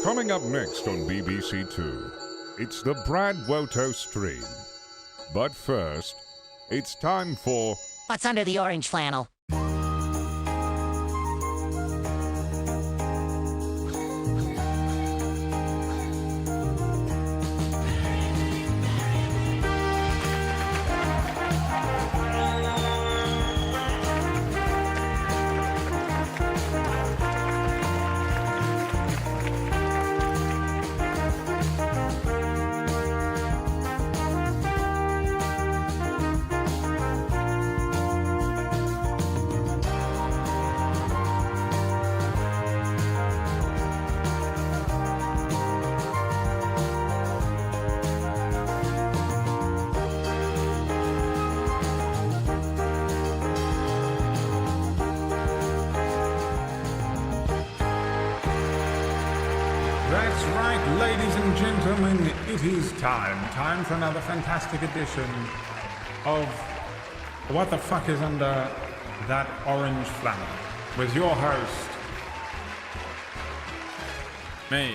Coming up next on BBC Two, it's the Brad Woto stream. But first, it's time for... What's under the orange flannel? That's right, ladies and gentlemen, it is time for another fantastic edition of What the Fuck is Under That Orange Flannel, with your host, Me.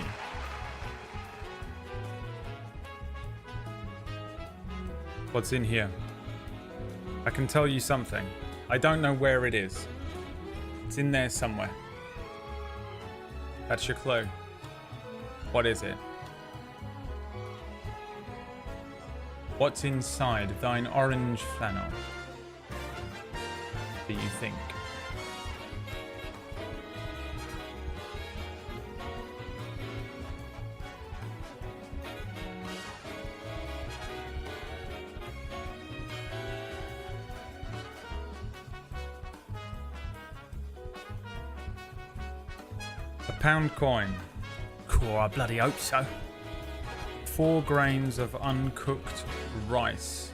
What's in here? I can tell you something. I don't know where it is. It's in there somewhere. That's your clue. What is it? What's inside thine orange flannel? Do you think? A £1 coin. Cool, I bloody hope so. 4 grains of uncooked rice.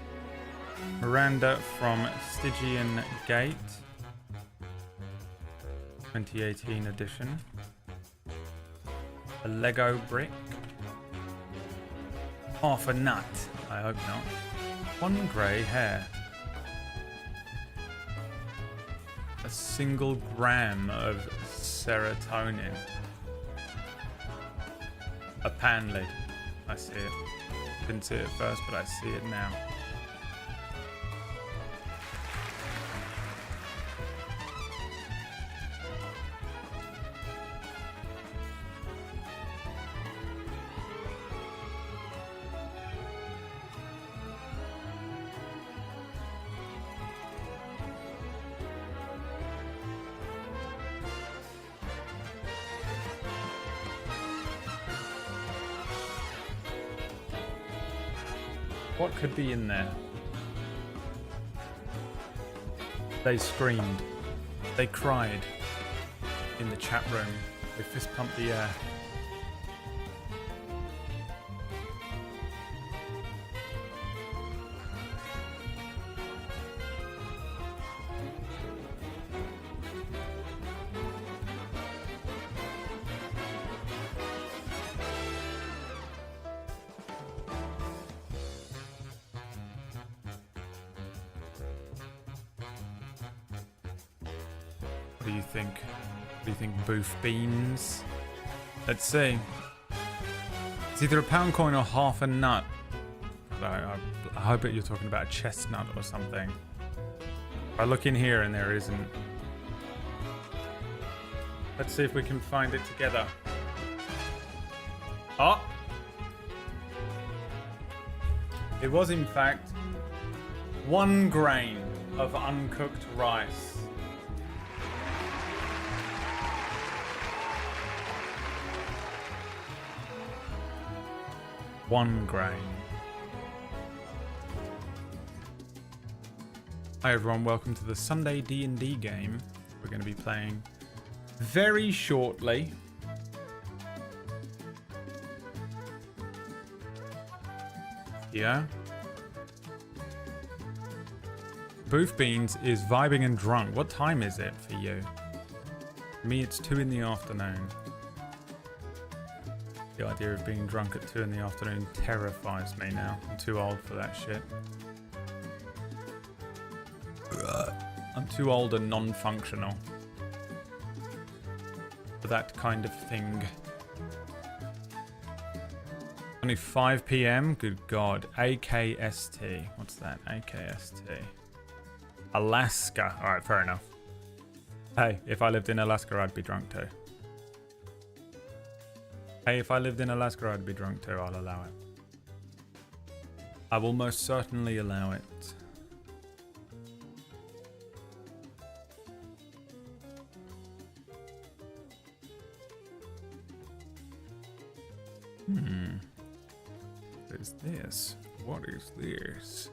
Miranda from Stygian Gate. 2018 edition. A Lego brick. Half a nut. I hope not. 1 grey hair. A single gram of serotonin. A pan lid. I see it. Didn't see it at first, but I see it now. What could be in there? They screamed. They cried. In the chat room. They fist pumped the air. What do you think? What do you think, Boof Beans? Let's see. It's either a £1 coin or half a nut. I hope that you're talking about a chestnut or something. I look in here and there isn't. Let's see if we can find it together. Oh! It was in fact 1 grain of uncooked rice. One grain. Hi everyone, welcome to the Sunday D&D game we're going to be playing very shortly. Yeah. Boof Beans is vibing and drunk. What time is it for you? For me, it's 2 in the afternoon. The idea of being drunk at 2 in the afternoon terrifies me now. I'm too old for that shit. I'm too old and non-functional for that kind of thing. Only 5 p.m. Good God. AKST. What's that? AKST. Alaska. All right, fair enough. Hey, if I lived in Alaska, I'd be drunk too. Hey, if I lived in Alaska, I'd be drunk too. I'll allow it. I will most certainly allow it. What is this? What is this?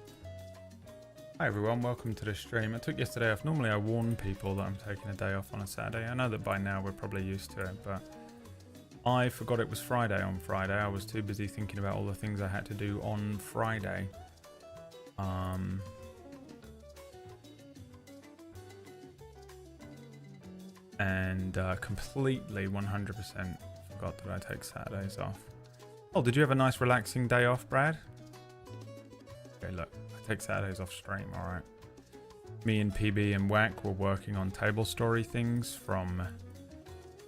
Hi everyone, welcome to the stream. I took yesterday off. Normally I warn people that I'm taking a day off on a Saturday. I know that by now we're probably used to it, but I forgot it was Friday on Friday. I was too busy thinking about all the things I had to do on Friday. And completely 100% forgot that I take Saturdays off. Oh, did you have a nice relaxing day off, Brad? Okay, look, I take Saturdays off stream, alright. Me and PB and Whack were working on table story things from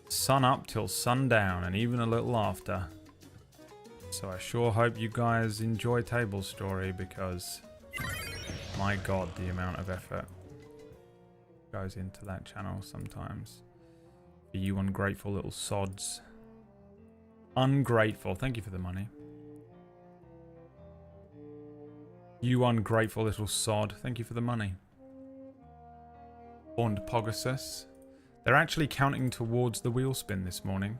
sun up till sundown and even a little after. So I sure hope you guys enjoy table story because my God, the amount of effort goes into that channel sometimes. For you ungrateful little sods. Ungrateful. Thank you for the money. You ungrateful little sod. Thank you for the money. Horned Pogasus. They're actually counting towards the wheel spin this morning.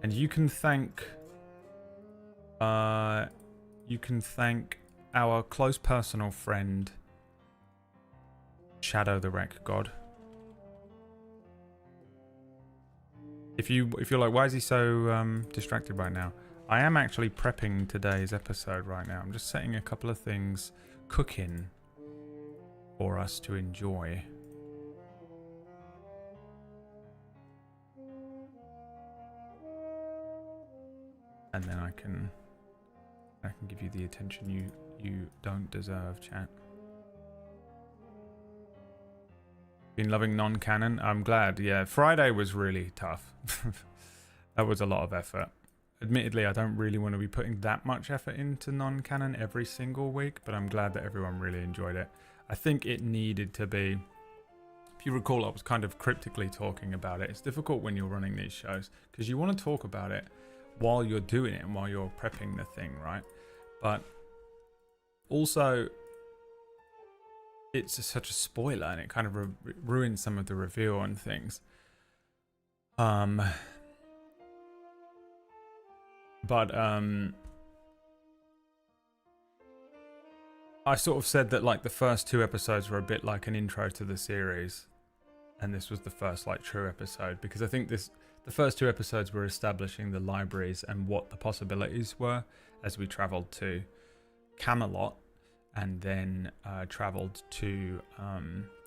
And you can thank... our close personal friend... Shadow the Wreck God. If you're like, why is he so distracted right now? I am actually prepping today's episode right now. I'm just setting a couple of things cooking for us to enjoy. And then I can give you the attention you don't deserve, chat. Been loving non-canon. I'm glad. Yeah, Friday was really tough. That was a lot of effort. Admittedly, I don't really want to be putting that much effort into non-canon every single week, but I'm glad that everyone really enjoyed it. I think it needed to be. If you recall, I was kind of cryptically talking about it. It's difficult when you're running these shows because you want to talk about it while you're doing it and while you're prepping the thing, right? But also, it's such a spoiler and it kind of ruins some of the reveal and things. I sort of said that like the first 2 episodes were a bit like an intro to the series, and this was the first like true episode because I think the first 2 episodes were establishing the libraries and what the possibilities were as we traveled to Camelot. And then travelled to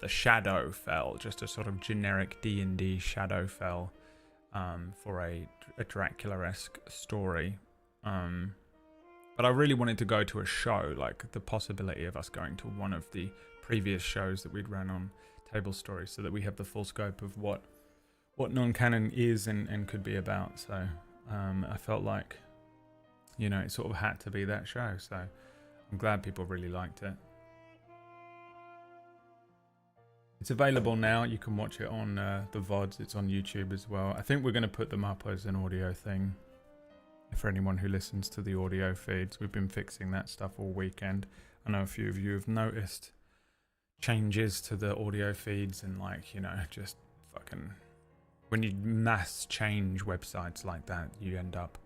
the Shadowfell, just a sort of generic D&D Shadowfell for a Dracula-esque story. But I really wanted to go to a show, like the possibility of us going to one of the previous shows that we'd ran on Table Story, so that we have the full scope of what non-canon is and could be about. So I felt like, you know, it sort of had to be that show. So I'm glad people really liked it. It's available now. You can watch it on the VODs. It's on YouTube as well. I think we're going to put them up as an audio thing. For anyone who listens to the audio feeds, we've been fixing that stuff all weekend. I know a few of you have noticed changes to the audio feeds and like, you know, just fucking... When you mass change websites like that, you end up...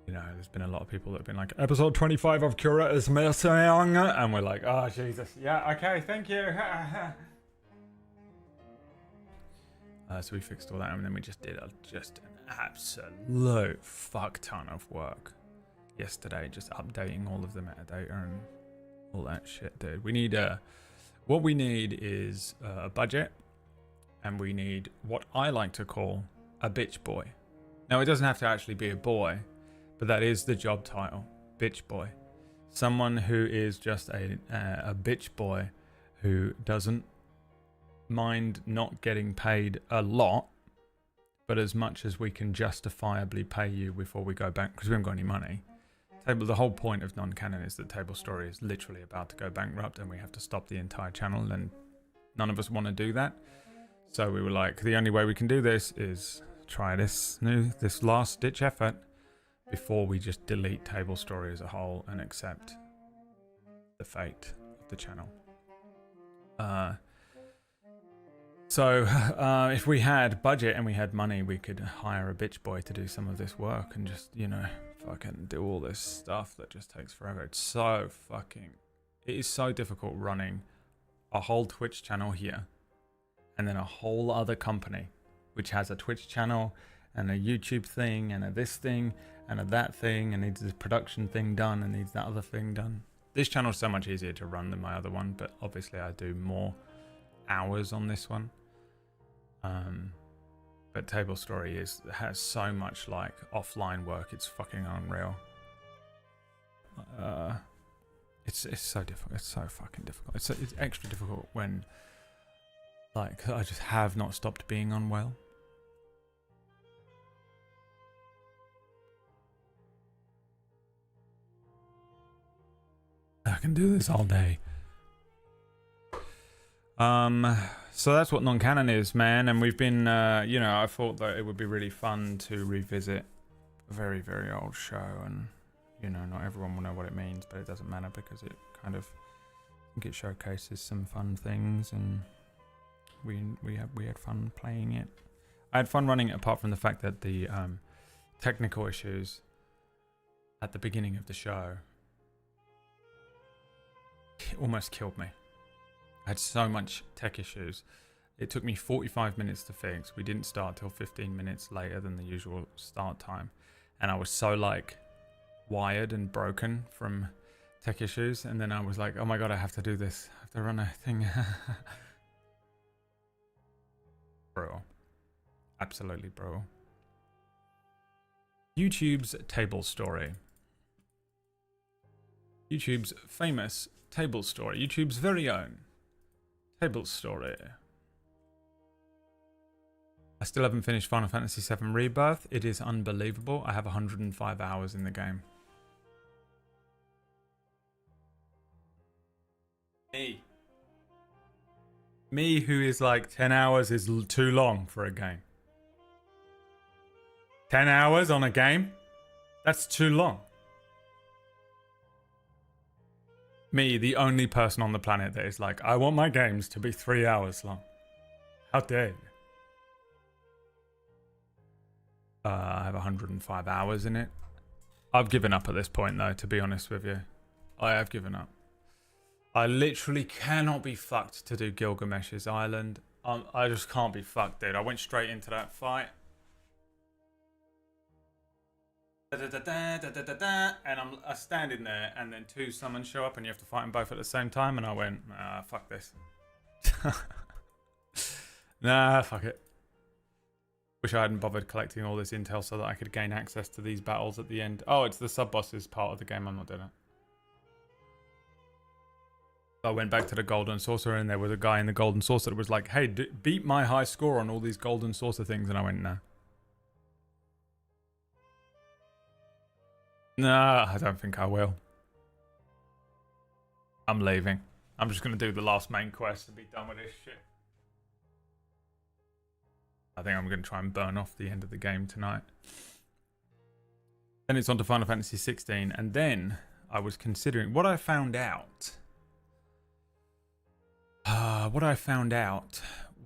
You know, there's been a lot of people that have been like, episode 25 of Cura is missing. And we're like, oh, Jesus. Yeah, okay, thank you. So we fixed all that, and then we just did just an absolute fuck ton of work yesterday, just updating all of the metadata and all that shit, dude. We need what we need is a budget, and we need what I like to call a bitch boy. Now, it doesn't have to actually be a boy, but that is the job title, bitch boy. Someone who is just a bitch boy who doesn't mind not getting paid a lot, but as much as we can justifiably pay you before we go back, because we haven't got any money. The whole point of non-canon is that Table Story is literally about to go bankrupt and we have to stop the entire channel, and none of us want to do that. So we were like, the only way we can do this is try this last ditch effort before we just delete Table Story as a whole and accept the fate of the channel. So if we had budget and we had money, we could hire a bitch boy to do some of this work and just, you know, fucking do all this stuff that just takes forever. It is so difficult running a whole Twitch channel here and then a whole other company which has a Twitch channel and a YouTube thing and a this thing and a that thing and needs this production thing done and needs that other thing done. This channel is so much easier to run than my other one, but obviously I do more hours on this one. But Table Story has so much like offline work. It's fucking unreal. It's so difficult. It's so fucking difficult. It's extra difficult when like I just have not stopped being unwell. I can do this all day. So that's what non-canon is, man. And we've been, you know, I thought that it would be really fun to revisit a very, very old show. And, you know, not everyone will know what it means, but it doesn't matter because it kind of, I think it showcases some fun things. And we had fun playing it. I had fun running it, apart from the fact that the technical issues at the beginning of the show almost killed me. I had so much tech issues. It took me 45 minutes to fix. We didn't start till 15 minutes later than the usual start time. And I was so like wired and broken from tech issues. And then I was like, oh my God, I have to do this. I have to run a thing. Brutal. Absolutely brutal. YouTube's Table Story. YouTube's famous Table Story. YouTube's very own Table Story. I still haven't finished Final Fantasy VII Rebirth. It is unbelievable. I have 105 hours in the game. Me who is like 10 hours is too long for a game. 10 hours on a game? That's too long. Me, the only person on the planet that is like, I want my games to be 3 hours long. How dare you? I have 105 hours in it. I've given up at this point though, to be honest with you. I have given up. I literally cannot be fucked to do Gilgamesh's Island. I just can't be fucked, dude. I went straight into that fight. And I'm standing there, and then two summons show up, and you have to fight them both at the same time. And I went, fuck this. Nah, fuck it. Wish I hadn't bothered collecting all this intel so that I could gain access to these battles at the end. Oh, it's the sub-bosses part of the game. I'm not doing it. I went back to the Golden Saucer, and there was a guy in the Golden Saucer that was like, hey, beat my high score on all these Golden Saucer things. And I went, no. Nah, I don't think I will. I'm leaving. I'm just going to do the last main quest and be done with this shit. I think I'm going to try and burn off the end of the game tonight. Then it's on to Final Fantasy 16. And then I was considering what I found out. What I found out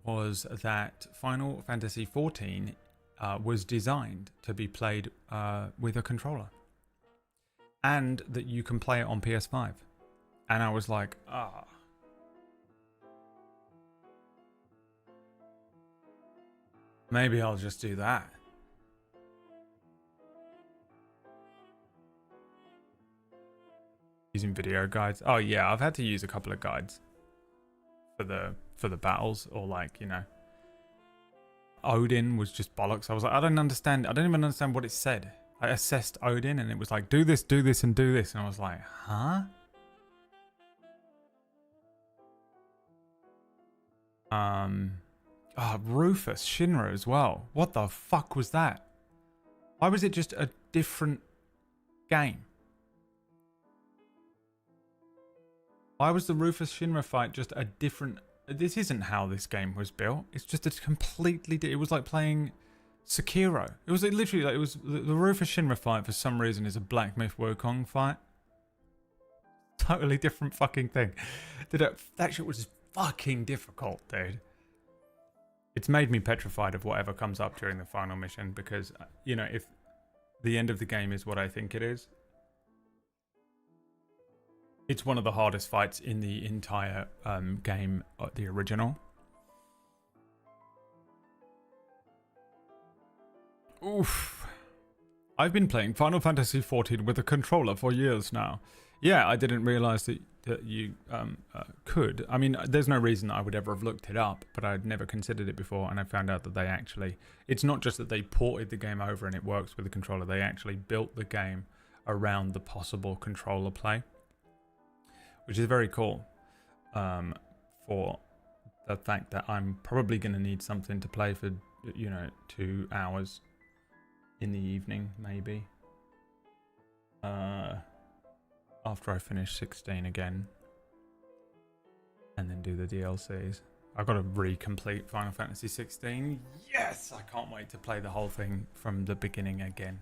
was that Final Fantasy 14 was designed to be played with a controller. And that you can play it on PS5. And I was like, maybe I'll just do that. Using video guides. Oh yeah, I've had to use a couple of guides for the battles, or like, you know, Odin was just bollocks. I was like, I don't even understand what it said. I assessed Odin and it was like, do this, and do this. And I was like, huh? Rufus, Shinra as well. What the fuck was that? Why was it just a different game? Why was the Rufus Shinra fight just a different... This isn't how this game was built. It's just a completely... It was like playing Sekiro. It was like literally like... It was the Rufus Shinra fight for some reason is a Black Myth Wukong fight. Totally different fucking thing. That shit was fucking difficult, dude. It's made me petrified of whatever comes up during the final mission because, you know, if the end of the game is what I think it is, it's one of the hardest fights in the entire game, the original. Oof. I've been playing Final Fantasy XIV with a controller for years now. Yeah, I didn't realize that you could. I mean, there's no reason I would ever have looked it up, but I'd never considered it before, and I found out that they actually... It's not just that they ported the game over and it works with the controller, they actually built the game around the possible controller play, which is very cool for the fact that I'm probably going to need something to play for, you know, 2 hours in the evening, maybe. After I finish 16 again. And then do the DLCs. I've got to re-complete Final Fantasy 16. Yes! I can't wait to play the whole thing from the beginning again.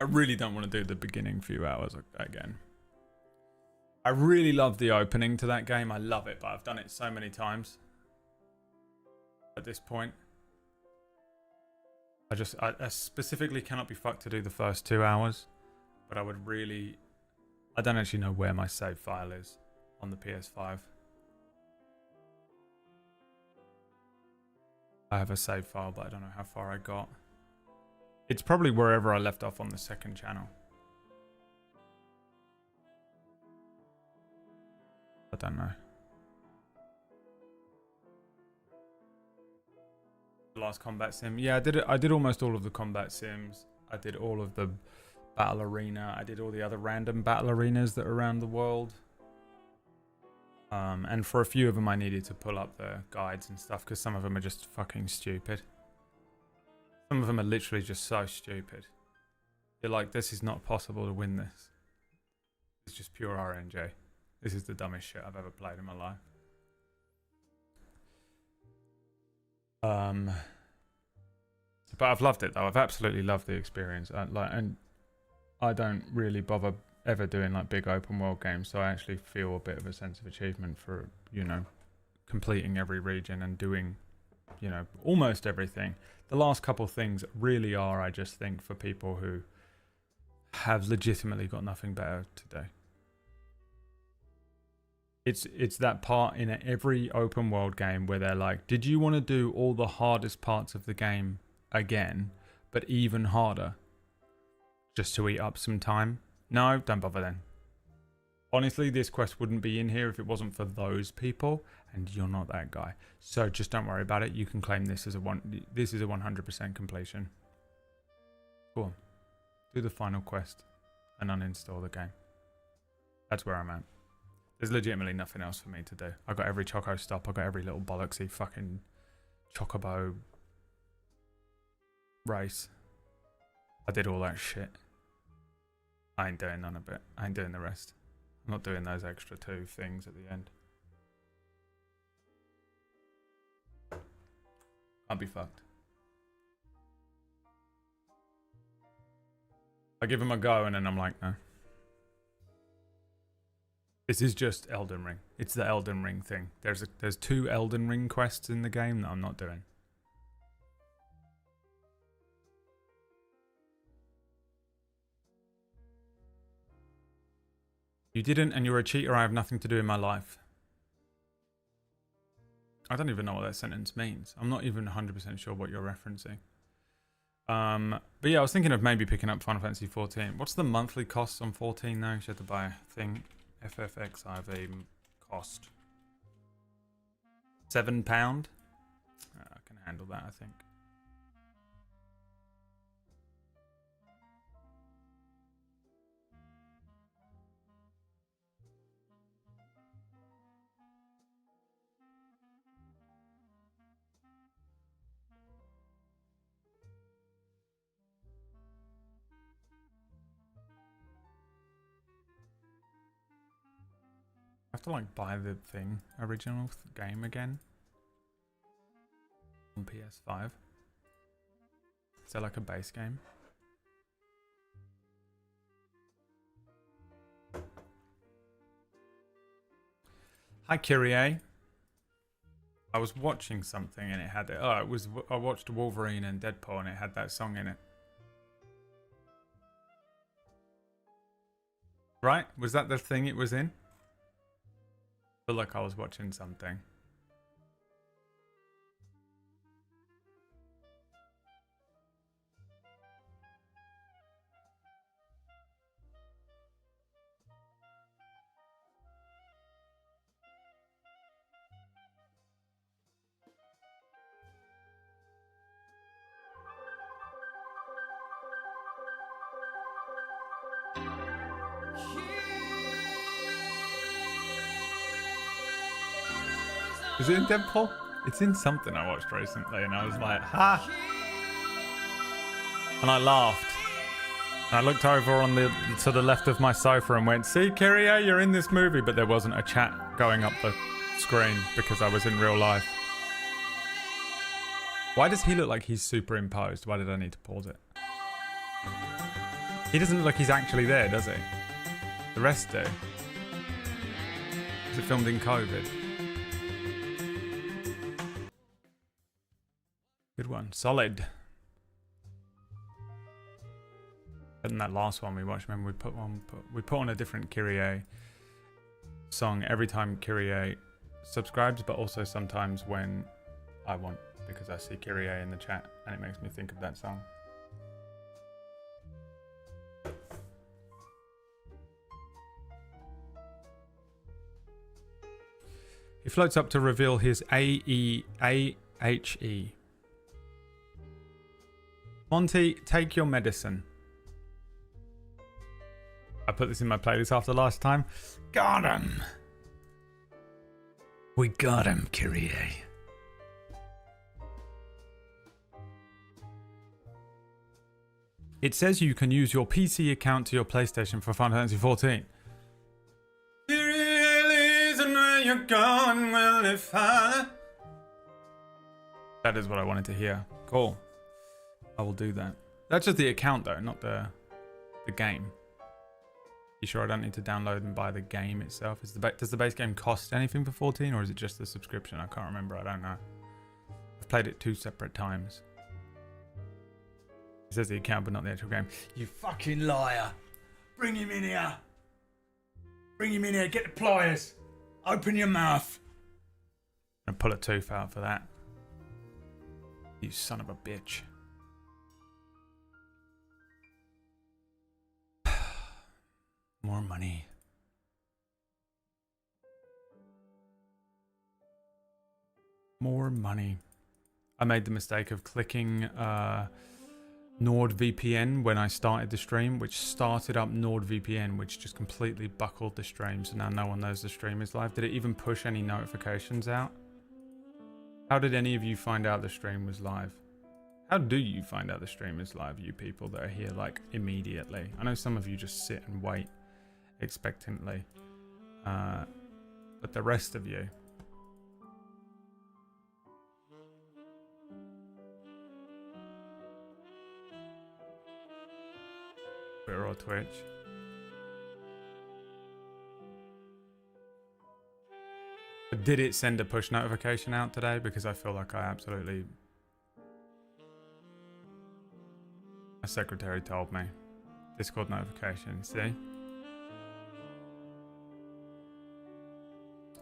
I really don't want to do the beginning few hours again. I really love the opening to that game. I love it, but I've done it so many times at this point. I specifically cannot be fucked to do the first 2 hours, but I would really... I don't actually know where my save file is on the PS5. I have a save file, but I don't know how far I got. It's probably wherever I left off on the second channel. I don't know. The last combat sim. Yeah, I did it. I did almost all of the combat sims. I did all of the battle arena. I did all the other random battle arenas that are around the world. And for a few of them, I needed to pull up the guides and stuff because some of them are just fucking stupid. Some of them are literally just so stupid. You're like, this is not possible to win this. It's just pure RNG. This is the dumbest shit I've ever played in my life. But I've loved it though. I've absolutely loved the experience. And I don't really bother ever doing like big open world games, so I actually feel a bit of a sense of achievement for, you know, completing every region and doing, you know, almost everything. The last couple things really are, I just think, for people who have legitimately got nothing better to do. It's that part in every open world game where they're like, did you want to do all the hardest parts of the game again, but even harder, just to eat up some time? No, don't bother then. Honestly, this quest wouldn't be in here if it wasn't for those people, and you're not that guy. So just don't worry about it. You can claim this as this is a 100% completion. Cool. Do the final quest and uninstall the game. That's where I'm at. There's legitimately nothing else for me to do. I got every Choco Stop. I got every little bollocksy fucking Chocobo race. I did all that shit. I ain't doing none of it. I ain't doing the rest. I'm not doing those extra 2 things at the end. I'll be fucked. I give them a go and then I'm like, no. This is just Elden Ring. It's the Elden Ring thing. There's 2 Elden Ring quests in the game that I'm not doing. You didn't, and you're a cheater. I have nothing to do in my life. I don't even know what that sentence means. I'm not even 100% sure what you're referencing. But yeah, I was thinking of maybe picking up Final Fantasy 14. What's the monthly cost on 14 now? You have to buy a thing. FFXIV cost. £7? I can handle that, I think. have to like buy the thing, original game again. On PS5. Is that like a base game? Hi Kyrie. I was watching something and it had it. I watched Wolverine and Deadpool and it had that song in it. Right? Was that the thing it was in? I feel like I was watching something. Is it in Deadpool? It's in something I watched recently and I was like, ha! And I laughed. And I looked over on to the left of my sofa and went, see, Kyrie, you're in this movie. But there wasn't a chat going up the screen because I was in real life. Why does he look like he's superimposed? Why did I need to pause it? He doesn't look like he's actually there, does he? The rest do. Is it filmed in COVID? Good one. Solid. Better than that last one we watched. Remember we put on a different Kyrie song every time Kyrie subscribes, but also sometimes when I want, because I see Kyrie in the chat and it makes me think of that song. He floats up to reveal his AHE. Monty, take your medicine. I put this in my playlist after last time. Got him. We got him, Kyrie. It says you can use your PC account to your PlayStation for Final Fantasy 14. You're gone, well, if I... That is what I wanted to hear. Cool. I will do that. That's just the account though, not the game. You sure I don't need to download and buy the game itself? Does the base game cost anything for 14 or is it just the subscription? I can't remember, I don't know. I've played it 2 separate times. It says the account but not the actual game. You fucking liar. Bring him in here. Bring him in here, get the pliers. Open your mouth. And pull a tooth out for that. You son of a bitch. More money. More money. I made the mistake of clicking NordVPN when I started the stream, which started up NordVPN, which just completely buckled the stream. So now no one knows the stream is live. Did it even push any notifications out? How did any of you find out the stream was live? How do you find out the stream is live, you people that are here like immediately? I know some of you just sit and wait expectantly. But the rest of you... Twitter or Twitch. But did it send a push notification out today? Because I feel like I absolutely... My secretary told me. Discord notification, see?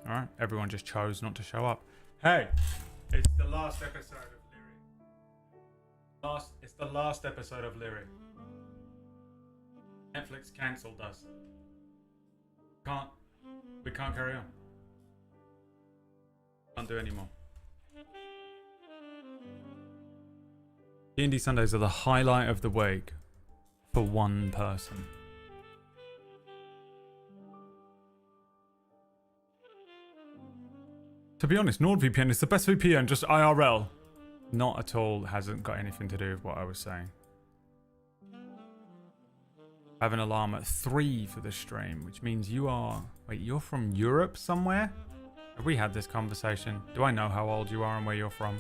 Alright, everyone just chose not to show up. Hey! It's the last episode of Lyric. It's the last episode of Lyric. Netflix cancelled us. We can't carry on. Can't do anymore. D&D Sundays are the highlight of the week for one person. To be honest, NordVPN is the best VPN, just IRL. Not at all, hasn't got anything to do with what I was saying. I have an alarm at 3 for the stream, which means you are... Wait, you're from Europe somewhere? Have we had this conversation? Do I know how old you are and where you're from?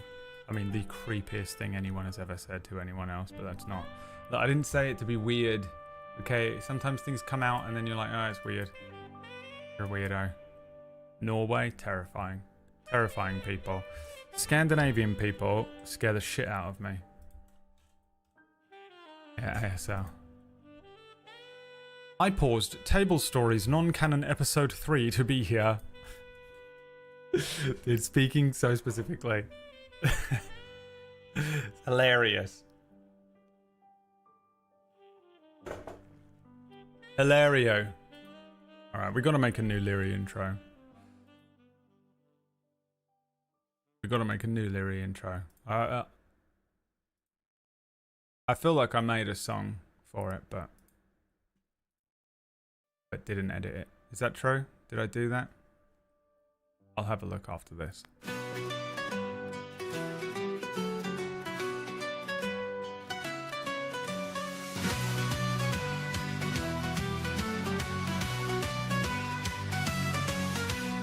I mean, the creepiest thing anyone has ever said to anyone else, but that's not... Look, I didn't say it to be weird. Okay, sometimes things come out and then you're like, oh, it's weird. You're a weirdo. Norway, terrifying. Terrifying people. Scandinavian people scare the shit out of me. Yeah, ASL. I paused Table Stories non-canon episode 3 to be here. Dude, speaking so specifically. It's hilarious. Hilario. Alright, we gotta make a new Leary intro. We gotta make a new Leary intro. I feel like I made a song for it, but didn't edit it. Is that true? Did I do that? I'll have a look after this.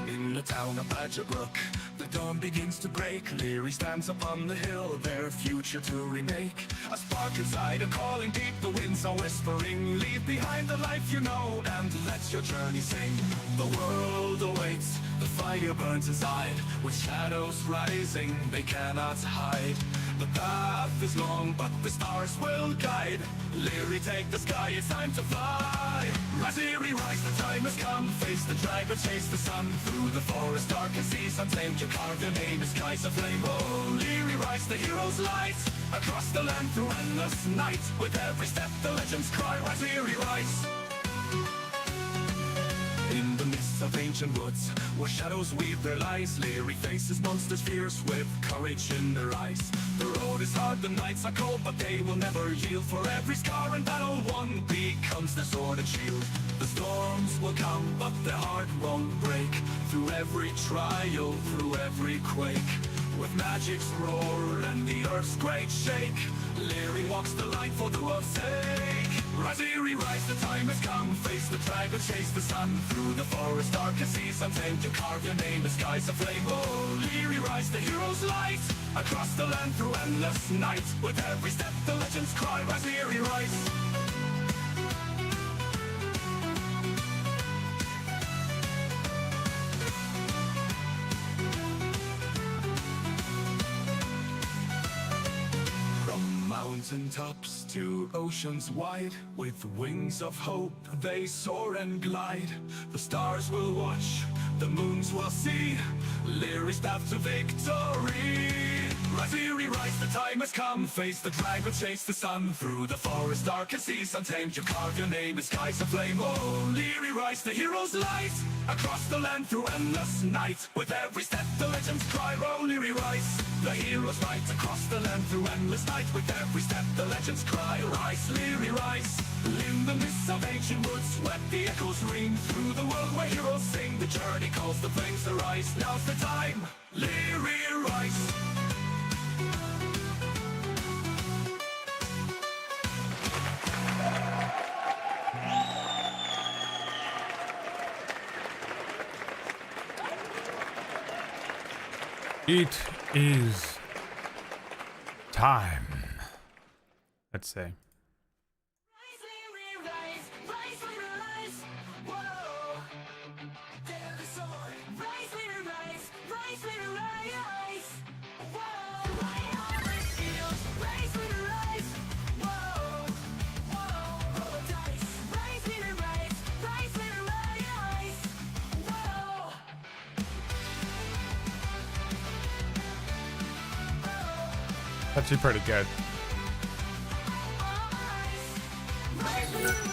In the town of Badgerbrook, the dawn begins to break. Leary stands upon the hill, their future to remake. A spark inside, a calling deep, the winds are whispering. Leave behind the life you know, and let your journey sing. The world awaits, the fire burns inside. With shadows rising, they cannot hide. The path is long, but the stars will guide. Leary, take the sky, it's time to fly. Rise, Leary, rise, the time has come. Face the dragon, chase the sun. Through the forest, dark and seas untamed, you carve your name in skies of flame. Oh, Leary, rise, the hero's light. Across the land through endless night. With every step, the legends cry. Rise, Leary, rise. In the midst of ancient woods, where shadows weave their lies, Leary faces monsters fierce with courage in their eyes. The road is hard, the nights are cold, but they will never yield. For every scar and battle won becomes their sword and shield. The storms will come, but their heart won't break. Through every trial, through every quake. With magic's roar and the earth's great shake, Leary walks the line for the world's sake. Rise, Leary, rise, the time has come. Face the dragon, chase the sun. Through the forest, dark and seas untamed, you carve your name in skies of flame. Oh, Leary, rise, the hero's light. Across the land through endless night. With every step, the legends cry. Rise, Leary, rise. Mountain tops to oceans wide, with wings of hope they soar and glide. The stars will watch, the moons will see, Leary's path to victory. Rise, Leary, rise, the time has come. Face the dragon, chase the sun. Through the forest, dark and seas untamed, you carve your name in skies of flame. Oh, Leary, rise, the hero's light. Across the land through endless night. With every step, the legends cry. Oh, Leary, rise, the hero's light. Across the land through endless night. With every step, the legends cry. Rise, Leary, rise. In the midst of ancient woods, let the echoes ring. Through the world where heroes sing, the journey calls the flames to rise. Now's the time, Leary, rise. It is time. Let's see. Actually pretty good.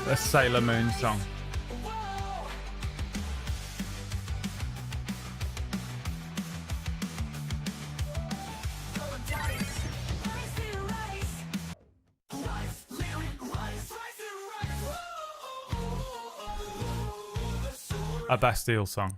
The Sailor Moon song. A Bastille song.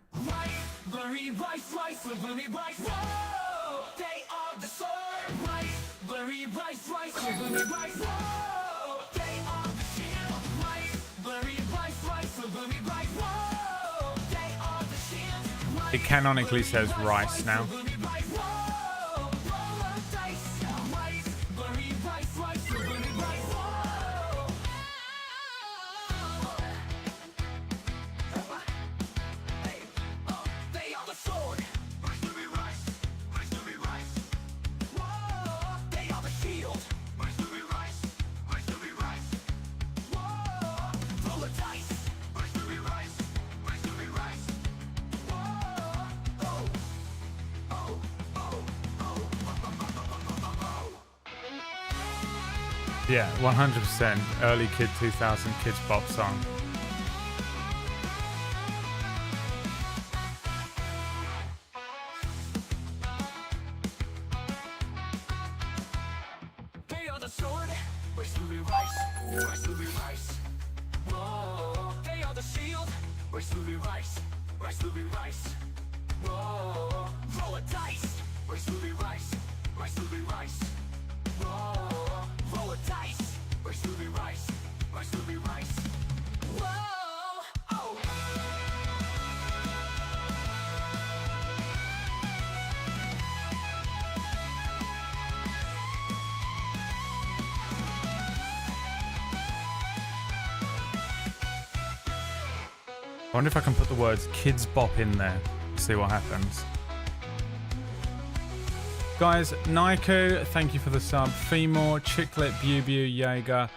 It canonically says rice now. Yeah, 100% early Kid 2000 Kids Bop song. They are the sword, rice will be rice, rice will be rice. Whoa, they are the shield, rice will be rice, rice will be rice. Whoa, roll a dice, rice will be rice, rice will be rice. Whoa, roll a dice, rice will be rice, rice will be rice. Whoa, oh. I wonder if I can put the words Kids Bop in there. See what happens. Guys, Naiku, thank you for the sub. Femur, Chicklet, Bubu, Jaeger,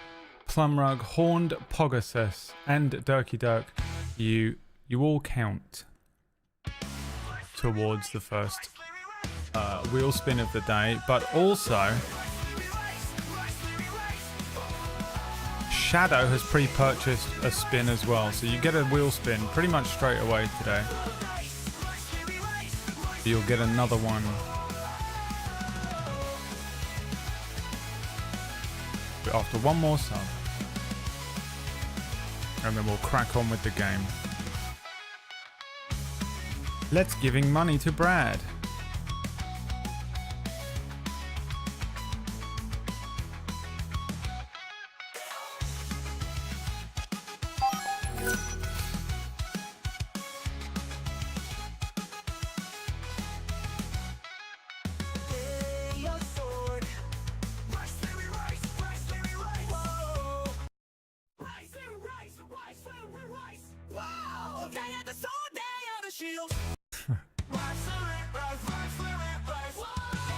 Plumrug, Horned, Pogasus, and Durky Dirk. You all count towards the first wheel spin of the day, but also Shadow has pre-purchased a spin as well, so you get a wheel spin pretty much straight away today. You'll get another one after one more sub, and then we'll crack on with the game. Let's giving money to Brad.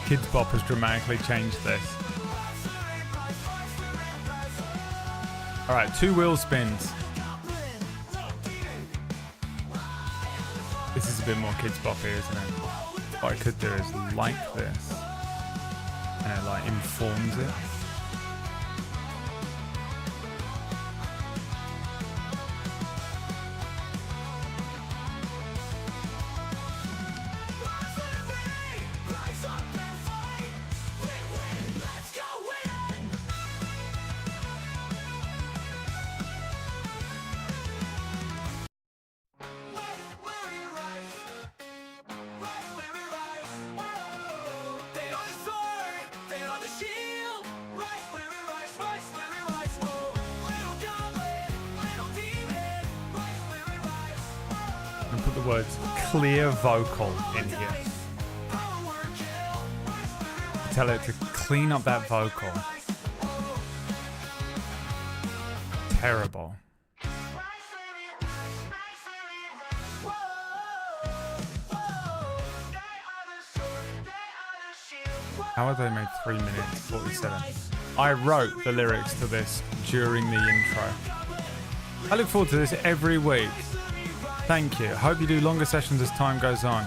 Kids Bop has dramatically changed this. Alright, 2 wheel spins. This is a bit more Kids Boppy, isn't it? What I could do is like this, and it like informs it. Put the words clear vocal in here. Tell it to clean up that vocal. Terrible. How have they made 3 minutes 47? I wrote the lyrics to this during the intro. I look forward to this every week. Thank you. Hope you do longer sessions as time goes on.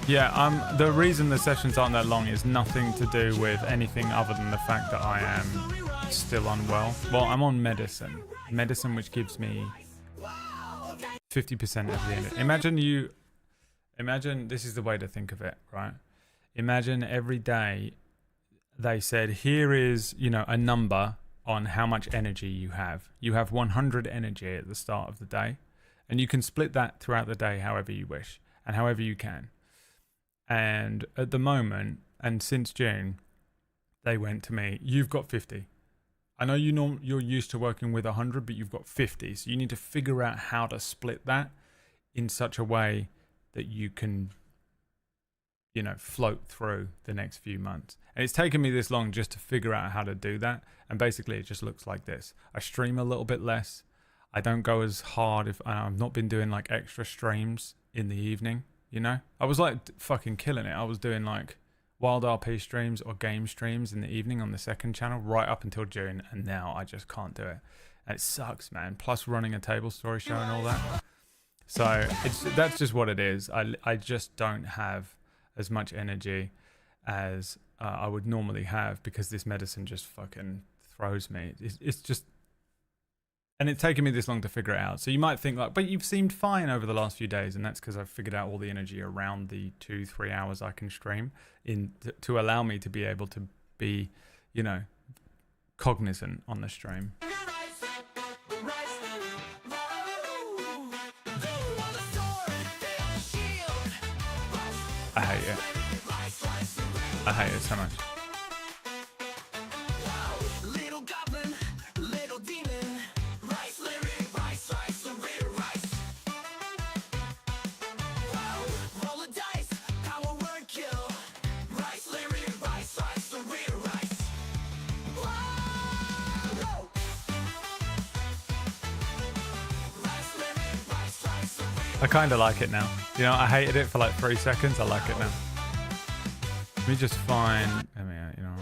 Yeah, the reason the sessions aren't that long is nothing to do with anything other than the fact that I am still unwell. Well, I'm on medicine. Medicine which gives me 50% of the energy. Imagine this is the way to think of it, right? Imagine every day they said, here is, a number on how much energy you have. You have 100 energy at the start of the day. And you can split that throughout the day however you wish and however you can. And at the moment, and since June, they went to me, you've got 50. I know you're used to working with 100, but you've got 50. So you need to figure out how to split that in such a way that you can, you know, float through the next few months. And it's taken me this long just to figure out how to do that. And basically it just looks like this. I stream a little bit less. I don't go as hard if I've not been doing like extra streams in the evening, you know? I was like fucking killing it. I was doing like Wild RP streams or game streams in the evening on the second channel right up until June, and now I just can't do it. And it sucks, man. Plus running a table story show and all that. So that's just what it is. I just don't have as much energy as I would normally have because this medicine just fucking throws me. It's just, and it's taken me this long to figure it out. So you might think like, but you've seemed fine over the last few days, and that's because I've figured out all the energy around the 2-3 hours I can stream to allow me to be able to be, you know, cognizant on the stream. I hate it. I hate it so much. Little goblin, little demon, rice, lyric, rice, rice, lyric, rice. Roll a dice, power word kill, rice, lyric, rice, rice, lyric, rice. Whoa! Rice, lyric, rice, rice, lyric. I kind of like it now. You know, I hated it for like 3 seconds. I like it now. Let me just find. I mean, you know,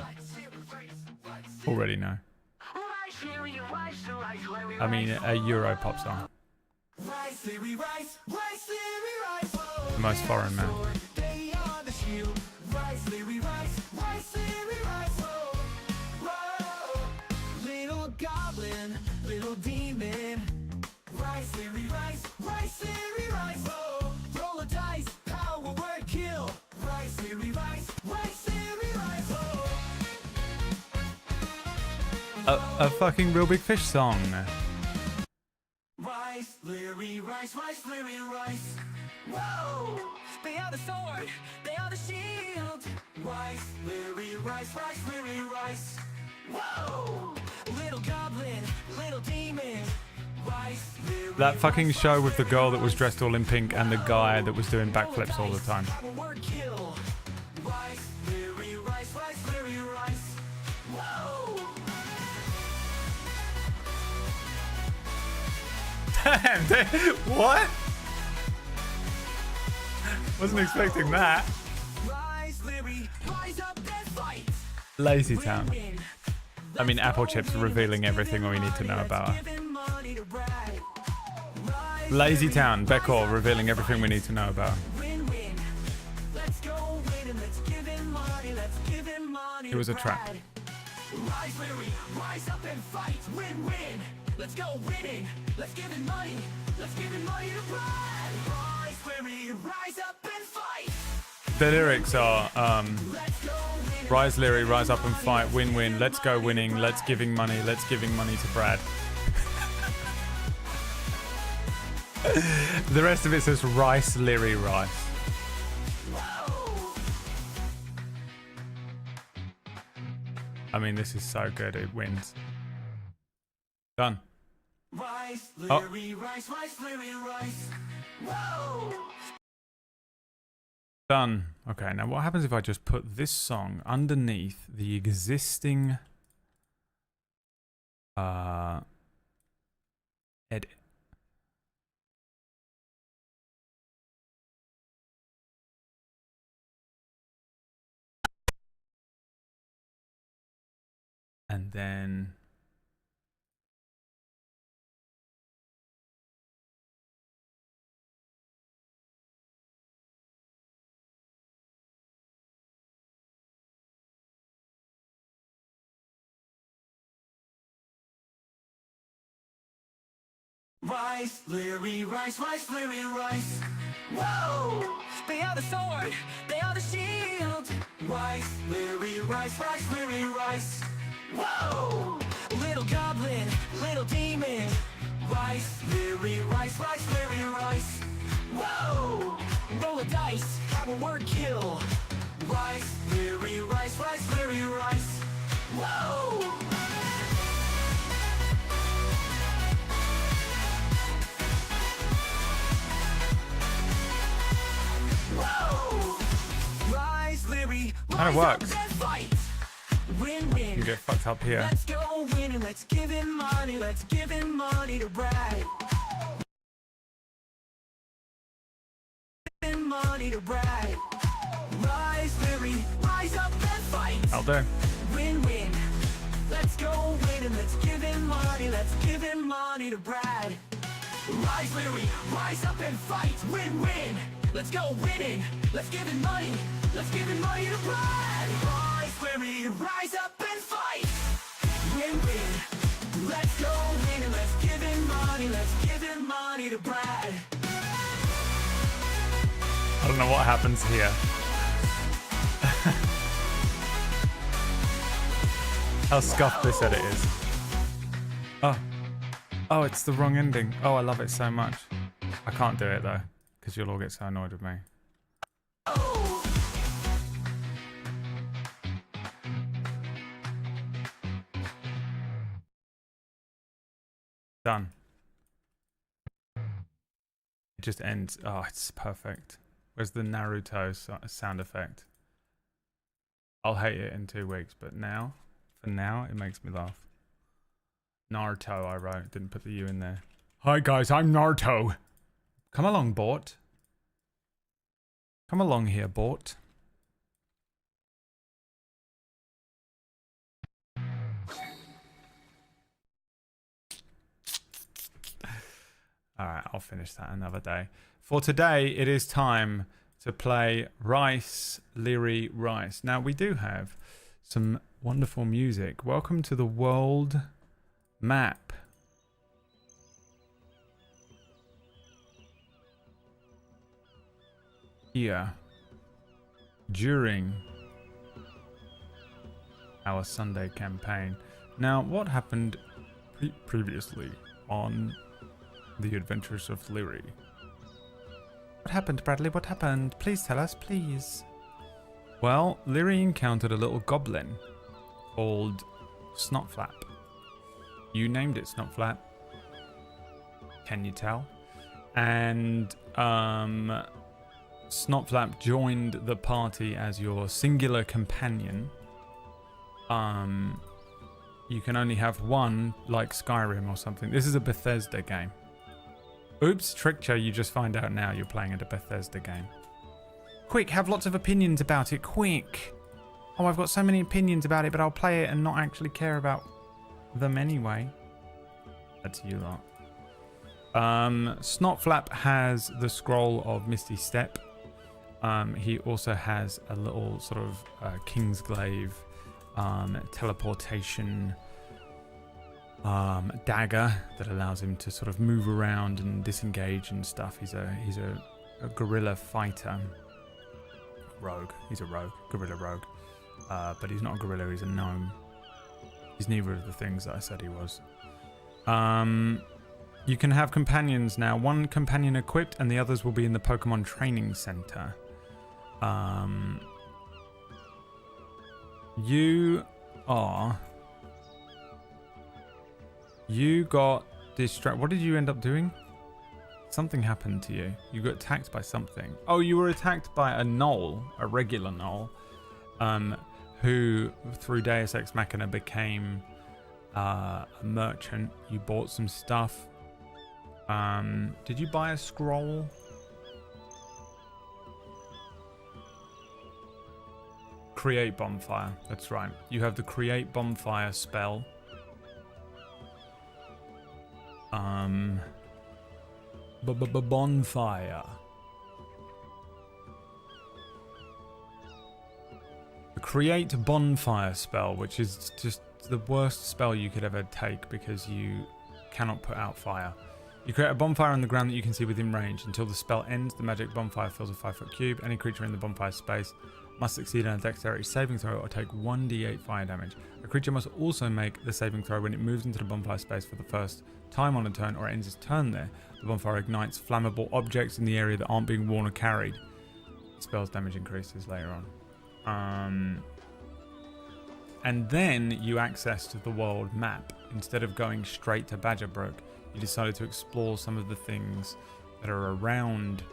already know. I mean, a Euro pop song. Rice, lyric, rice, rice, lyric, rice. The most foreign man. They are the shield. Rice, lyric, rice, rice, lyric, rice. Whoa. Little goblin, little demon. Rice, lyric, rice, rice, lyric, rice. Whoa. Roll a dice, power word kill. Rice, lyric, rice, rice, lyric, rice. Whoa. A fucking Real Big Fish song. Rice, lyric, rice, rice, lyric, rice. Whoa! They are the sword, they are the shield. Rice, lyric, rice, rice, lyric, rice. Whoa! Little goblin, little demon. Rice, lyric, That fucking show with the girl that was dressed all in pink and the guy that was doing backflips all the time. word kill. Rice, lyric, rice, rice, lyric, rice. Whoa! Damn, dude, what? Wasn't expecting that. Rise, lyric, rise up and fight. Lazy Town. Win. I mean, Apple Chips revealing everything we need to know about her. Giving money to brag. Rise, Lazy Town, Beckor revealing everything we need to know about her. win, win. Let's go win and let's give him money. Let's give him money. It was a trap. Rise, Larry, rise up and fight. Win, win. Let's go winning. Let's give him money. Let's give him money to Brad. Rise, Larry, rise up and fight. The lyrics are Let's go winning. Rise Leary, rise up and fight, win win, let's go winning, let's giving money to Brad. The rest of it says Rice Leary Rice. I mean, this is so good, it wins. Done. Rise, Oh. Larry, rise, Larry, rise. Whoa. Done. Okay, now what happens if I just put this song underneath the existing edit? And then Rise, Larry, rise, Larry, rise. Whoa! They are the sword, they are the shield. Rise, Larry, rise, Larry, rise. Whoa! Little goblin, little demon. Rise, Larry, rise, Larry, rise. Whoa! Roll a dice, have a word kill. Rise, Larry, rise, Larry, rise. Whoa! Kinda works. Win, win. You get fucked up here. Let's go win and let's give him money. Let's give him money to Brad. Give him money to Brad. Rise, Larry, rise up and fight. I'll do. Win, win. Let's go win and let's give him money. Let's give him money to Brad. Rise, Larry, rise up and fight. Win, win. Let's go winning. Let's give him money. Let's give him money to Brad. Rise, Larry, rise up and fight. Win, win. Let's go win and let's give him money. Let's give him money to Brad. I don't know what happens here. How scuffed this edit is. Oh, it's the wrong ending. Oh, I love it so much. I can't do it though, because you'll all get so annoyed with me. Done. It just ends. Oh, it's perfect. Where's the Naruto sound effect? I'll hate it in 2 weeks, but now, for now, it makes me laugh. Naruto, I wrote. Didn't put the U in there. Hi guys, I'm Naruto. Come along, Bort. Come along here, Bort. Alright, I'll finish that another day. For today, it is time to play Rice, Leary Rice. Now, we do have some wonderful music. Welcome to the world map. Here, during our Sunday campaign. Now, what happened previously on The Adventures of Leary? What happened, Bradley? What happened? Please tell us, please. Well, Leary encountered a little goblin called Snotflap. You named it Snotflap. Can you tell? And Snotflap joined the party as your singular companion. You can only have one, like Skyrim or something. This is a Bethesda game. Oops, tricked you. You just find out now you're playing a Bethesda game. Quick, have lots of opinions about it. Quick. Oh, I've got so many opinions about it, but I'll play it and not actually care about them anyway. That's you lot. Snotflap has the scroll of Misty Step. He also has a little sort of Kingsglaive teleportation dagger that allows him to sort of move around and disengage and stuff. He's a guerrilla fighter. Rogue. He's a rogue. Guerrilla rogue. But he's not a gorilla, he's a gnome. He's neither of the things that I said he was. You can have companions now. One companion equipped and the others will be in the Pokemon Training Center. You got distracted. What did you end up doing? Something happened to you. You got attacked by something. Oh, you were attacked by a gnoll, a regular gnoll, who through Deus Ex Machina became a merchant. You bought some stuff. Did you buy a scroll? Create bonfire. That's right. You have the create bonfire spell. Bonfire. The create bonfire spell, which is just the worst spell you could ever take because you cannot put out fire. You create a bonfire on the ground that you can see within range. Until the spell ends, the magic bonfire fills a 5-foot cube. Any creature in the bonfire space must succeed on a dexterity saving throw or take 1d8 fire damage. A creature must also make the saving throw when it moves into the bonfire space for the first time on a turn or ends its turn there. The bonfire ignites flammable objects in the area that aren't being worn or carried. The spell's damage increases later on. And then you accessed the world map. Instead of going straight to Badgerbrook, you decided to explore some of the things that are around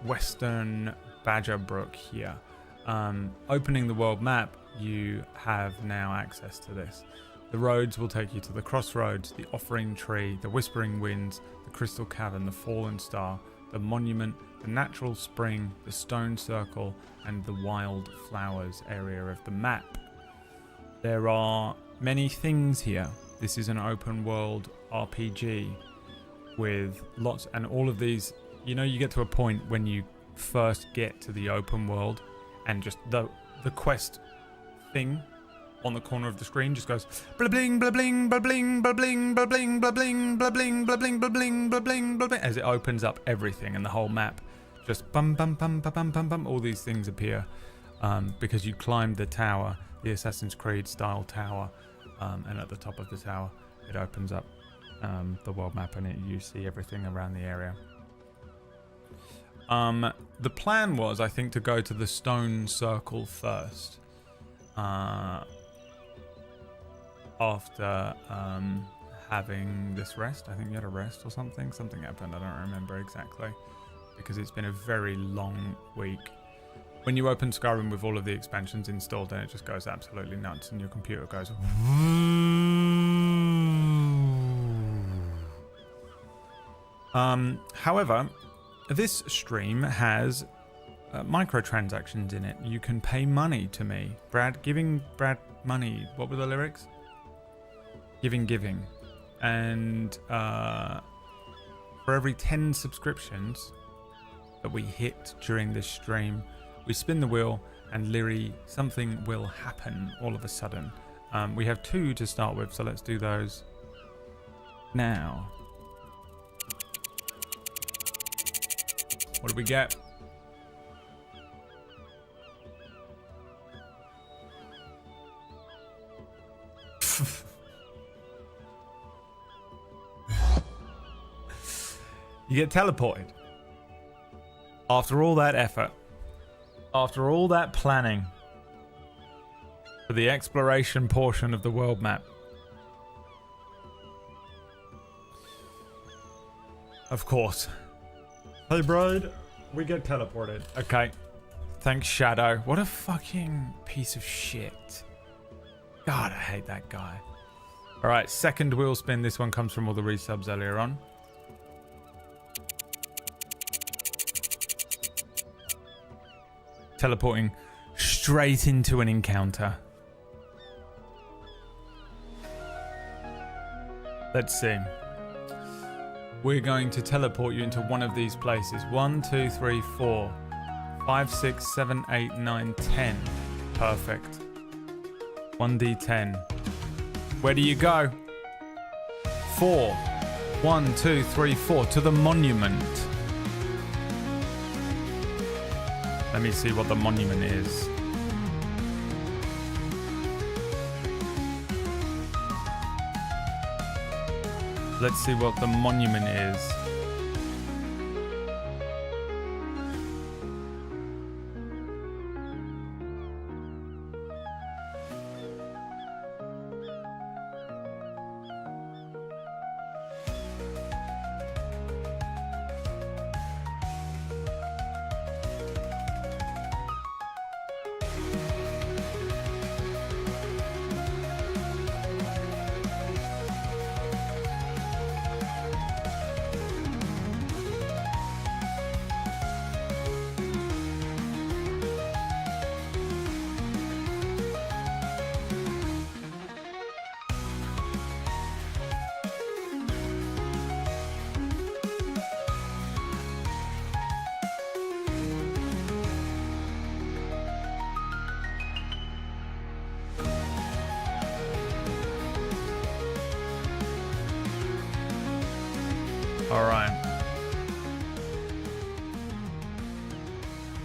western Badgerbrook here. opening the world map, you have now access to this. The roads will take you to the crossroads, the offering tree, the whispering winds, the crystal cavern, the fallen star, the monument, the natural spring, the stone circle, and the wild flowers area of the map. There are many things here. This is an open world RPG with lots, and all of these, you know, you get to a point when you first get to the open world and just the quest thing on the corner of the screen just goes blah bling blah bling blah bling blah bling blah bling blah bling blah bling blah bling blah bling blah bling blah bling as it opens up everything and the whole map just bum bum bum bum bum bum bum, all these things appear because you climbed the tower, the Assassin's Creed style tower, and at the top of the tower it opens up the world map and you see everything around the area. The plan was, I think, to go to the stone circle first. After having this rest. I think you had a rest or something. Something happened. I don't remember exactly. Because it's been a very long week. When you open Skyrim with all of the expansions installed, then it just goes absolutely nuts and your computer goes... However, this stream has microtransactions in it. You can pay money to me. Giving Brad money. What were the lyrics? Giving. And for every 10 subscriptions that we hit during this stream, we spin the wheel and Leary, something will happen all of a sudden. We have 2 to start with, so let's do those now. What do we get? You get teleported. After all that effort, after all that planning for the exploration portion of the world map. Of course. Hey, Bride, we get teleported. Okay. Thanks, Shadow. What a fucking piece of shit. God, I hate that guy. All right, second wheel spin. This one comes from all the resubs earlier on. Teleporting straight into an encounter. Let's see. We're going to teleport you into one of these places. 1, 2, 3, 4, 5, 6, 7, 8, 9, 10. Perfect. 1d10. Where do you go? 4. 1, 2, 3, 4. To the monument. Let me see what the monument is. Let's see what the monument is.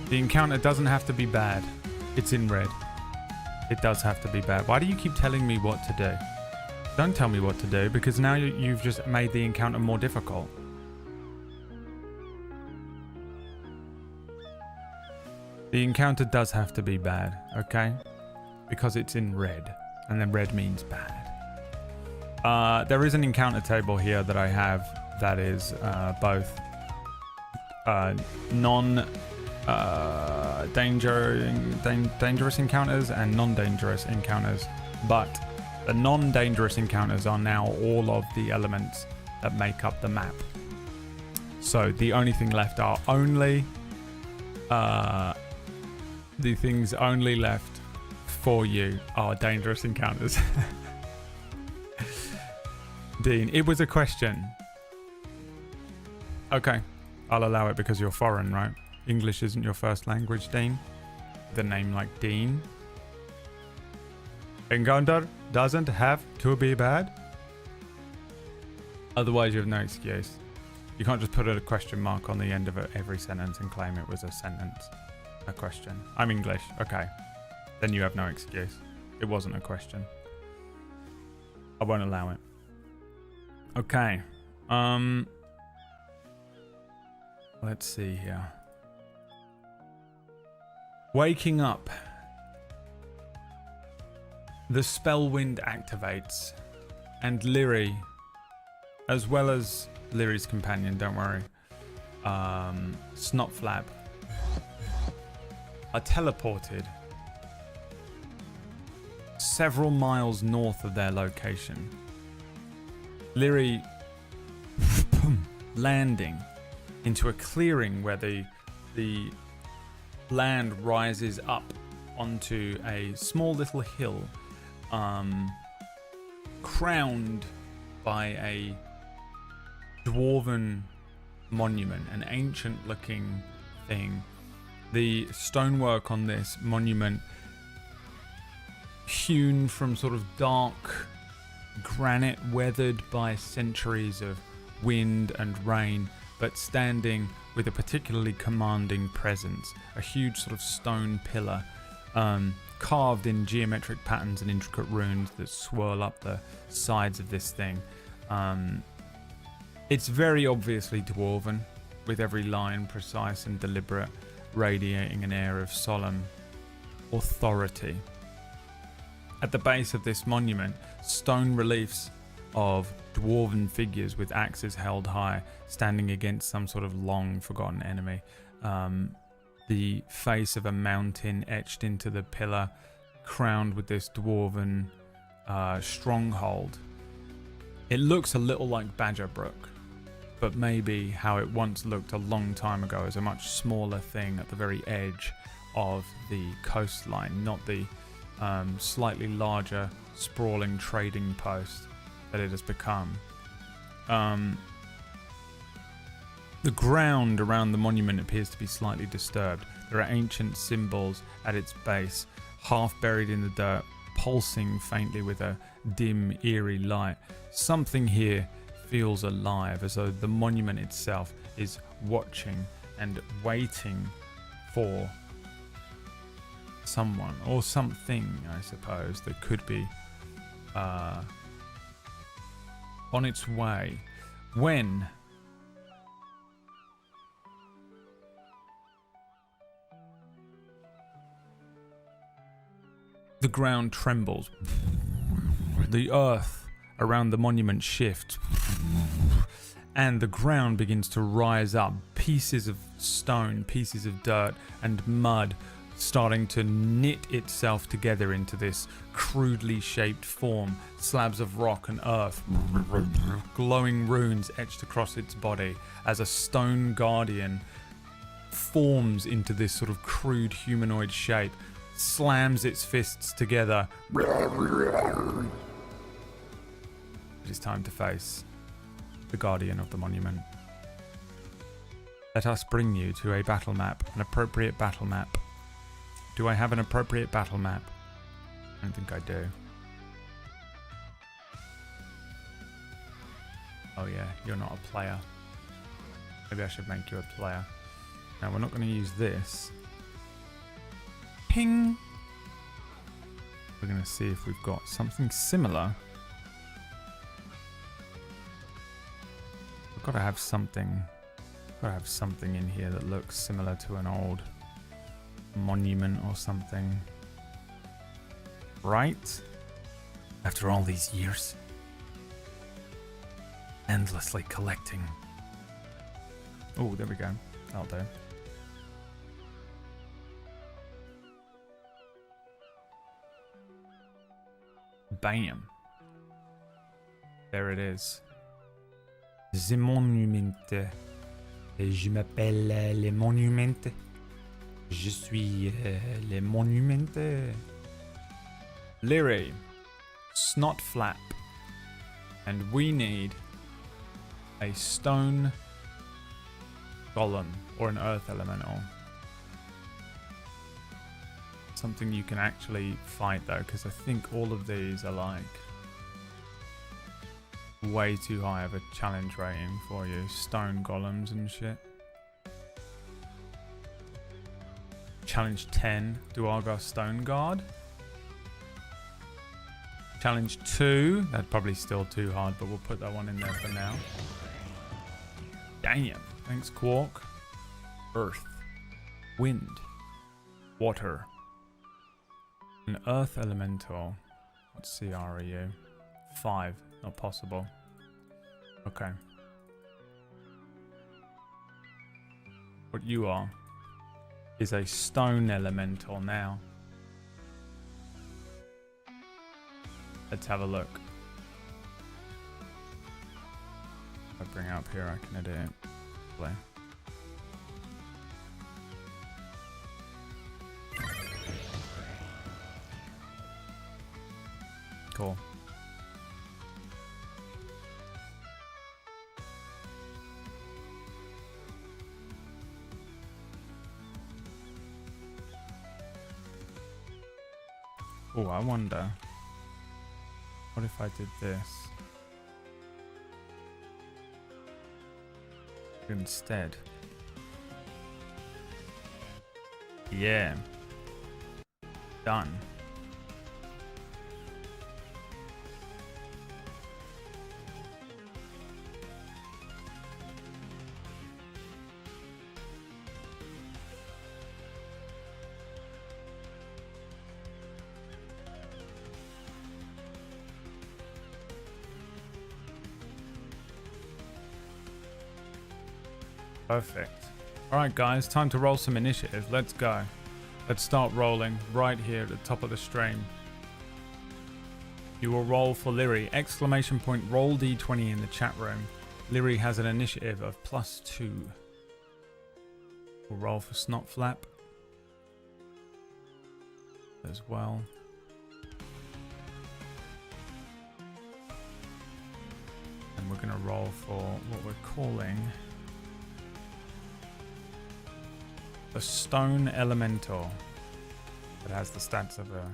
The encounter doesn't have to be bad. It's in red. It does have to be bad. Why do you keep telling me what to do? Don't tell me what to do, because now you've just made the encounter more difficult. The encounter does have to be bad, okay? Because it's in red, and then red means bad. There is an encounter table here that I have that is both non dangerous encounters and non-dangerous encounters, but the non-dangerous encounters are now all of the elements that make up the map. So the only thing left are only the things only left for you are dangerous encounters. Dean, it was a question. Okay, I'll allow it because you're foreign, right? English isn't your first language, Dean. The name like Dean. Encounter doesn't have to be bad. Otherwise, you have no excuse. You can't just put a question mark on the end of every sentence and claim it was a sentence. A question. I'm English. Okay. Then you have no excuse. It wasn't a question. I won't allow it. Okay. Let's see here. Waking up. The spell wind activates, and Lyri, as well as Lyri's companion, don't worry, Snotflap, are teleported several miles north of their location. Lyri landing into a clearing where the land rises up onto a small little hill, crowned by a dwarven monument, an ancient looking thing. The stonework on this monument, hewn from sort of dark granite, weathered by centuries of wind and rain, but standing with a particularly commanding presence. A huge sort of stone pillar, carved in geometric patterns and intricate runes that swirl up the sides of this thing. It's very obviously dwarven, with every line precise and deliberate, radiating an air of solemn authority. At the base of this monument, stone reliefs of dwarven figures with axes held high, standing against some sort of long forgotten enemy. The face of a mountain etched into the pillar, crowned with this dwarven stronghold. It looks a little like Badgerbrook, but maybe how it once looked a long time ago as a much smaller thing at the very edge of the coastline, not the slightly larger, sprawling trading post that it has become. The ground around the monument appears to be slightly disturbed. There are ancient symbols at its base, half buried in the dirt, pulsing faintly with a dim, eerie light. Something here feels alive, as though the monument itself is watching and waiting for someone or something, I suppose, that could be on its way. When the ground trembles, the earth around the monument shifts, and the ground begins to rise up. Pieces of stone, pieces of dirt and mud starting to knit itself together into this crudely shaped form. Slabs of rock and earth, glowing runes etched across its body as a stone guardian forms into this sort of crude humanoid shape, slams its fists together. It is time to face the guardian of the monument. Let us bring you to a battle map, an appropriate battle map. Do I have an appropriate battle map? I don't think I do. Oh yeah, you're not a player. Maybe I should make you a player. Now we're not going to use this. Ping! We're going to see if we've got something similar. We've got to have something. Got to have something in here that looks similar to an old monument or something. Right? After all these years. Endlessly collecting. Oh, there we go. That'll do. Bam. There it is. The monument. Je m'appelle les monuments. Je suis les monuments. Lyri. Snot Flap. And we need a stone golem or an earth elemental. Something you can actually fight though, because I think all of these are like way too high of a challenge rating for you. Stone golems and shit. Challenge 10, Duergar Stone Guard. Challenge 2, that's probably still too hard, but we'll put that one in there for now. Damn. Thanks, Quark. Earth. Wind. Water. An earth elemental. What's CR are you? 5. Not possible. Okay. What you are is a stone elemental now. Let's have a look. If I bring it up here, I can edit it. Play. Cool. Oh, I wonder. What if I did this instead? Yeah. Done. Perfect. Alright guys, time to roll some initiative. Let's go. Let's start rolling right here at the top of the stream. You will roll for Lyri. Exclamation point roll d20 in the chat room. Lyri has an initiative of +2. We'll roll for Snot Flap as well. And we're going to roll for what we're calling a stone elemental that has the stats of a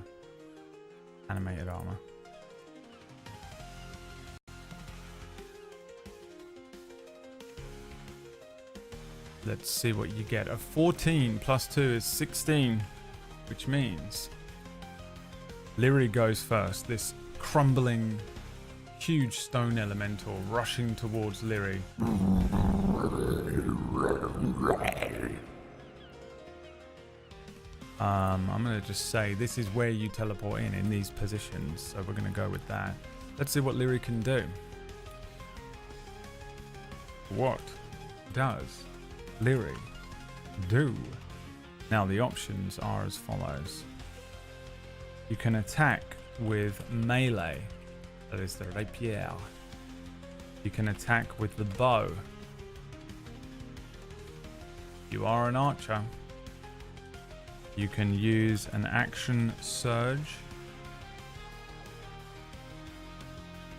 animated armor. Let's see what you get. A 14 plus 2 is 16, which means Lyri goes first. This crumbling, huge stone elemental rushing towards Lyri. I'm going to just say this is where you teleport in these positions. So we're going to go with that. Let's see what Lyri can do. What does Lyri do? Now the options are as follows. You can attack with melee. That is the rapier. You can attack with the bow. You are an archer. You can use an action surge.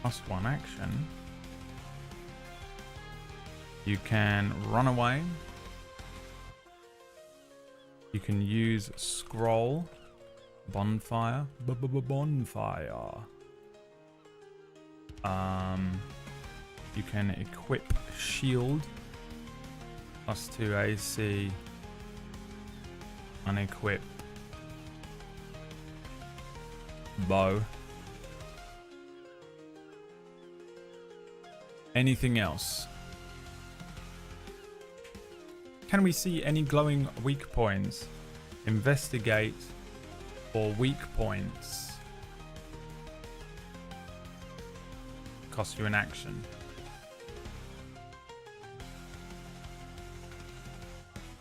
+1 action. You can run away. You can use scroll. Bonfire. Bonfire. You can equip shield. +2 AC. Unequip bow. Anything else? Can we see any glowing weak points? Investigate for weak points. Cost you an action.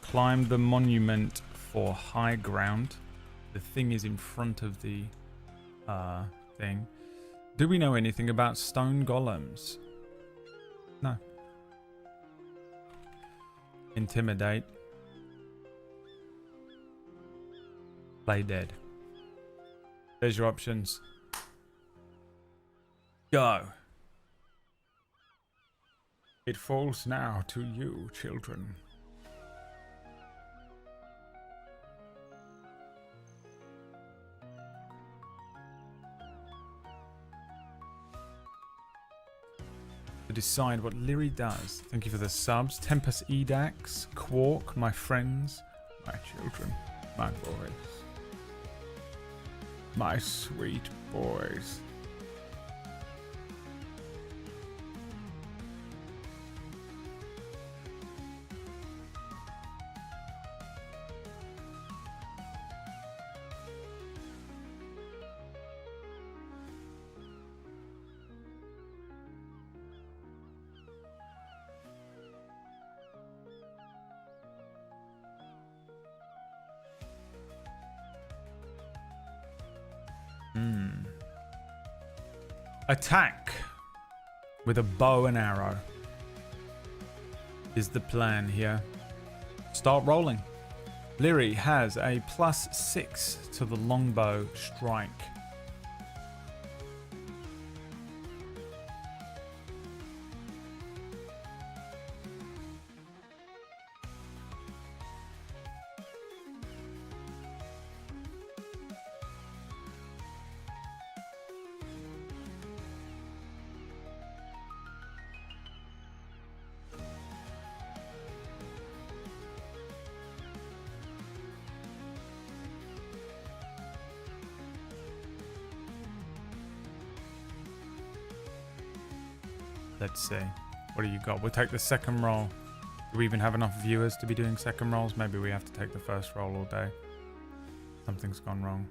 Climb the monument for high ground. The thing is in front of the thing. Do we know anything about stone golems? No. Intimidate. Play dead. There's your options. Go. It falls now to you, children. To decide what Lyri does. Thank you for the subs. Tempest Edax, Quark, my friends, my children, my boys. My sweet boys. Attack with a bow and arrow is the plan here. Start rolling. Lyri has a +6 to the longbow strike. Let's see. What do you got? We'll take the second roll. Do we even have enough viewers to be doing second rolls? Maybe we have to take the first roll all day. Something's gone wrong.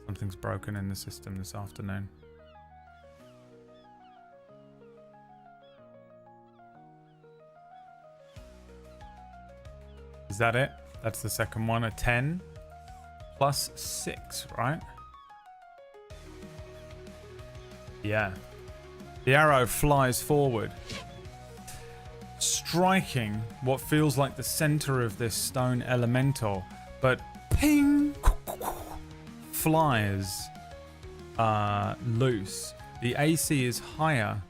Something's broken in the system this afternoon. Is that it? That's the second one. A 10 +6, right? Yeah. The arrow flies forward, striking what feels like the center of this stone elemental, but ping flies loose. The AC is higher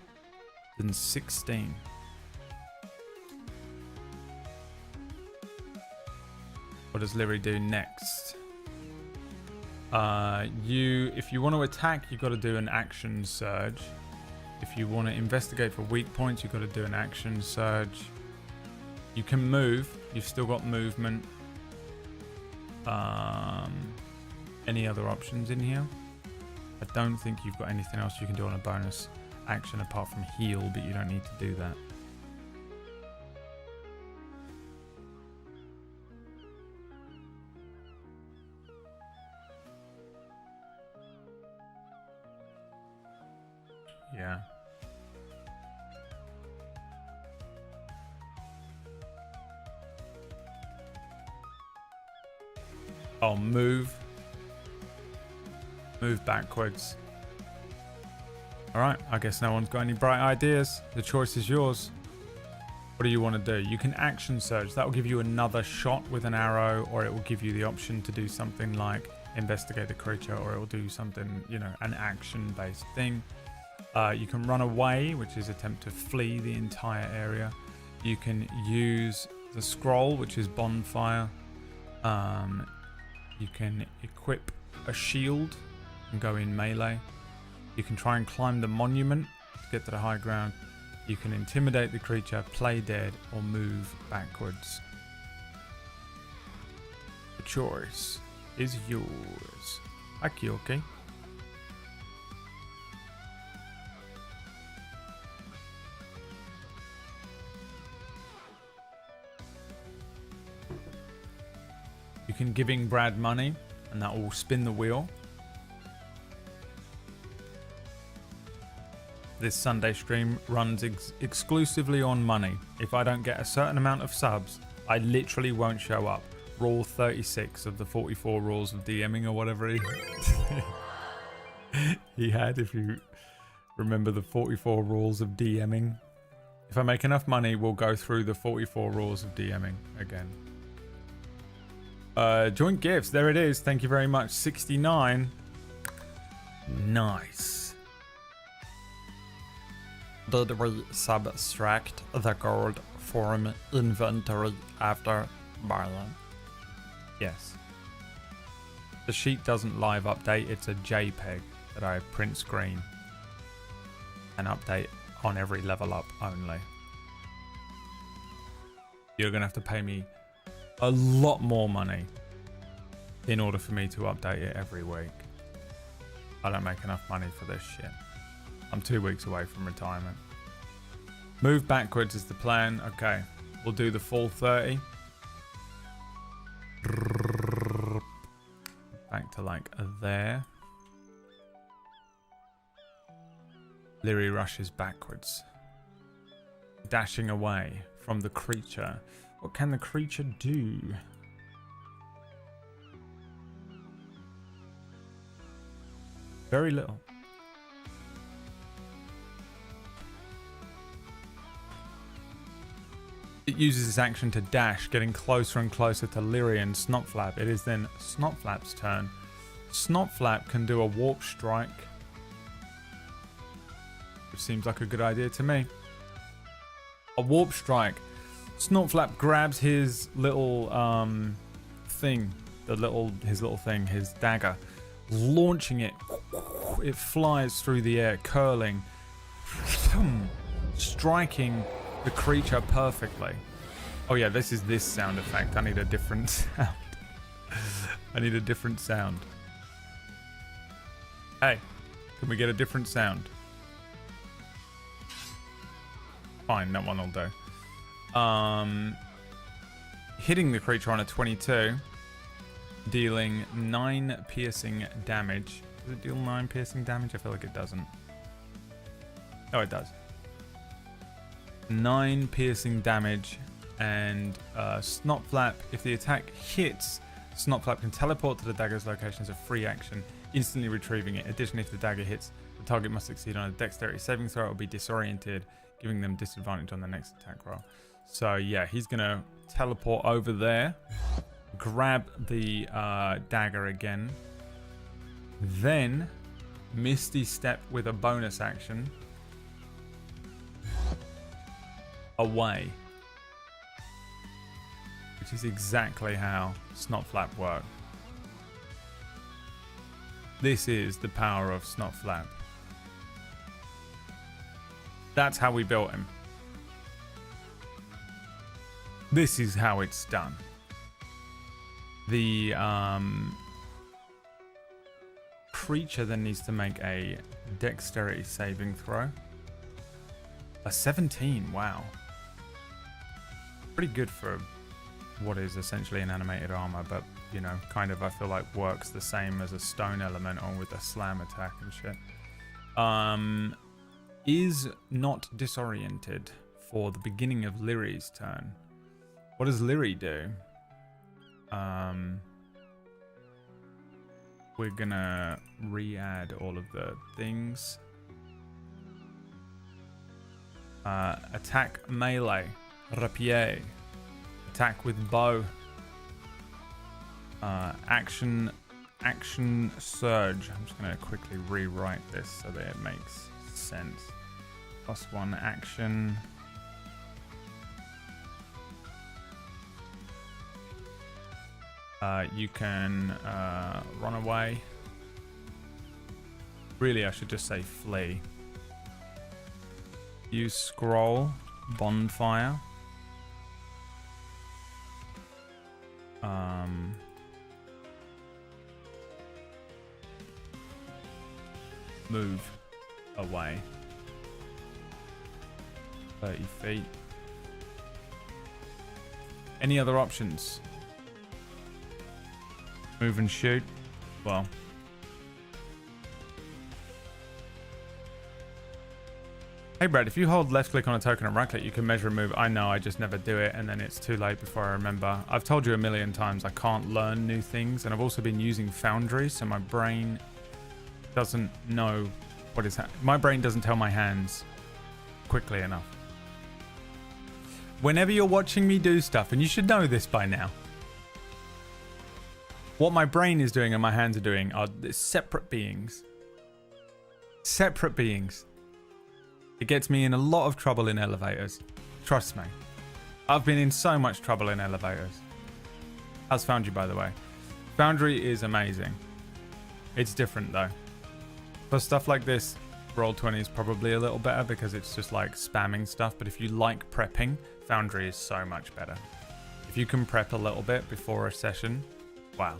than 16. What does Lyri do next? If you want to attack, you've got to do an action surge. If you want to investigate for weak points, you've got to do an action surge. You can move. You've still got movement. Any other options in here? I don't think you've got anything else you can do on a bonus action apart from heal, but you don't need to do that. Yeah. Oh, move. Move backwards. Alright, I guess no one's got any bright ideas. The choice is yours. What do you want to do? You can action surge. That will give you another shot with an arrow, or it will give you the option to do something like investigate the creature, or it will do something, you know, an action-based thing. You can run away, which is attempt to flee the entire area. You can use the scroll, which is bonfire. You can equip a shield and go in melee. You can try and climb the monument to get to the high ground. You can intimidate the creature, play dead, or move backwards. The choice is yours. Hi, Kyoki. You can giving Brad money, and that will spin the wheel. This Sunday stream runs exclusively on money. If I don't get a certain amount of subs, I literally won't show up. Rule 36 of the 44 rules of DMing or whatever he had. If you Remember the 44 rules of DMing? If I make enough money, we'll go through the 44 rules of DMing again. Joint gifts. There it is. Thank you very much. 69. Nice. Did we subtract the gold from inventory after buying? Yes. The sheet doesn't live update. It's a JPEG that I print screen and update on every level up only. You're going to have to pay me a lot more money in order for me to update it every week. I don't make enough money for this shit. I'm 2 weeks away from retirement. Move backwards is the plan. Okay, we'll do the full 30. Back to like there. Lyri rushes backwards, dashing away from the creature. What can the creature do? Very little. It uses its action to dash, getting closer and closer to Lyri and Snotflap. It is then Snotflap's turn. Snotflap can do a warp strike, which seems like a good idea to me. A warp strike. Snotflap grabs his little thing, his dagger, launching it. It flies through the air, curling, striking the creature perfectly. Oh yeah, this is this sound effect. I need a different sound. I need a different sound. Hey, can we get a different sound? Fine, that one will do. Hitting the creature on a 22, dealing 9 piercing damage. Does it deal 9 piercing damage? I feel like it doesn't. Oh, it does. 9 piercing damage, and Snotflap, if the attack hits, Snotflap can teleport to the dagger's location as a free action, instantly retrieving it. Additionally, if the dagger hits, the target must succeed on a dexterity saving throw or be disoriented, giving them disadvantage on the next attack roll. So yeah, he's gonna teleport over there, grab the dagger again, then Misty Step with a bonus action away, which is exactly how Snotflap works. This is the power of Snotflap. That's how we built him. This is how it's done. The creature then needs to make a dexterity saving throw. A 17, wow. Pretty good for what is essentially an animated armor, but you know, kind of I feel like works the same as a stone elemental with a slam attack and shit. Is not disoriented for the beginning of Lyri's turn. What does Lyri do? We're gonna re-add all of the things. Attack melee, rapier. Attack with bow. Action surge. I'm just gonna quickly rewrite this so that it makes sense. +1 action. You can run away. Really, I should just say flee. Use scroll, bonfire. Move away. 30 feet. Any other options? Move and shoot. Well. Hey Brad, if you hold left click on a token and right click, you can measure and move. I know, I just never do it, and then it's too late before I remember. I've told you a million times I can't learn new things, and I've also been using Foundry, so my brain doesn't know What is that? My brain doesn't tell my hands quickly enough. Whenever you're watching me do stuff, and you should know this by now, what my brain is doing and my hands are doing are separate beings. Separate beings. It gets me in a lot of trouble in elevators. Trust me. I've been in so much trouble in elevators. How's Foundry, by the way? Foundry is amazing. It's different though. For stuff like this, Roll20 is probably a little better because it's just like spamming stuff. But if you like prepping, Foundry is so much better. If you can prep a little bit before a session, wow.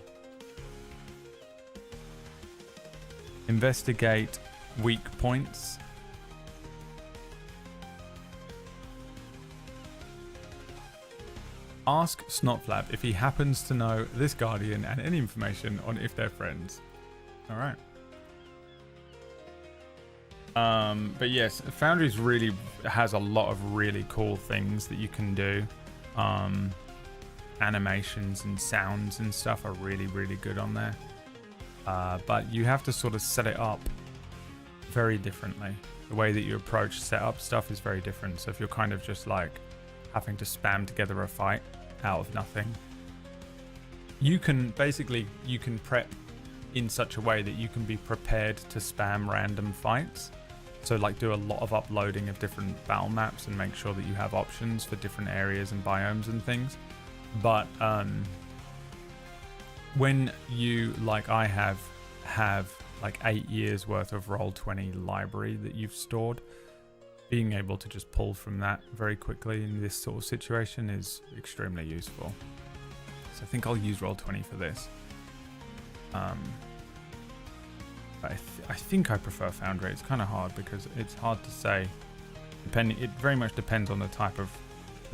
Investigate weak points. Ask Snotflap if he happens to know this Guardian and any information on if they're friends. All right. But yes, Foundry's really has a lot of really cool things that you can do. Animations and sounds and stuff are really, really good on there. But you have to sort of set it up very differently. The way that you approach setup stuff is very different. So if you're kind of just like having to spam together a fight out of nothing, you can prep in such a way that you can be prepared to spam random fights. So like do a lot of uploading of different battle maps and make sure that you have options for different areas and biomes and things. But when you, like I have like 8 years worth of Roll20 library that you've stored, being able to just pull from that very quickly in this sort of situation is extremely useful. So I think I'll use Roll20 for this. I think I prefer Foundry. It's kind of hard because it's hard to say. It very much depends on the type of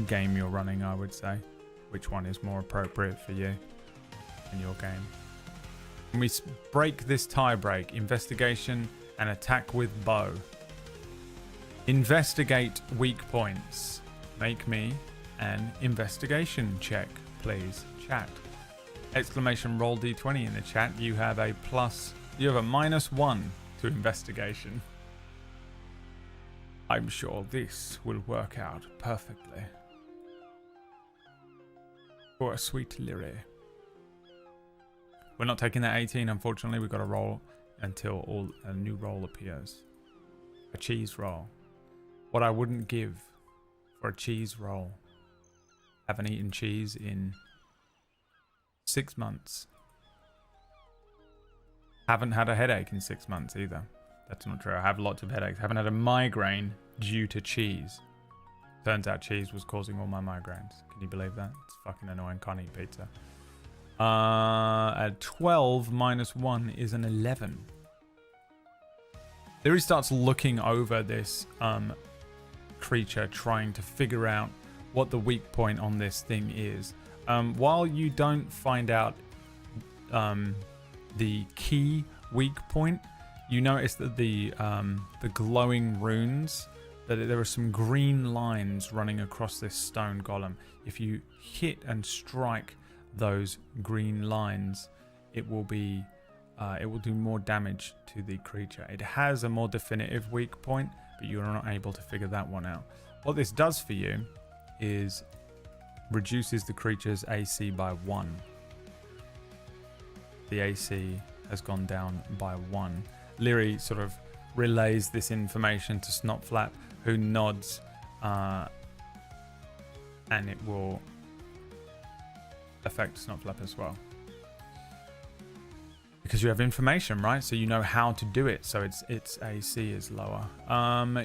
game you're running, I would say. Which one is more appropriate for you in your game. And we break this tie break. Investigation and attack with bow. Investigate weak points. Make me an investigation check, please. Chat. Exclamation roll d20 in the chat. You have a -1 to investigation. I'm sure this will work out perfectly. For a sweet Lyrie. We're not taking that 18, unfortunately. We've got to roll until a new roll appears. A cheese roll. What I wouldn't give for a cheese roll. Haven't eaten cheese in 6 months. Haven't had a headache in 6 months either. That's not true. I have lots of headaches. Haven't had a migraine due to cheese. Turns out cheese was causing all my migraines. Can you believe that? It's fucking annoying. Can't eat pizza. At 12 -1 is an 11. Lyrie starts looking over this creature, trying to figure out what the weak point on this thing is. While you don't find out the key weak point, you notice that the glowing runes, that there are some green lines running across this stone golem. If you hit and strike those green lines, it will do more damage to the creature. It has a more definitive weak point, but you're not able to figure that one out. What this does for you is reduces the creature's AC by 1. The AC has gone down by 1. Lyrie sort of relays this information to Snotflap, who nods, and it will affect Snotflap as well. Because you have information, right? So you know how to do it. So its AC is lower.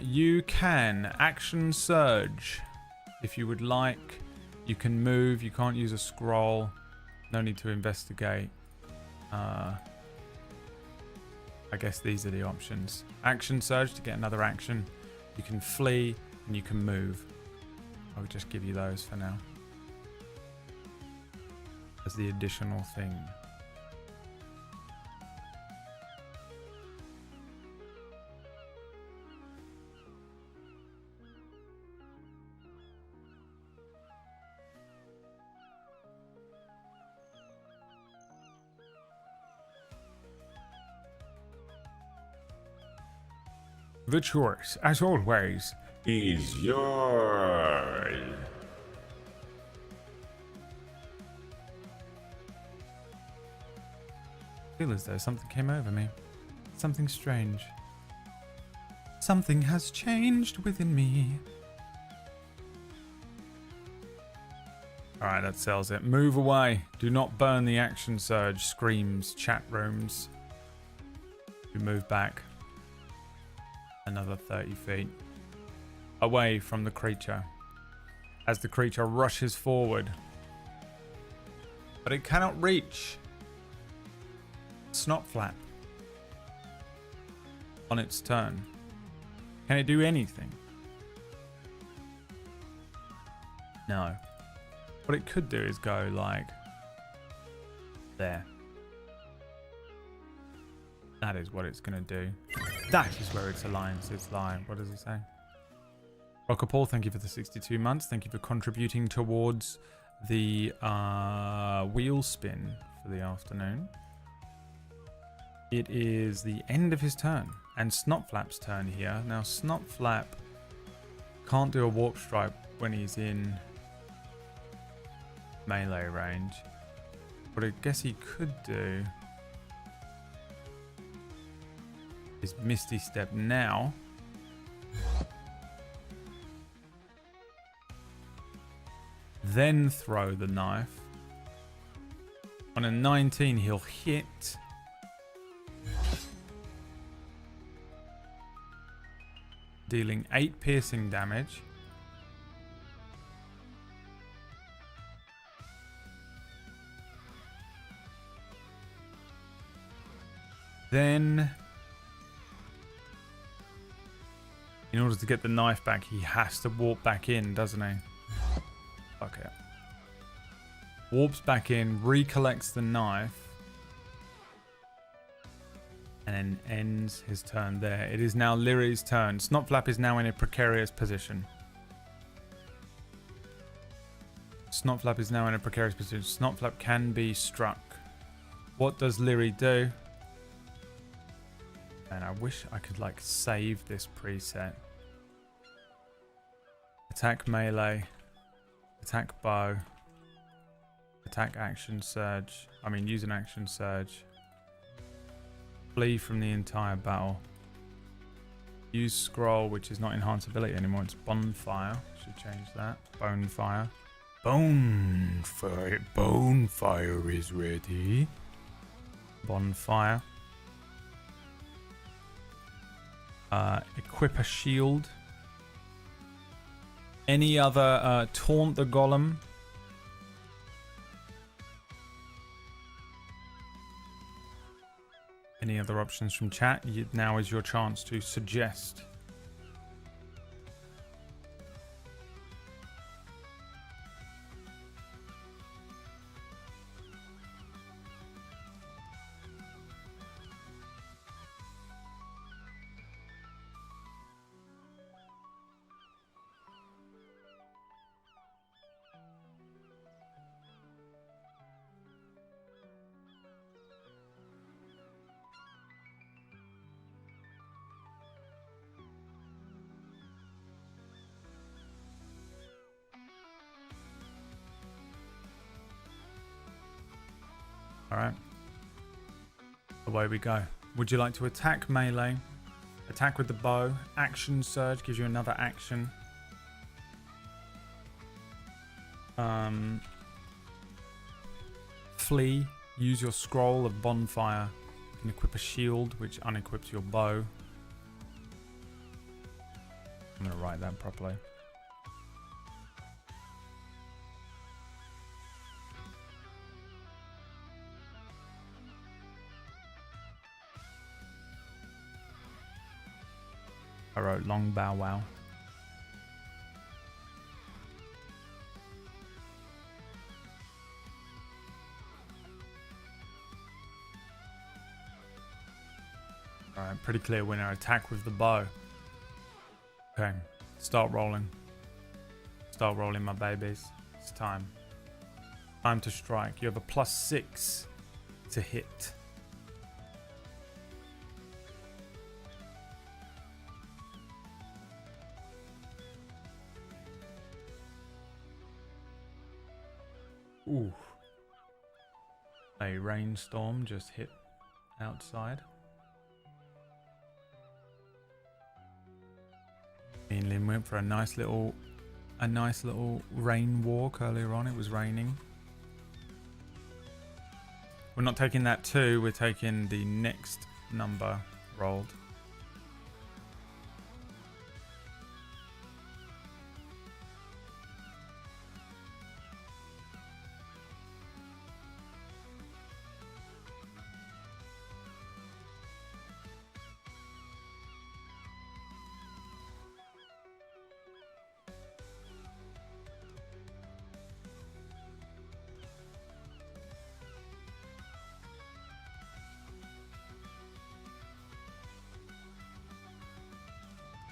You can action surge if you would like. You can move. You can't use a scroll. No need to investigate. I guess these are the options. Action surge to get another action. You can flee and you can move. I'll just give you those for now as the additional thing. The choice, as always, is yours. I feel as though something came over me. Something strange. Something has changed within me. Alright, that sells it. Move away. Do not burn the action surge. Screams, chat rooms. We move back. Another 30 feet. Away from the creature. As the creature rushes forward. But it cannot reach. Snotflap. On its turn. Can it do anything? No. What it could do is go like there. That is what it's going to do. That is where its alliances lie. What does it say? Rockapole, thank you for the 62 months. Thank you for contributing towards the wheel spin for the afternoon. It is the end of his turn. And Snotflap's turn here. Now, Snotflap can't do a warp strike when he's in melee range. What I guess he could do is Misty Step now. Then throw the knife. On a 19, he'll hit. Dealing 8 piercing damage. Then, in order to get the knife back, he has to warp back in, doesn't he? Fuck it. Warps back in, recollects the knife, and then ends his turn there. It is now Lyri's turn. Snotflap is now in a precarious position. Snotflap is now in a precarious position. Snotflap can be struck. What does Lyri do? And I wish I could like save this preset. Attack melee. Attack bow. Attack action surge. I mean use an action surge. Flee from the entire battle. Use scroll, which is not enhanced ability anymore. It's bonfire. Should change that. Bonefire. Bonefire. Bonefire is ready. Bonfire. Equip a shield. Any other taunt the golem. Any other options from chat? Now is your chance to suggest. Alright. Away we go. Would you like to attack melee? Attack with the bow. Action surge gives you another action. Flee. Use your scroll of bonfire. You can equip a shield, which unequips your bow. I'm going to write that properly. I wrote long bow wow. Alright, pretty clear winner. Attack with the bow. Okay, start rolling. Start rolling, my babies. It's time. Time to strike. You have a +6 to hit. Ooh. A rainstorm just hit outside. Me and Lynn went for a nice little rain walk earlier on. It was raining. We're not taking that 2, we're taking the next number rolled.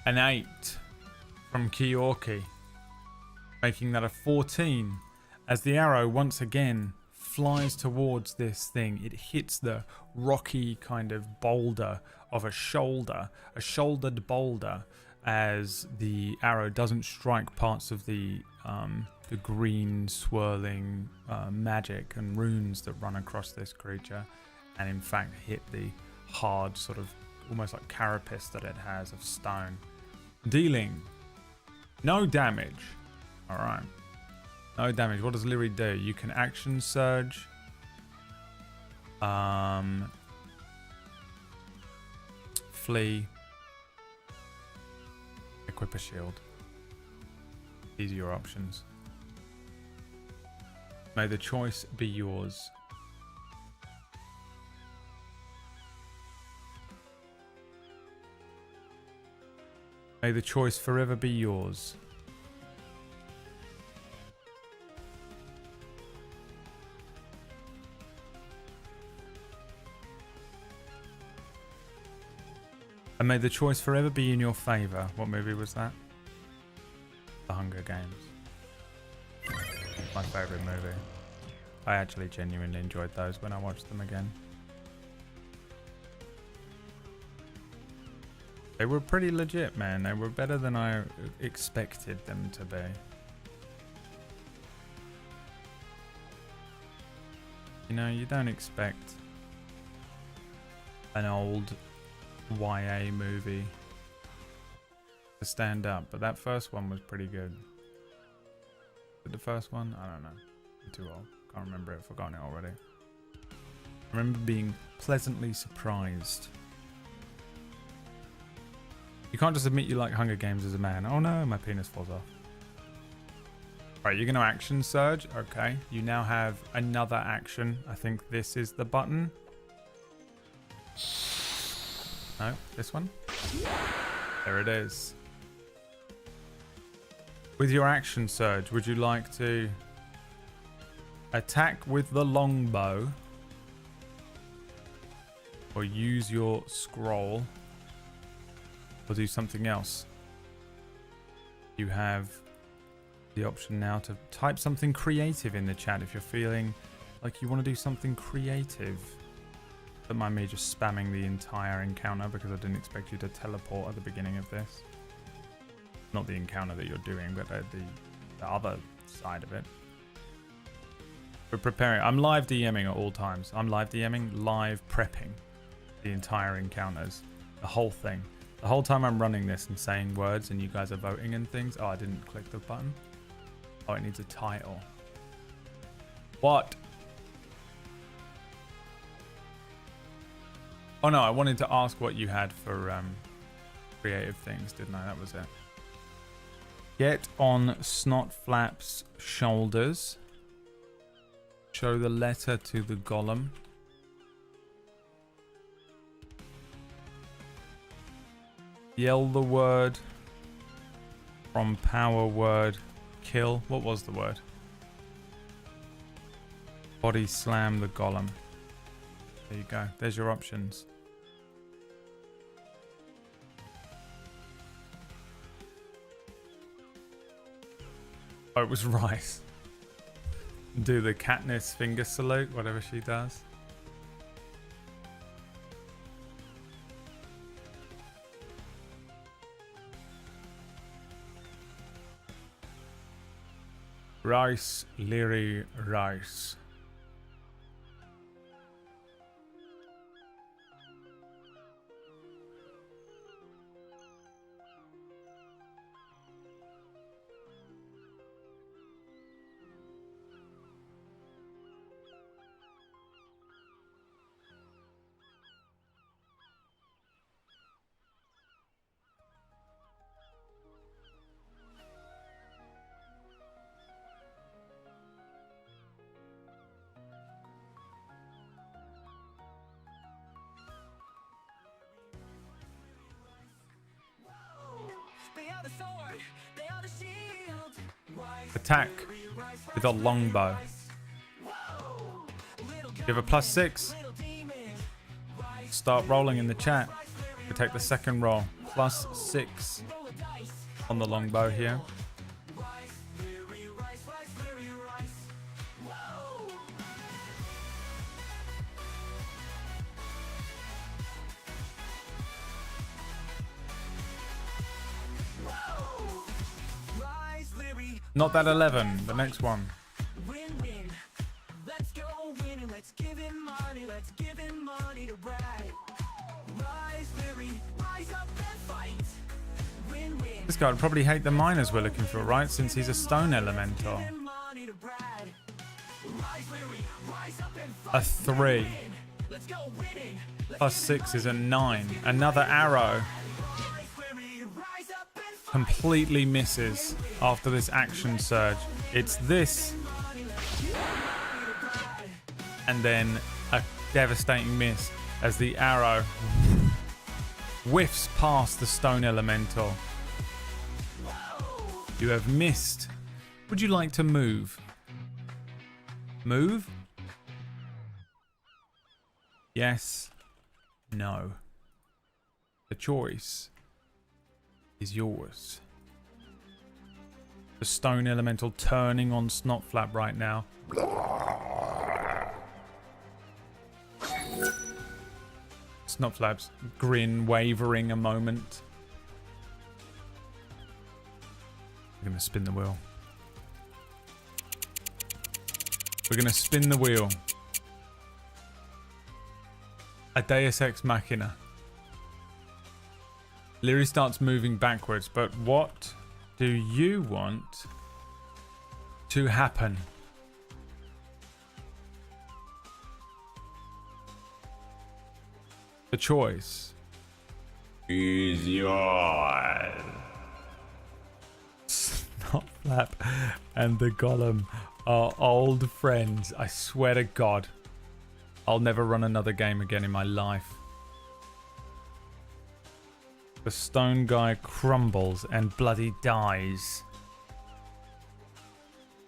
An 8 from Keorki, making that a 14 as the arrow once again flies towards this thing. It hits the rocky kind of boulder of a shouldered boulder, as the arrow doesn't strike parts of the green swirling magic and runes that run across this creature, and in fact hit the hard sort of almost like carapace that it has of stone, dealing no damage. All right, no damage. What does Lyri do? You can action surge, flee, equip a shield. These are your options. May the choice be yours. May the choice forever be yours. And may the choice forever be in your favor. What movie was that? The Hunger Games. My favorite movie. I actually genuinely enjoyed those when I watched them again. They were pretty legit, man. They were better than I expected them to be. You know, you don't expect an old YA movie to stand up, but that first one was pretty good. The first one? I don't know. I'm too old. Can't remember it. Forgotten it already. I remember being pleasantly surprised. You can't just admit you like Hunger Games as a man. Oh no, my penis falls off. Right, you're going to action surge. Okay. You now have another action. I think this is the button. No, this one. There it is. With your action surge, would you like to attack with the longbow or use your scroll or do something else? You have the option now to type something creative in the chat if you're feeling like you want to do something creative. Don't mind me just spamming the entire encounter because I didn't expect you to teleport at the beginning of this. Not the encounter that you're doing, but the other side of it. We're preparing. I'm live DMing at all times. I'm live DMing, live prepping the entire encounters. The whole thing. The whole time I'm running this and saying words and you guys are voting and things. Oh, I didn't click the button. Oh, it needs a title. What? Oh no, I wanted to ask what you had for creative things, didn't I? That was it. Get on Snotflap's shoulders. Show the letter to the golem. Yell the word from power word. Kill. What was the word? Body slam the golem. There you go. There's your options. Oh, it was Rice. Do the Katniss finger salute, whatever she does. Rice, Leary, Rice. Attack with a longbow. Give a +6. Start rolling in the chat. We take the second roll. +6 on the longbow here. Not that 11, the next one. Let's go winning, let's give him money, let's give him money to brag. Rise, Larry, rise up and fight. Win, win. This guy would probably hate the miners we're looking for, right? Since he's a stone elemental. Money to brag. Rise, Larry, rise up and fight. A 3. Let's go winning. +6 is a 9. Another arrow. Rise, Larry, rise up and fight. Completely misses after this action surge. It's this. And then a devastating miss as the arrow whiffs past the stone elemental. You have missed. Would you like to move? Move? Yes. No. The choice is yours. The stone elemental turning on Snotflap right now. Snotflap's grin wavering a moment. We're going to spin the wheel. We're going to spin the wheel. A Deus Ex Machina. Leary starts moving backwards, but what do you want to happen? The choice is yours. Snotflap and the Golem are old friends. I swear to God, I'll never run another game again in my life. The stone guy crumbles and bloody dies.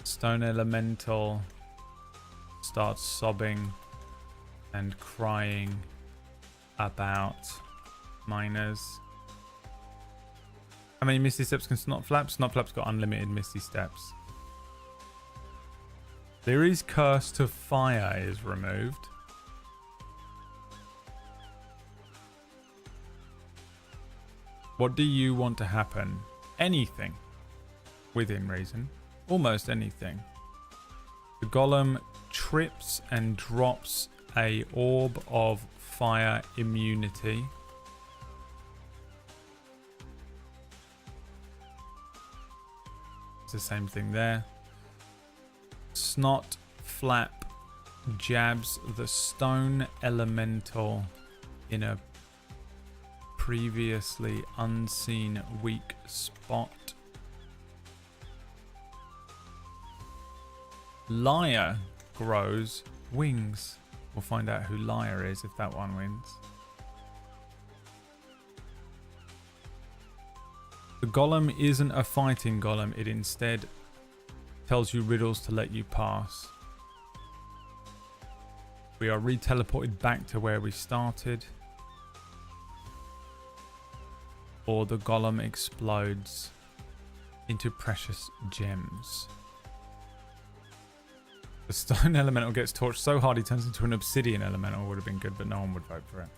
Stone elemental starts sobbing and crying about miners. How many Misty Steps can Snotflap? Snotflap's got unlimited Misty Steps. Leary's Curse to Fire is removed. What do you want to happen? Anything. Within reason. Almost anything. The Golem trips and drops a orb of fire immunity. It's the same thing there. Snotflap jabs the stone elemental in a previously unseen weak spot. Liar grows wings. We'll find out who Liar is if that one wins. The Golem isn't a fighting golem. It instead tells you riddles to let you pass. We are re-teleported back to where we started. Or the Golem explodes into precious gems. The stone elemental gets torched so hard he turns into an obsidian elemental. Would have been good, but no one would vote for it.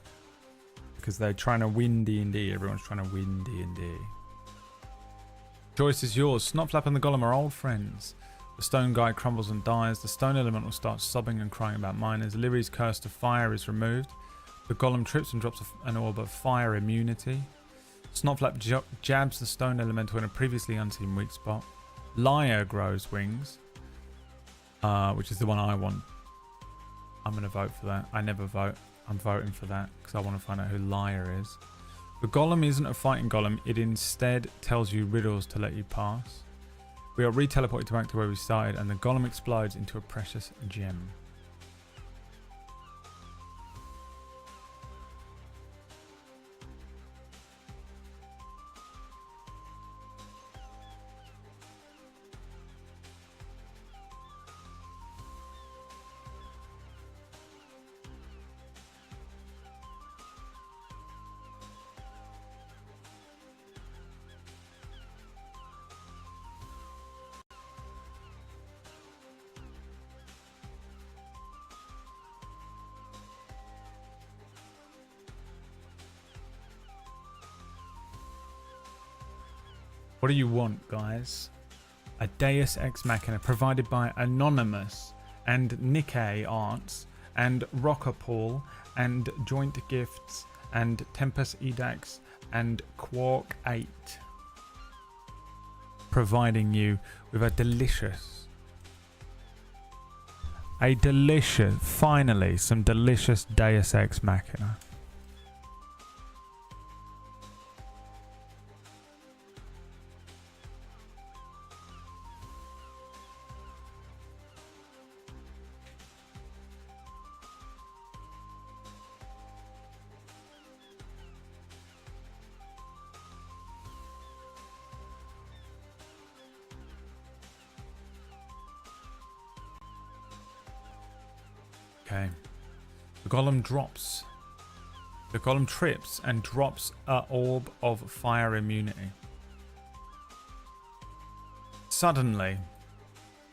Because they're trying to win D&D. Everyone's trying to win D&D. Choice is yours. Snotflap and the Golem are old friends. The stone guy crumbles and dies. The stone elemental starts sobbing and crying about miners. Lyri's curse to fire is removed. The golem trips and drops an orb of fire immunity. Snotflap jabs the stone elemental in a previously unseen weak spot. Lyre grows wings, which is the one I want. I'm going to vote for that. I never vote. I'm voting for that because I want to find out who Lyre is. The golem isn't a fighting golem. It instead tells you riddles to let you pass. We are re-teleported back to where we started, and the golem explodes into a precious gem. What do you want, guys? A Deus Ex Machina provided by Anonymous and Nikkei Arts and Rockapool and Joint Gifts and Tempest Edax and Quark 8. Providing you with finally, some delicious Deus Ex Machina. Okay. The golem drops. The golem trips and drops an orb of fire immunity. Suddenly,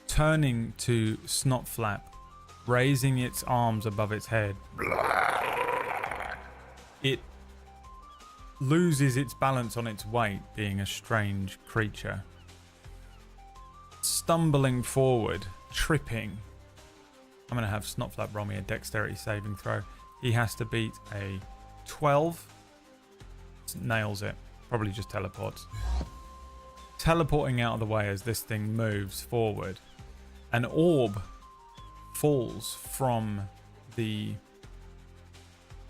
turning to Snotflap, raising its arms above its head, it loses its balance on its weight, being a strange creature. Stumbling forward, tripping. I'm going to have Snotflap roll me a dexterity saving throw. He has to beat a 12. Nails it. Probably just teleports. Teleporting out of the way as this thing moves forward. An orb falls from the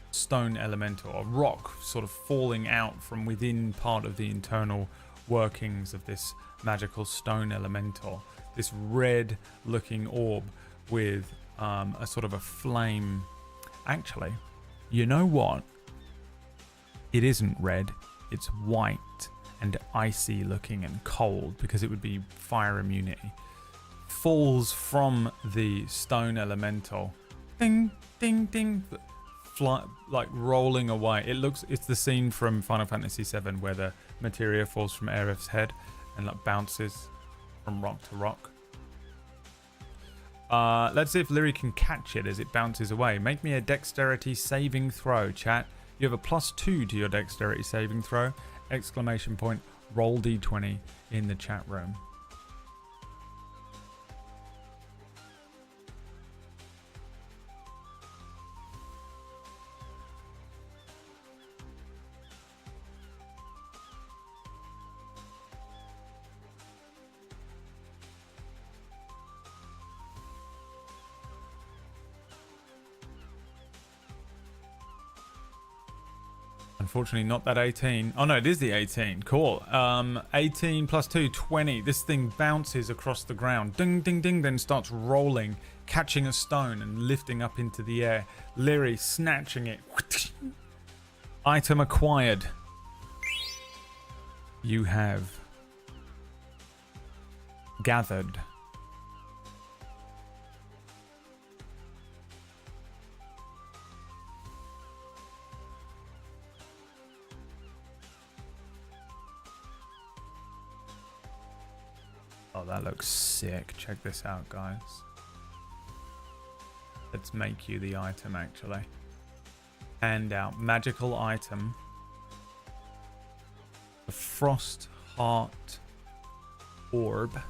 stone elemental. A rock sort of falling out from within part of the internal workings of this magical stone elemental. This red looking orb with a sort of a flame. Actually, you know what? It isn't red. It's white and icy looking and cold because it would be fire immunity. Falls from the stone elemental. Ding, ding, ding. Like rolling away. It's the scene from Final Fantasy VII where the materia falls from Aerith's head and like bounces from rock to rock. Let's see if Lyri can catch it as it bounces away. Make me a dexterity saving throw, chat. You have a +2 to your dexterity saving throw. ! Roll d20 in the chat room. Unfortunately, not that 18. Oh no, it is the 18. Cool. 18 plus 2, 20. This thing bounces across the ground. Ding, ding, ding. Then starts rolling, catching a stone and lifting up into the air. Lyri snatching it. Item acquired. You have gathered Oh, that looks sick. Check this out, guys. Let's make you the item, actually. Hand out. Magical item. The Frost Heart Orb.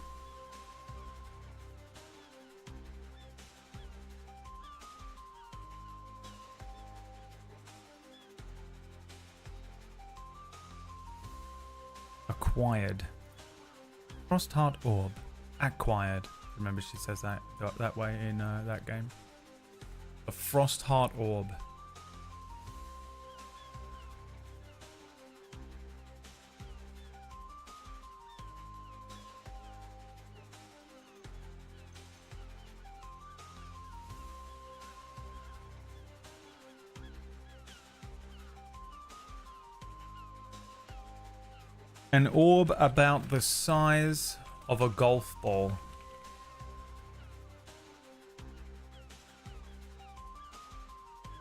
Acquired. Frostheart Orb. Acquired. Remember she says that way in that game. A Frostheart Orb. An orb about the size of a golf ball.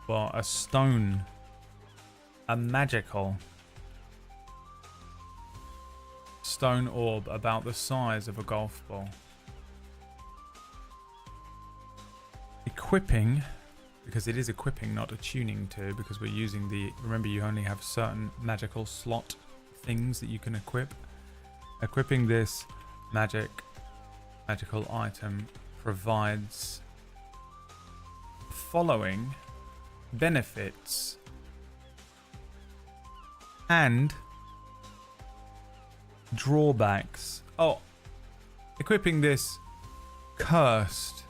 Well, a stone. A magical stone orb about the size of a golf ball. Equipping, because it is equipping, not attuning to, because we're using the... Remember, you only have certain magical slot things that you can equip. Equipping this magical item provides following benefits and drawbacks. Oh, equipping this cursed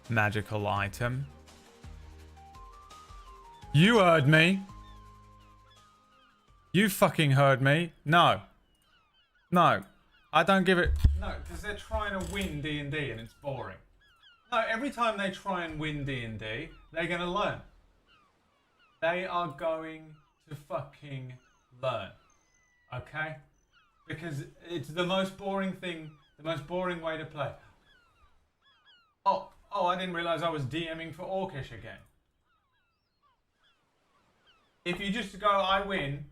magical item. You heard me. You fucking heard me. No. No. I don't give it... No, because they're trying to win D&D and it's boring. No, every time they try and win D&D, they're going to learn. They are going to fucking learn. Okay? Because it's the most boring thing, the most boring way to play. Oh, I didn't realise I was DMing for Orcish again. If you just go, I win...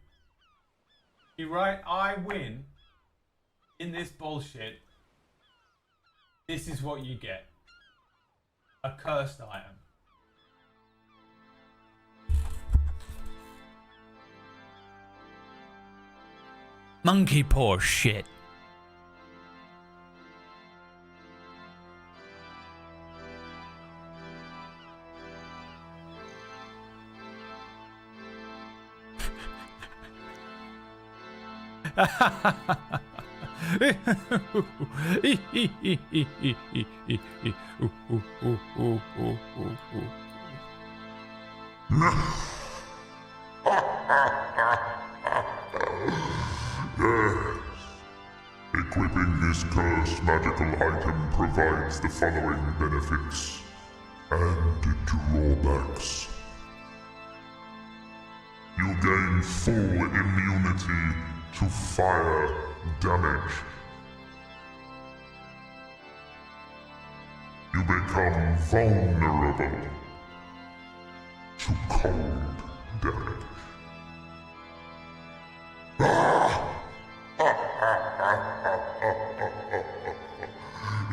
You write, I win in this bullshit. This is what you get. A cursed item. Monkey paw shit. Equipping this cursed magical item provides the following benefits and drawbacks. You gain full immunity to fire damage. You become vulnerable to cold damage.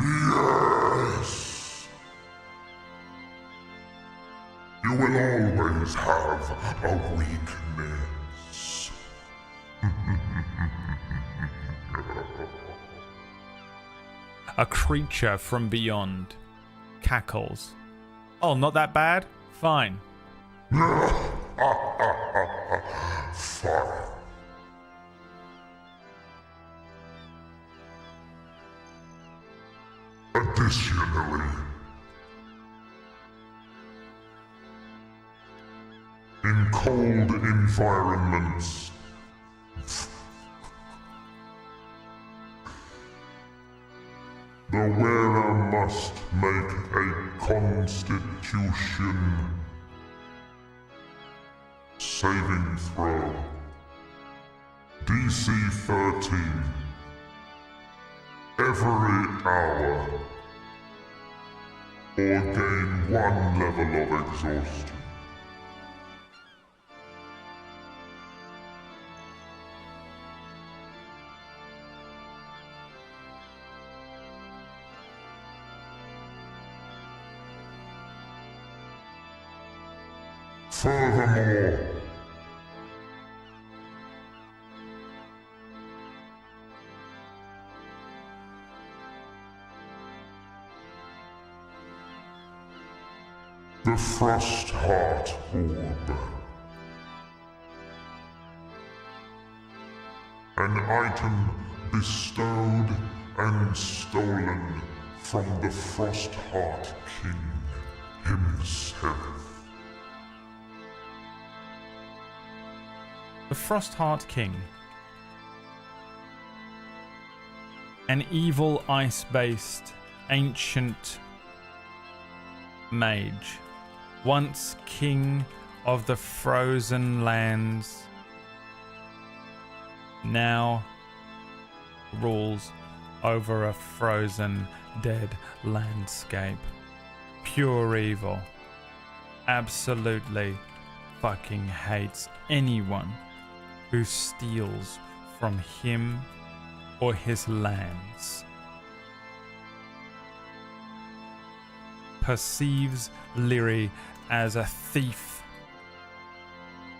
Yes! You will always have a weakness. A creature from beyond cackles. Oh, not that bad? Fine. Fine. Additionally, in cold environments, the wearer must make a Constitution saving throw. DC 13. Every hour. Or gain 1 level of exhaustion. Furthermore, the Frostheart Orb. An item bestowed and stolen from the Frostheart King himself. The Frostheart King. An evil ice-based ancient mage, once king of the frozen lands, now rules over a frozen dead landscape. Pure evil. Absolutely fucking hates anyone who steals from him or his lands. Perceives Lyri as a thief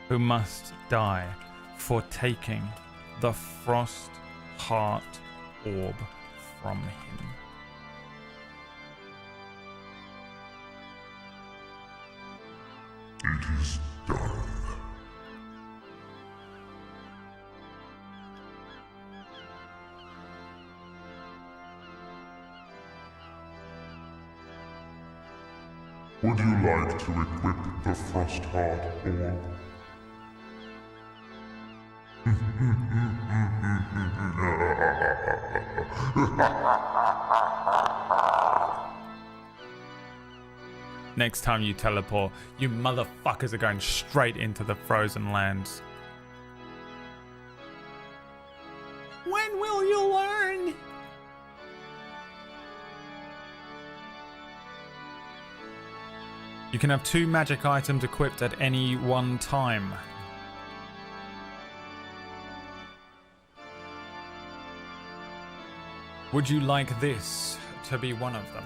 who must die for taking the Frost Heart Orb from him. It is done. Would you like to equip the Frostheart Orb? Next time you teleport, you motherfuckers are going straight into the frozen lands. When will you learn? You can have 2 magic items equipped at any one time. Would you like this to be one of them?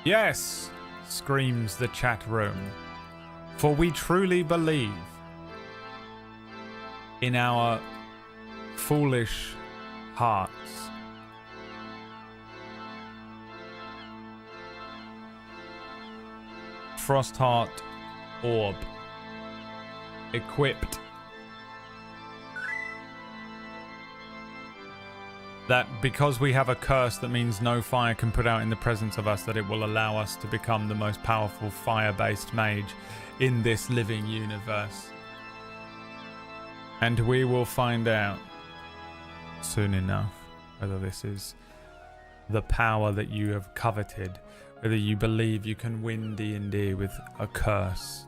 Yes, screams the chat room, for we truly believe in our foolish hearts. Frostheart Orb equipped. That because we have a curse that means no fire can put out in the presence of us, that it will allow us to become the most powerful fire-based mage in this living universe. And we will find out soon enough whether this is the power that you have coveted, whether you believe you can win D&D with a curse.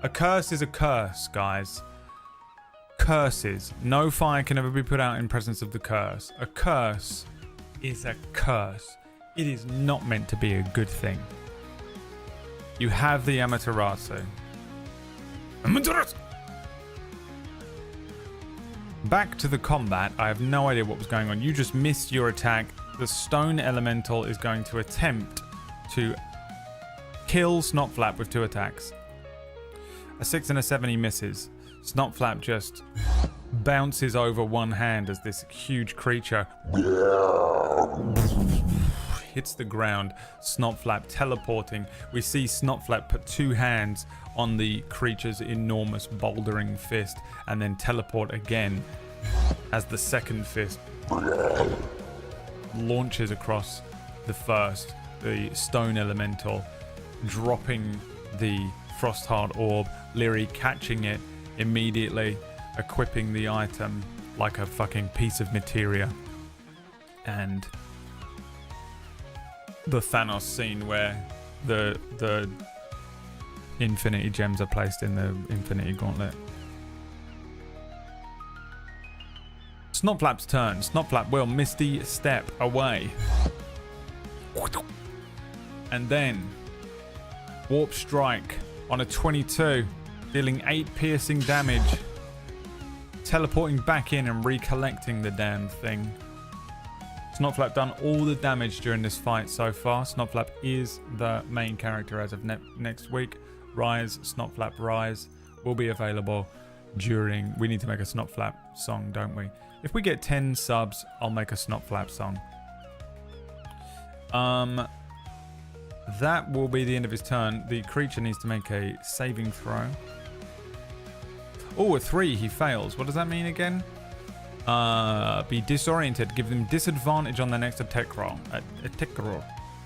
A curse is a curse, guys. Curses. No fire can ever be put out in presence of the curse. A curse is a curse. It is not meant to be a good thing. You have the Amaterasu. Amaterasu! Back to the combat. I have no idea what was going on. You just missed your attack. The stone elemental is going to attempt to kill Snotflap with 2 attacks. A 6 and a 7, he misses. Snotflap just bounces over one hand as this huge creature hits the ground. Snotflap teleporting. We see Snotflap put 2 hands on the creature's enormous bouldering fist and then teleport again as the second fist launches across the first, the stone elemental, dropping the Frostheart Orb. Lyri catching it immediately, equipping the item like a fucking piece of materia. And the Thanos scene where the Infinity Gems are placed in the Infinity Gauntlet. Snotflap's turn. Snotflap will Misty Step away. And then Warp Strike on a 22, dealing 8 piercing damage. Teleporting back in and recollecting the damn thing. Snotflap done all the damage during this fight so far. Snotflap is the main character as of next week. Rise, Snotflap Rise will be available during... We need to make a Snotflap song, don't we? If we get 10 subs, I'll make a Snotflap song. That will be the end of his turn. The creature needs to make a saving throw. Oh, a 3. He fails. What does that mean again? Be disoriented. Give them disadvantage on their next attack roll. Attack roll.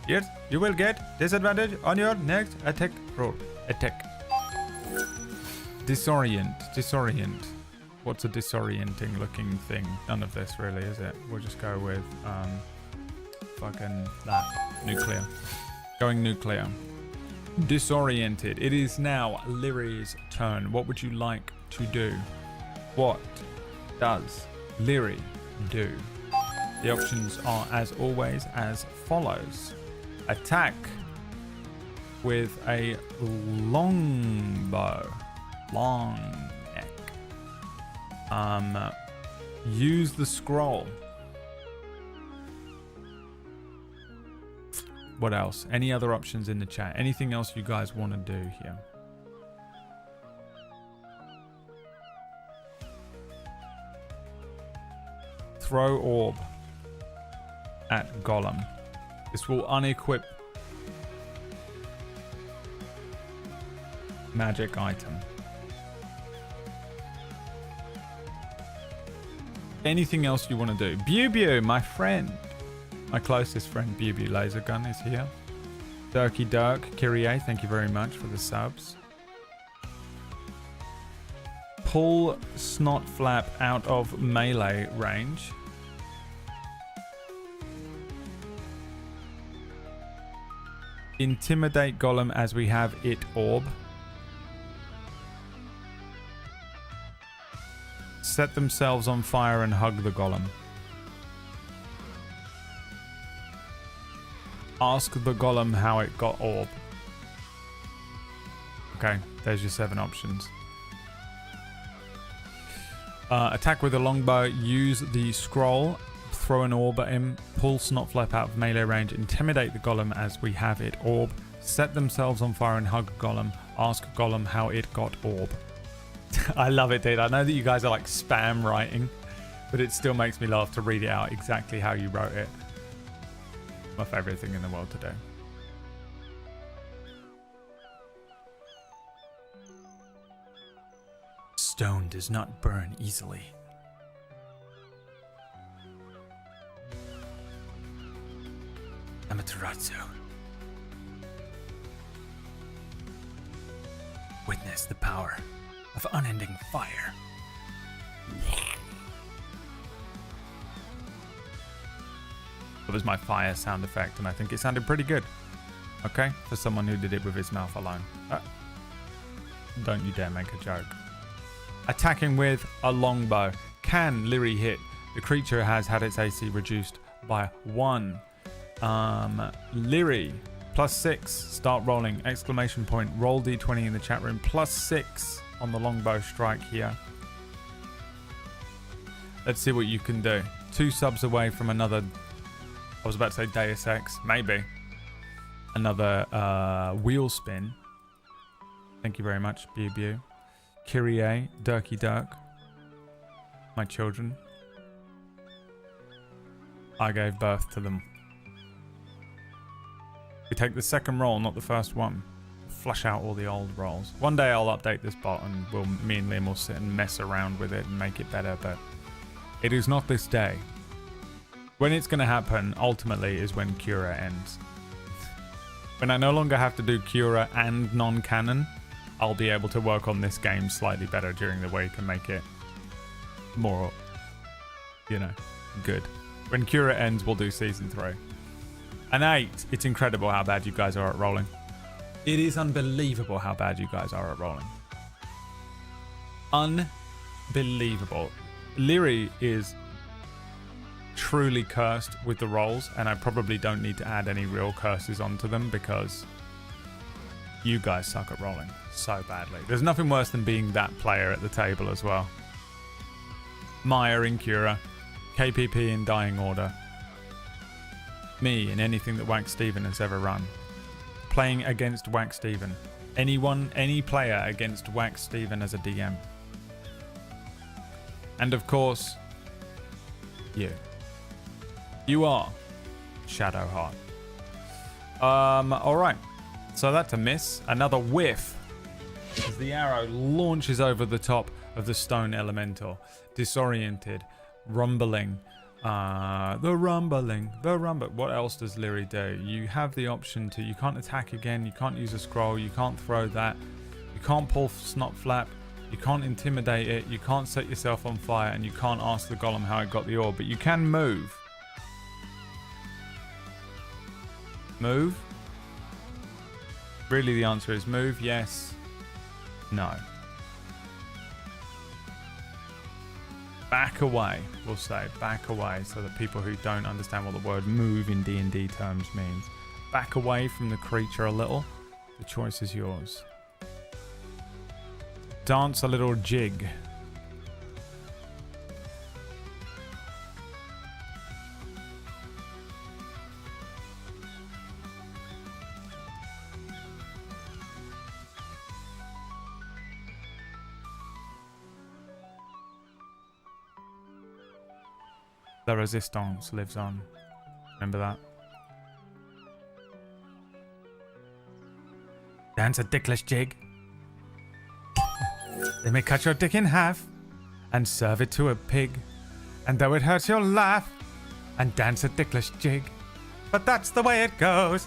Yes, you will get disadvantage on your next attack roll. Attack. Disorient. What's a disorienting looking thing? None of this really, is it? We'll just go with fucking that. Nuclear. Going nuclear. Disoriented. It is now Lyri's turn. What would you like to do? What does Lyri do? The options are, as always, as follows. Attack with a longbow. Long neck. Use the scroll. What else? Any other options in the chat? Anything else you guys want to do here? Throw orb at Golem. This will unequip magic item. Anything else you want to do? Bubu, my friend. My closest friend, Bubu Laser Gun, is here. Dirky Dirk, Kyrie, thank you very much for the subs. Pull Snotflap out of melee range. Intimidate Golem as we have it orb. Set themselves on fire and hug the Golem. Ask the Golem how it got orb. Okay, there's your 7 options. Attack with a longbow. Use the scroll. Throw an orb at him. Pull Snotflap out of melee range. Intimidate the Golem as we have it orb. Set themselves on fire and hug Golem. Ask Golem how it got orb. I love it, dude. I know that you guys are like spam writing, but it still makes me laugh to read it out exactly how you wrote it. My favorite thing in the world to do. Stone does not burn easily. Amaterasu. Witness the power of unending fire. That was my fire sound effect, and I think it sounded pretty good. Okay, for someone who did it with his mouth alone. Don't you dare make a joke. Attacking with a longbow. Can Lyri hit? The creature has had its AC reduced by 1. Lyri, +6. Start rolling. Exclamation point. Roll d20 in the chat room. +6 on the longbow strike here. Let's see what you can do. 2 subs away from another... I was about to say Deus Ex. Maybe. Another wheel spin. Thank you very much, Bew. Kyrie, Dirky Dirk. My children. I gave birth to them. We take the second roll, not the first one. Flush out all the old rolls. One day I'll update this bot and me and Liam will sit and mess around with it and make it better, but it is not this day. When it's going to happen, ultimately, is when Cura ends. When I no longer have to do Cura and non-canon, I'll be able to work on this game slightly better during the week and make it more, good. When Cura ends, we'll do Season 3. An 8. It's incredible how bad you guys are at rolling. It is unbelievable how bad you guys are at rolling. Unbelievable. Lyri is truly cursed with the rolls, and I probably don't need to add any real curses onto them because you guys suck at rolling so badly. There's nothing worse than being that player at the table as well. Maya in Cura, KPP in Dying Order, me in anything that Wax Steven has ever run, playing against Wax Steven, Any player against Wax Steven as a DM. And of course, you. You are Shadowheart. Alright. So that's a miss. Another whiff. As the arrow launches over the top of the stone elemental. Disoriented. Rumbling. The rumbling. What else does Lyri do? You have the option to... You can't attack again. You can't use a scroll. You can't throw that. You can't pull Snot Flap. You can't intimidate it. You can't set yourself on fire. And you can't ask the golem how it got the orb. But you can move. Move? Really the answer is move, yes, no. Back away, we'll say. Back away, so that people who don't understand what the word move in D&D terms means. Back away from the creature a little. The choice is yours. Dance a little jig. The resistance lives on. Remember that? Dance a dickless jig. They may cut your dick in half and serve it to a pig. And though it hurts, you'll laugh and dance a dickless jig. But that's the way it goes.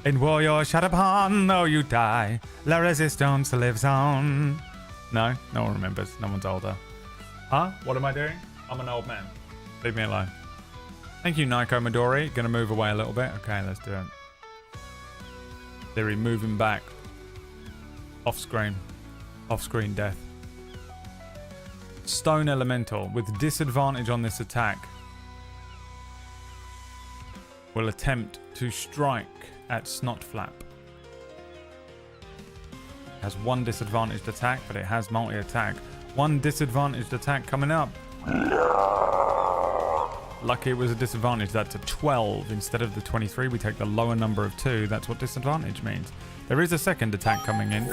In war you're shut upon, though you die. La resistance lives on. No? No one remembers. No one's older. Huh? What am I doing? I'm an old man. Leave me alone. Thank you, Naiko Midori. Gonna move away a little bit. Okay, let's do it. Lyri moving back. Off screen. Off screen death. Stone Elemental with disadvantage on this attack will attempt to strike at Snot Flap. Has one disadvantaged attack, but it has multi-attack. One disadvantaged attack coming up. Lucky it was a disadvantage. That's a 12 instead of the 23. We take the lower number of 2. That's what disadvantage means. There is a second attack coming in.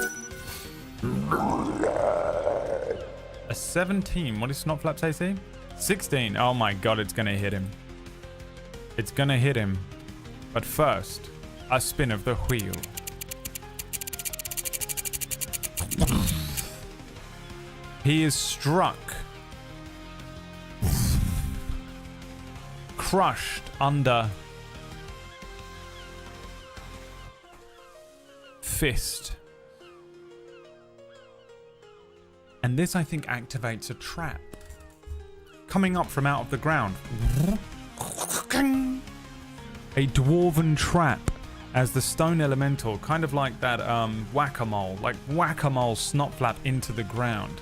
A 17. What is Snot Flap's AC? 16. Oh my god, it's going to hit him. It's going to hit him. But first, a spin of the wheel. He is struck. Crushed under fist. And this, I think, activates a trap. Coming up from out of the ground. A dwarven trap as the stone elemental, kind of like that whack-a-mole, like whack-a-mole Snot Flap into the ground.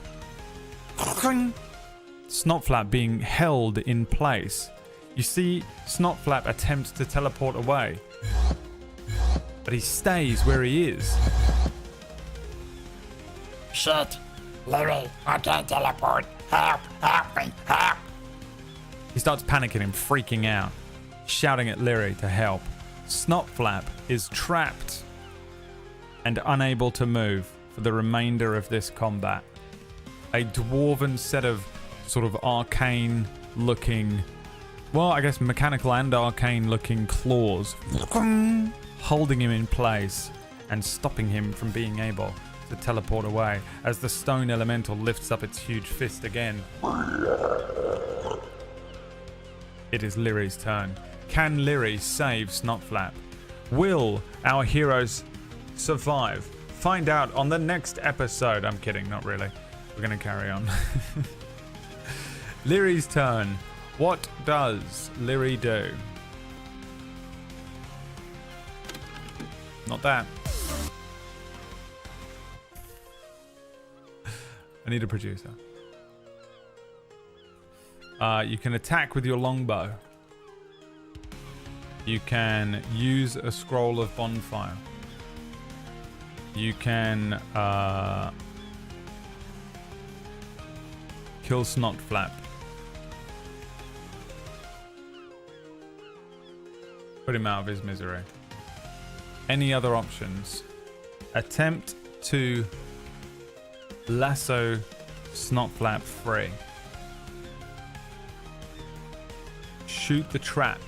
Snot Flap being held in place. You see Snot Flap attempts to teleport away, but he stays where he is. Shit. Lyri, I can't teleport. Help, help me, help. He starts panicking and freaking out, shouting at Lyri to help. Snot Flap is trapped and unable to move for the remainder of this combat. A dwarven set of sort of arcane looking, well, I guess mechanical and arcane looking claws holding him in place and stopping him from being able to teleport away as the stone elemental lifts up its huge fist again. It is Lyri's turn. Can Lyri save Snot Flap? Will our heroes survive? Find out on the next episode. I'm kidding, not really. We're going to carry on. Lyri's turn. What does Lyri do? Not that. I need a producer. You can attack with your longbow. You can use a scroll of bonfire. You can kill Snot Flap. Put him out of his misery. Any other options? Attempt to lasso Snotflap free. Shoot the trap.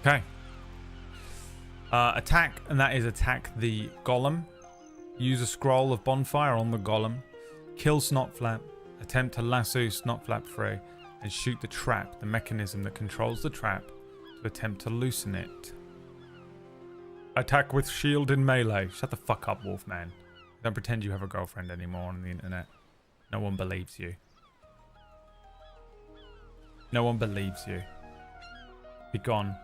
Okay. Attack, and that is attack the golem. Use a scroll of bonfire on the golem. Kill Snotflap. Attempt to lasso Snotflap free. And shoot the trap, the mechanism that controls the trap, to attempt to loosen it. Attack with shield in melee. Shut the fuck up, Wolfman. Don't pretend you have a girlfriend anymore on the internet. No one believes you. No one believes you. Be gone.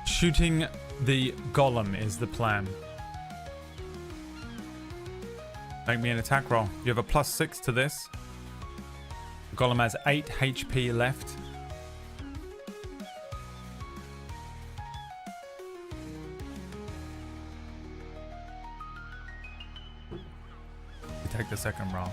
Shooting the golem is the plan. Make me an attack roll. You have a +6 to this. The golem has 8 HP left. You take the second roll.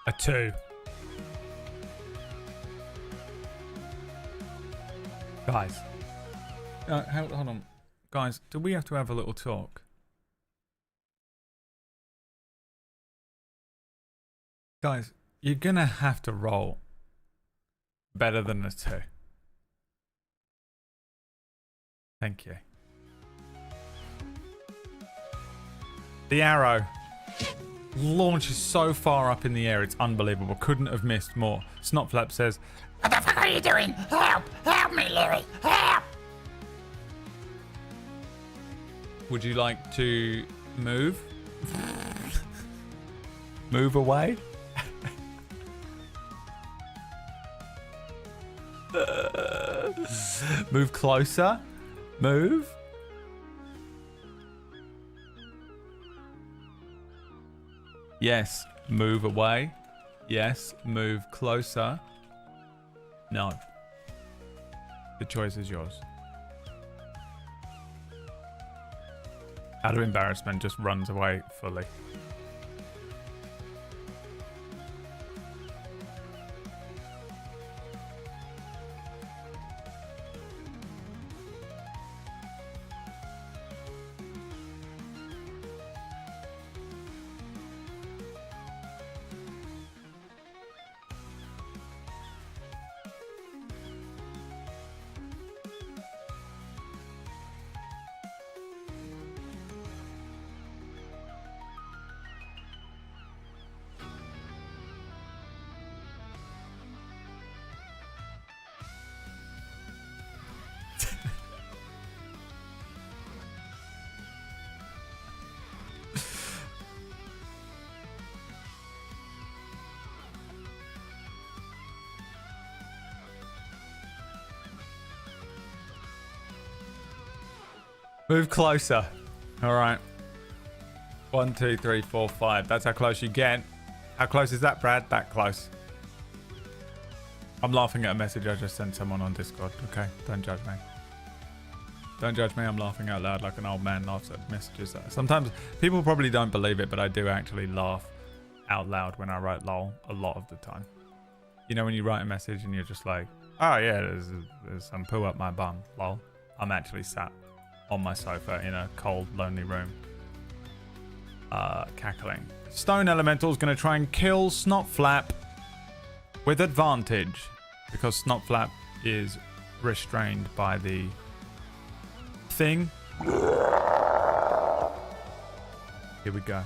A 2. Guys. Hold on. Guys, do we have to have a little talk? Guys, you're gonna have to roll better than a 2. Thank you. The arrow launches so far up in the air, it's unbelievable. Couldn't have missed more. Snotflap says, What the fuck are you doing? Help! Help me, Larry! Help! would you like to move? Move away? Move closer? Move? Yes, move away. Yes, move closer. No. The choice is yours. Out of embarrassment, just runs away fully. Move closer. All right. 1, 2, 3, 4, 5. That's how close you get. How close is that, Brad? That close. I'm laughing at a message I just sent someone on Discord. Okay, don't judge me. Don't judge me. I'm laughing out loud like an old man laughs at messages. Sometimes people probably don't believe it, but I do actually laugh out loud when I write lol a lot of the time. You know when you write a message and you're just like, oh yeah, there's some poo up my bum, lol. I'm actually sat on my sofa in a cold, lonely room, cackling. Stone Elemental's going to try and kill Snotflap with advantage because Snotflap is restrained by the thing. Here we go.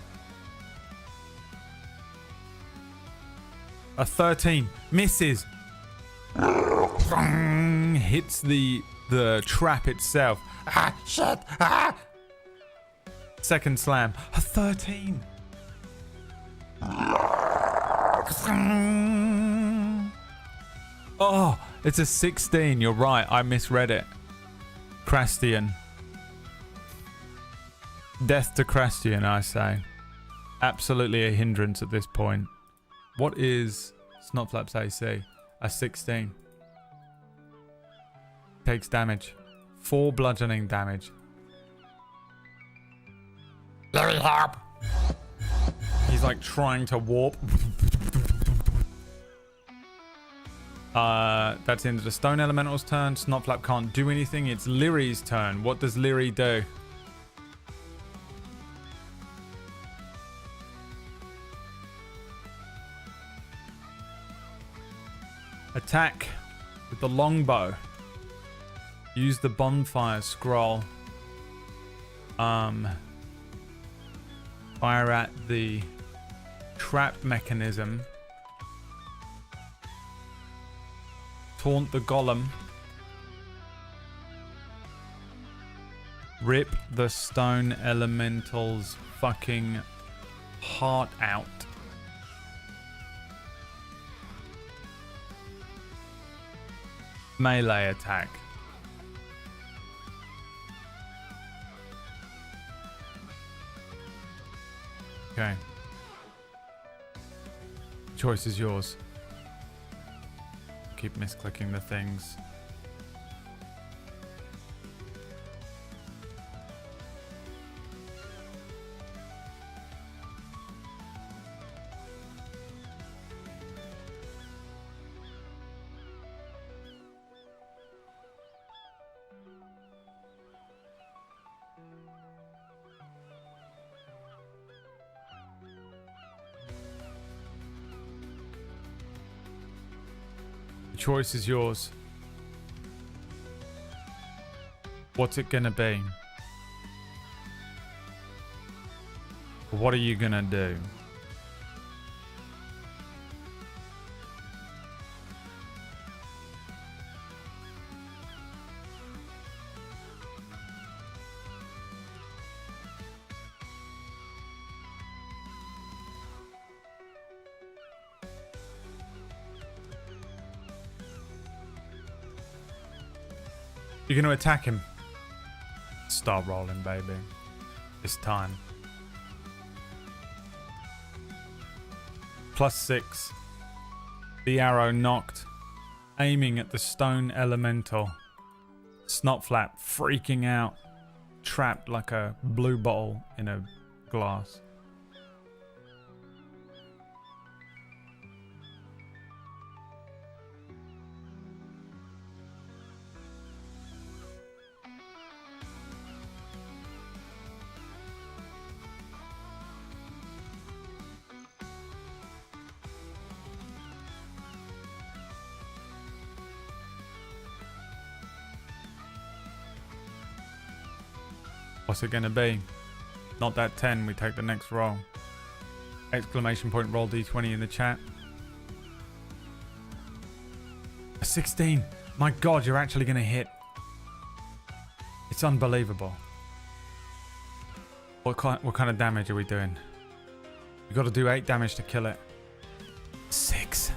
A 13 misses. Hits the trap itself. Ah, shit. Ah. Second slam. A 13. Oh, it's a 16. You're right. I misread it. Crastian. Death to Crastian, I say. Absolutely a hindrance at this point. What is Snotflap's AC? A 16. Takes damage. 4 bludgeoning damage. Larry, help. He's like trying to warp. That's the end of the Stone Elemental's turn. Snotflap can't do anything. It's Lyri's turn. What does Lyri do? Attack with the longbow. Use the bonfire scroll. Fire at the trap mechanism. Taunt the golem. Rip the Stone Elemental's fucking heart out. Melee attack. Okay. Choice is yours. Keep misclicking the things. Choice is yours. What's it gonna be? What are you gonna do? You're going to attack him. Start rolling, baby. This time. +6. The arrow knocked. Aiming at the Stone Elemental. Snotflap freaking out. Trapped like a blue bottle in a glass. What's it gonna be? Not that 10, we take the next roll. Exclamation point roll d20 in the chat. A 16. My god, you're actually gonna hit. It's unbelievable. What kind of damage are we doing? We gotta do 8 damage to kill it. 6.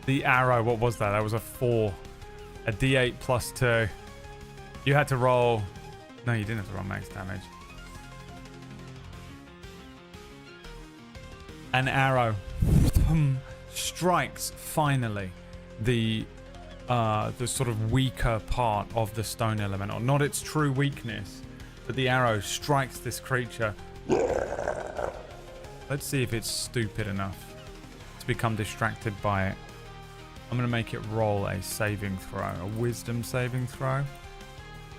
The arrow, what was that? That was a 4. A d8 +2. You had to roll... No, you didn't have to roll max damage. An arrow strikes finally the sort of weaker part of the stone elemental. Not its true weakness, but the arrow strikes this creature. Let's see if it's stupid enough to become distracted by it. I'm going to make it roll a saving throw, a wisdom saving throw.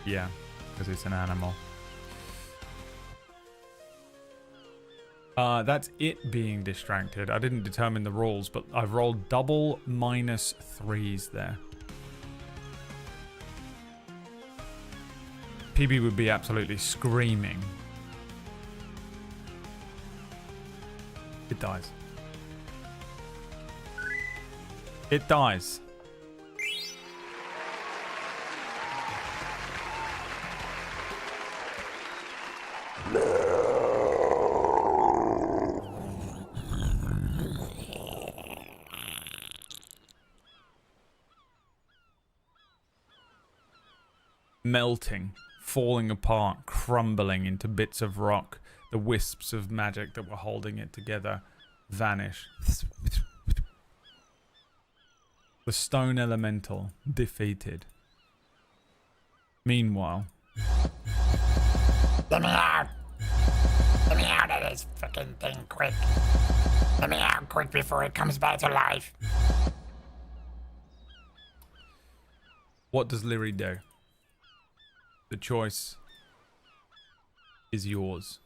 Yeah, because it's an animal. That's it being distracted. I didn't determine the rules, but I've rolled double -3s there. PB would be absolutely screaming. It dies. It dies. Melting, falling apart, crumbling into bits of rock. The wisps of magic that were holding it together vanish. The stone elemental defeated. Meanwhile, Let me out! Let me out of this fucking thing quick! Let me out quick before it comes back to life! what does Lyri do? The choice is yours.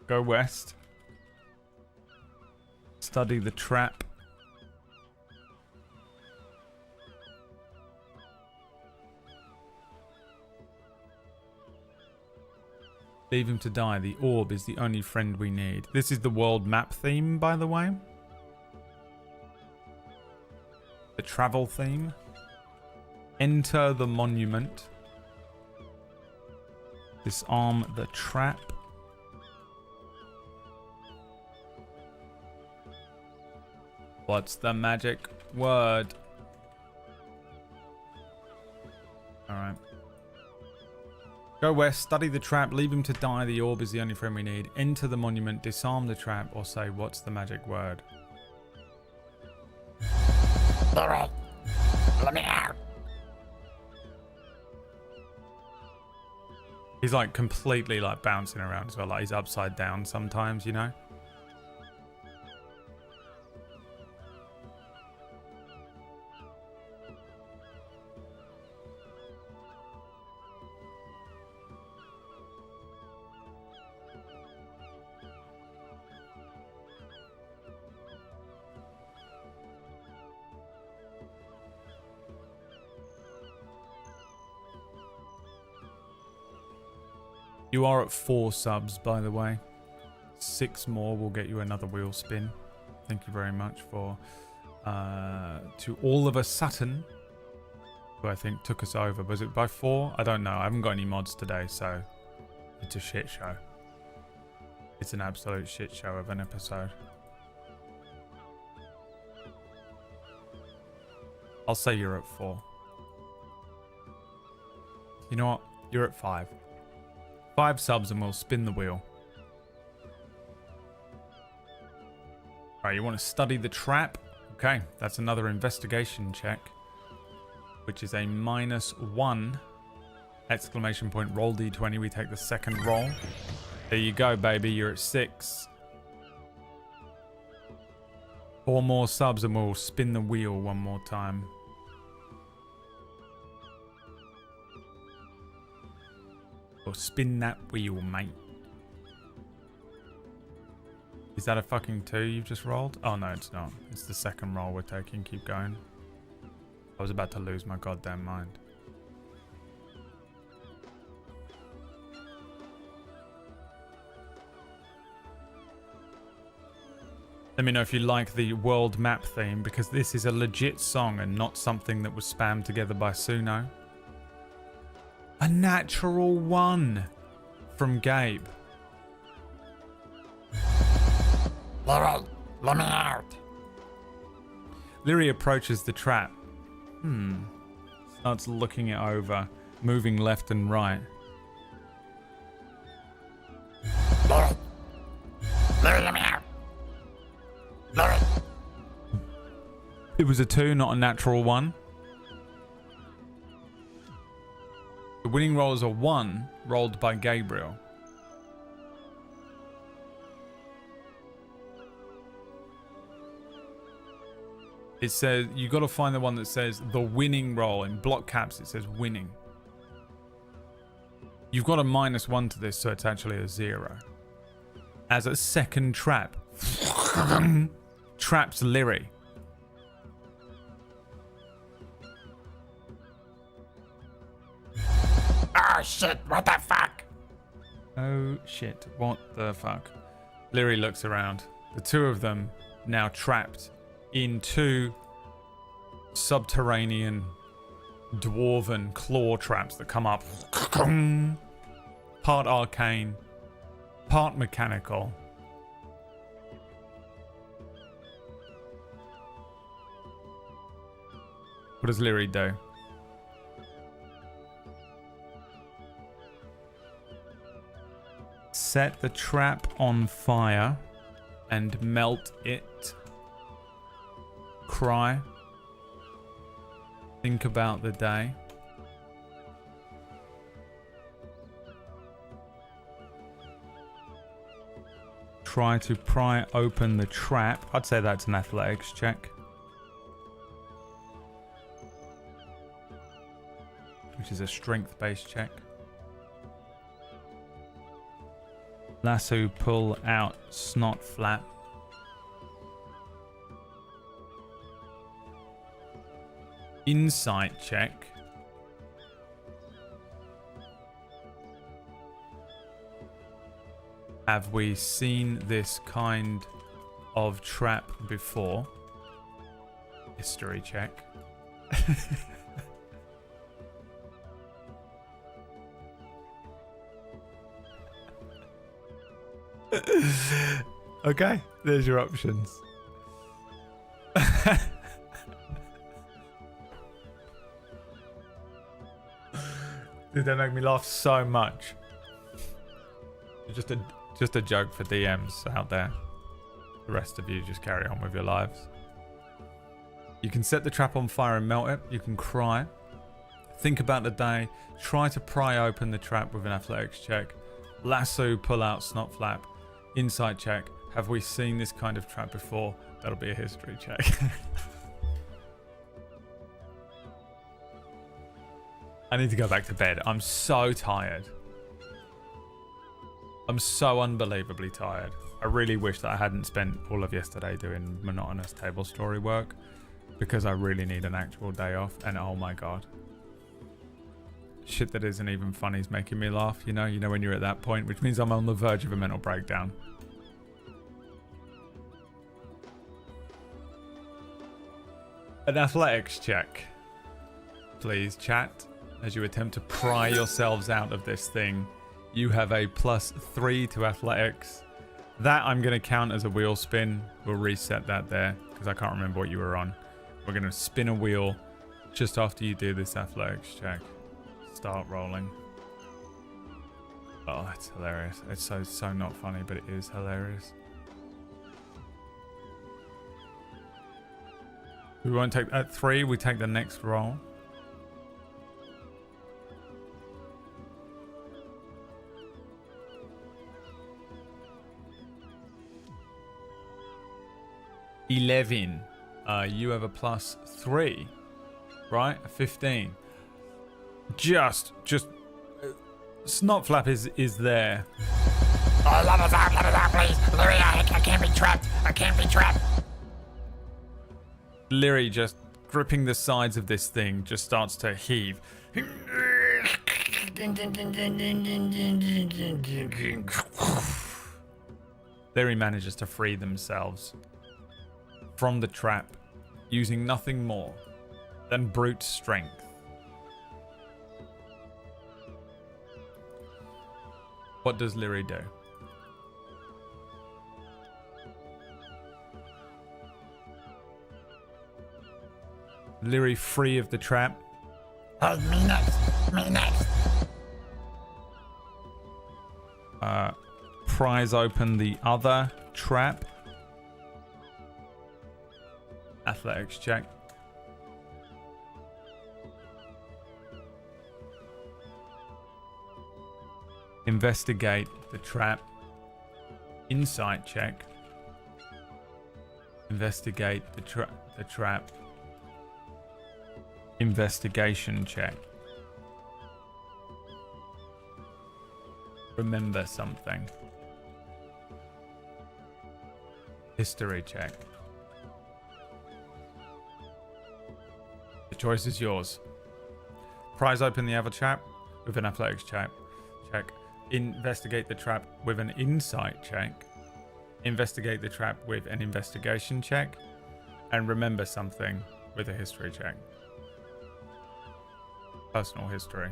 Go west. Study the trap. Leave him to die. The orb is the only friend we need. This is the world map theme, by the way. The travel theme. Enter the monument. Disarm the trap. What's the magic word? Alright. Go west, study the trap, leave him to die, the orb is the only friend we need. Enter the monument, disarm the trap, or say, what's the magic word? Lyri, let me out! He's like completely like bouncing around as well, like he's upside down sometimes, you know? You are at 4 subs, by the way. 6 more will get you another wheel spin. Thank you very much for to Oliver Sutton, who I think took us over. Was it by 4? I don't know. I haven't got any mods today, so it's a shit show. It's an absolute shit show of an episode. I'll say you're at 4. You know what? You're at 5. 5 subs and we'll spin the wheel. Alright, you want to study the trap? Okay, that's another investigation check. Which is a -1 exclamation point roll d20. We take the second roll. There you go, baby. You're at 6. 4 more subs and we'll spin the wheel one more time. Or spin that wheel, mate. Is that a fucking 2 you've just rolled? Oh, no, it's not. It's the second roll we're taking. Keep going. I was about to lose my goddamn mind. Let me know if you like the world map theme, because this is a legit song and not something that was spammed together by Suno. A natural 1 from Gabe. Leary, let me out. Leary approaches the trap. Starts looking it over, moving left and right. Leary. Leary, let me out. Leary. It was a 2, not a natural 1. The winning roll is a 1, rolled by Gabriel. It says, you got to find the one that says the winning roll. In block caps, it says winning. You've got a -1 to this, so it's actually a 0. As a second trap. Traps Leary. Oh shit, what the fuck? Oh shit, what the fuck? Leary looks around. The two of them now trapped in 2 subterranean dwarven claw traps that come up. Part arcane, part mechanical. What does Leary do? Set the trap on fire and melt it. Cry. Think about the day. Try to pry open the trap. I'd say that's an athletics check. Which is a strength-based check. Lasso pull out snot flap. Insight check. Have we seen this kind of trap before? History check. Okay, there's your options. Dude, they make me laugh so much. Just a joke for DMs out there. The rest of you just carry on with your lives. You can set the trap on fire and melt it. You can cry. Think about the day. Try to pry open the trap with an athletics check. Lasso pull out snot flap. Insight check. Have we seen this kind of trap before? That'll be a history check. I need to go back to bed. I'm so tired. I'm so unbelievably tired. I really wish that I hadn't spent all of yesterday doing monotonous table story work, because I really need an actual day off. And oh my god, shit that isn't even funny is making me laugh. You know when you're at that point, which means I'm on the verge of a mental breakdown. An athletics check, please, chat. As you attempt to pry yourselves out of this thing, you have a +3 to athletics. That I'm going to count as a wheel spin. We'll reset that there because I can't remember what you were on. We're going to spin a wheel just after you do this athletics check. Start rolling. Oh, it's hilarious. It's so not funny, but it is hilarious. We won't take at 3. We take the next roll. $11. You have a +3, right? A 15. Just snot flap is there. Oh, let us out, please. Leary, I can't be trapped. I can't be trapped. Leary, just gripping the sides of this thing, just starts to heave. Leary manages to free themselves from the trap using nothing more than brute strength. What does Lyri do? Lyri free of the trap. Hey, me next. Me next. Prise open the other trap. Athletics check. Investigate the trap. Insight check. Investigate the trap. Investigation check. Remember something. History check. The choice is yours. Prise open the other trap with an athletics check. Investigate the trap with an insight check. Investigate the trap with an investigation check. And remember something with a history check. Personal history.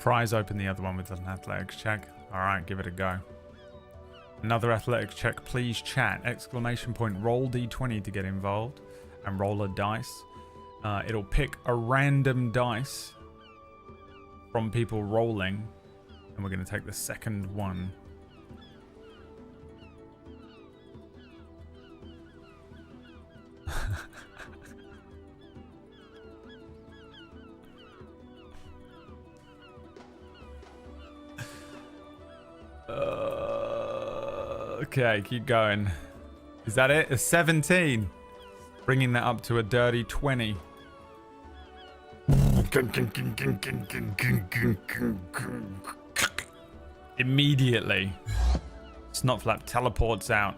Prise open the other one with an athletics check. Alright, give it a go. Another athletics check, please chat. Exclamation point, roll d20 to get involved. And roll a dice. It'll pick a random dice from people rolling. And we're going to take the second one. Okay, keep going. Is that it? A 17. Bringing that up to a dirty 20. Immediately, Snotflap teleports out.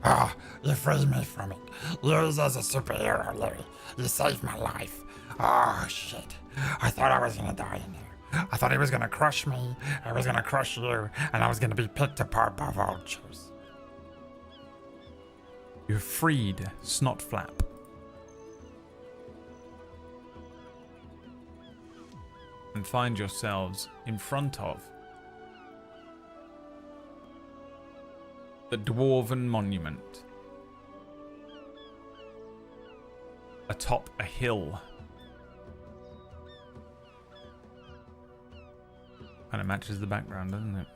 Ah, you freed me from it. You're as a superhero, Larry. You saved my life. Oh, shit. I thought I was gonna die in there. I thought he was gonna crush me, I was gonna crush you, and I was gonna be picked apart by vultures. You've freed Snotflap. And find yourselves in front of the Dwarven Monument. Atop a hill. Kind of matches the background, doesn't it?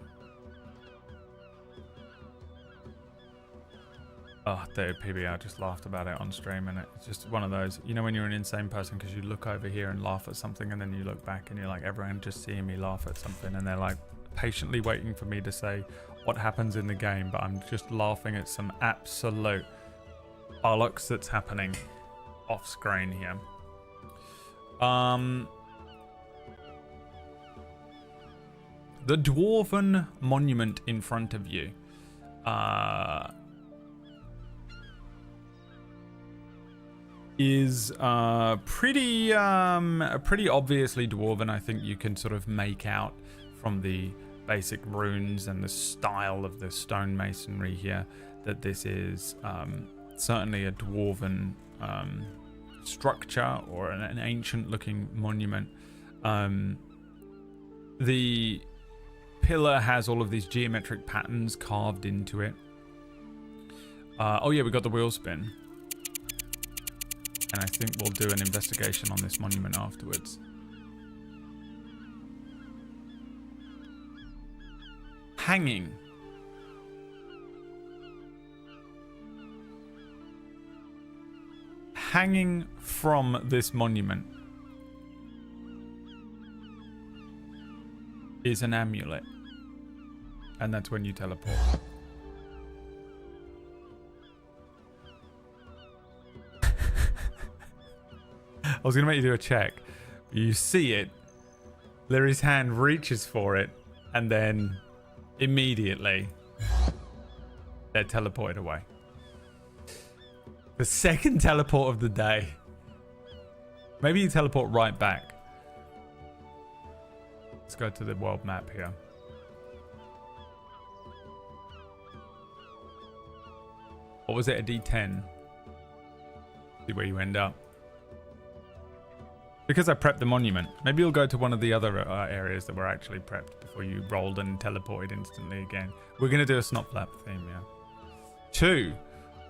Oh, Dave PBR just laughed about it on stream, and it's just one of those, you know, when you're an insane person because you look over here and laugh at something, and then you look back and you're like, everyone just seeing me laugh at something, and they're like patiently waiting for me to say what happens in the game, but I'm just laughing at some absolute bollocks that's happening off screen here. The Dwarven Monument in front of you. Is pretty obviously Dwarven. I think you can sort of make out from the basic runes and the style of the stonemasonry here that this is certainly a Dwarven structure or an ancient looking monument. The pillar has all of these geometric patterns carved into it. Oh yeah, we got the wheel spin. And I think we'll do an investigation on this monument afterwards. Hanging. Hanging from this monument is an amulet. And that's when you teleport. I was going to make you do a check. You see it. Lyri's hand reaches for it. And then immediately they're teleported away. The second teleport of the day. Maybe you teleport right back. Let's go to the world map here. What was it, a D10? See where you end up. Because I prepped the monument, maybe you'll go to one of the other areas that were actually prepped before you rolled and teleported instantly again. We're going to do a Snotflap theme, yeah. 2.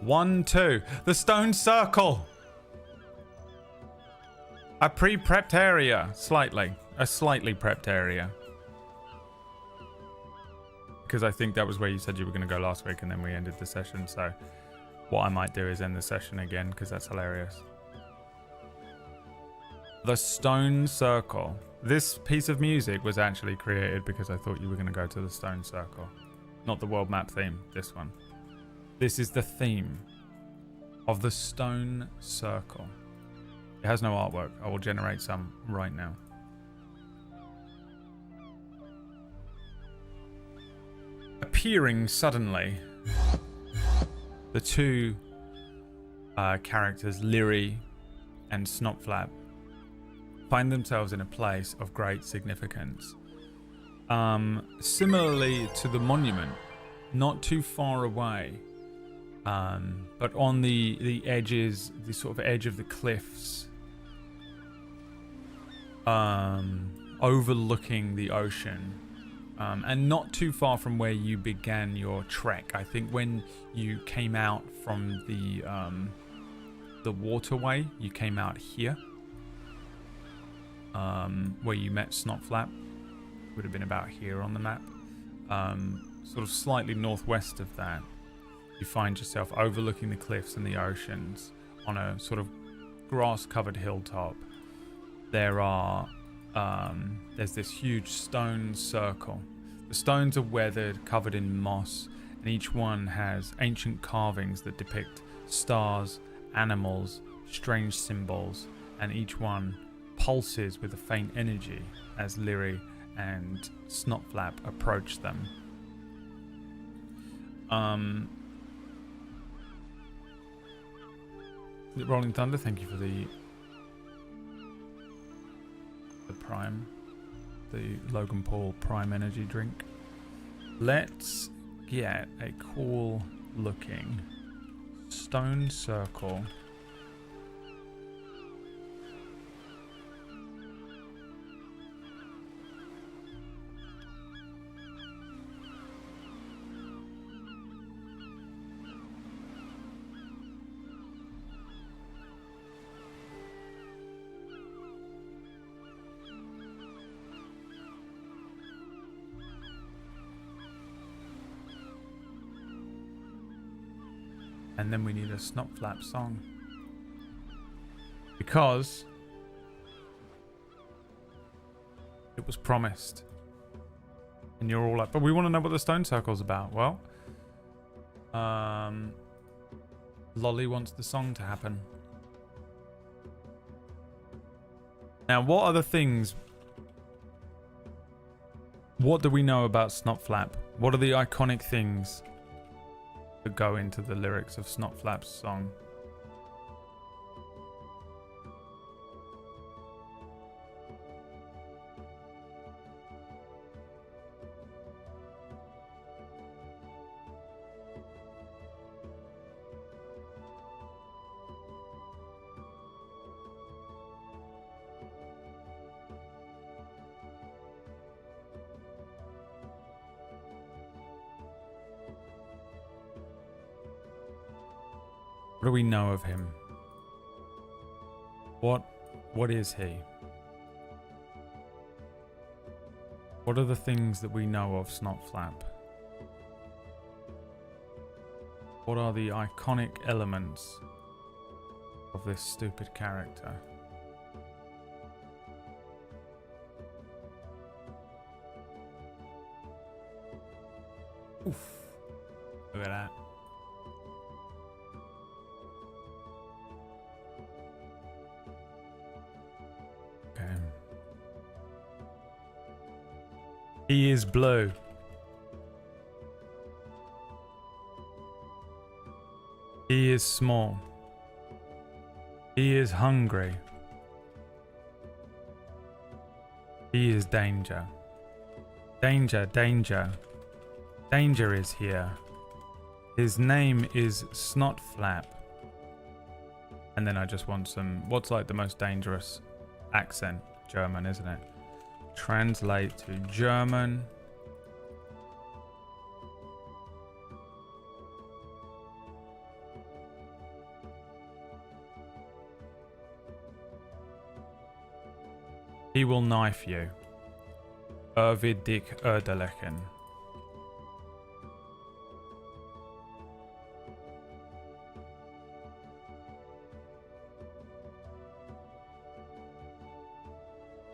1, 2. The stone circle. A pre-prepped area. Slightly. A slightly prepped area. Because I think that was where you said you were going to go last week and then we ended the session. So what I might do is end the session again because that's hilarious. The stone circle. This piece of music was actually created because I thought you were going to go to the stone circle. Not the world map theme. This one. This is the theme of the stone circle. It has no artwork. I will generate some right now. Appearing suddenly, the two characters, Lyri and Snotflap, find themselves in a place of great significance. Similarly to the monument, not too far away, but on the edges, the sort of edge of the cliffs, overlooking the ocean. And not too far from where you began your trek. I think when you came out from the waterway, you came out here, where you met Snotflap. Would have been about here on the map. Sort of slightly northwest of that, you find yourself overlooking the cliffs and the oceans on a sort of grass-covered hilltop. There's this huge stone circle. The stones are weathered, covered in moss, and each one has ancient carvings that depict stars, animals, strange symbols, and each one pulses with a faint energy as Lyri and Snotflap approach them. Rolling Thunder, thank you for the Prime, the Logan Paul Prime Energy drink. Let's get a cool looking stone circle. And then we need a Snotflap song. Because it was promised. And you're all like, but we want to know what the stone circle's about. Well, Lolly wants the song to happen. Now, what are the things? What do we know about Snotflap? What are the iconic things that go into the lyrics of Snotflap's song? What do we know of him? What is he? What are the things that we know of Snotflap? What are the iconic elements of this stupid character? Oof. Look at that. Okay. He is blue. He is small. He is hungry. He is danger. Danger, danger. Danger is here. His name is Snotflap. And then I just want some... What's like the most dangerous accent? German, isn't it? Translate to German. He will knife you. Wird dich erledigen.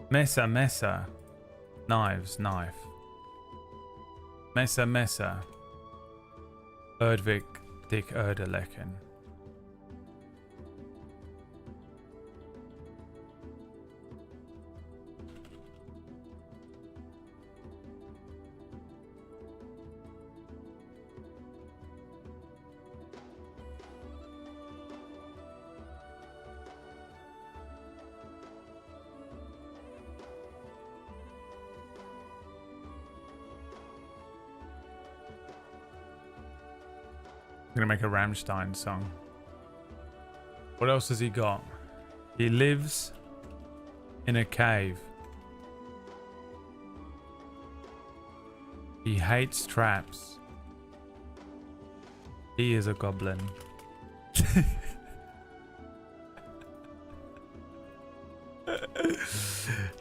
Messer, messer. Knives, knife. Messer, messer. Wird dich erledigen. I'm gonna make a Rammstein song. What else has he got? He lives in a cave. He hates traps. He is a goblin.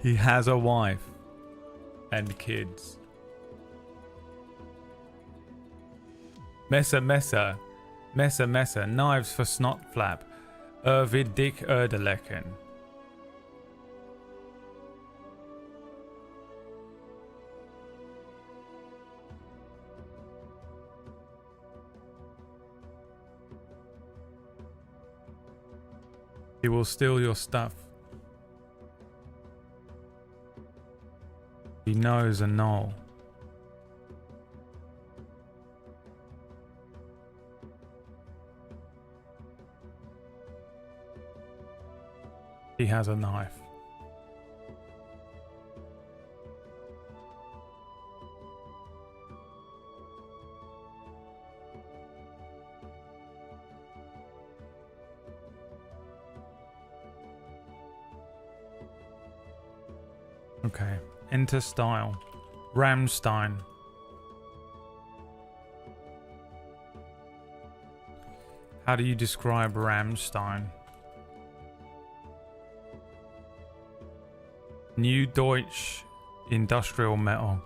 He has a wife and kids. Messer, messer. Messer, messer. Knives for Snotflap. Wird dich erledigen. He will steal your stuff. He knows a knoll. He has a knife. Okay. Enter style. Rammstein. How do you describe Rammstein? New Deutsch industrial metal.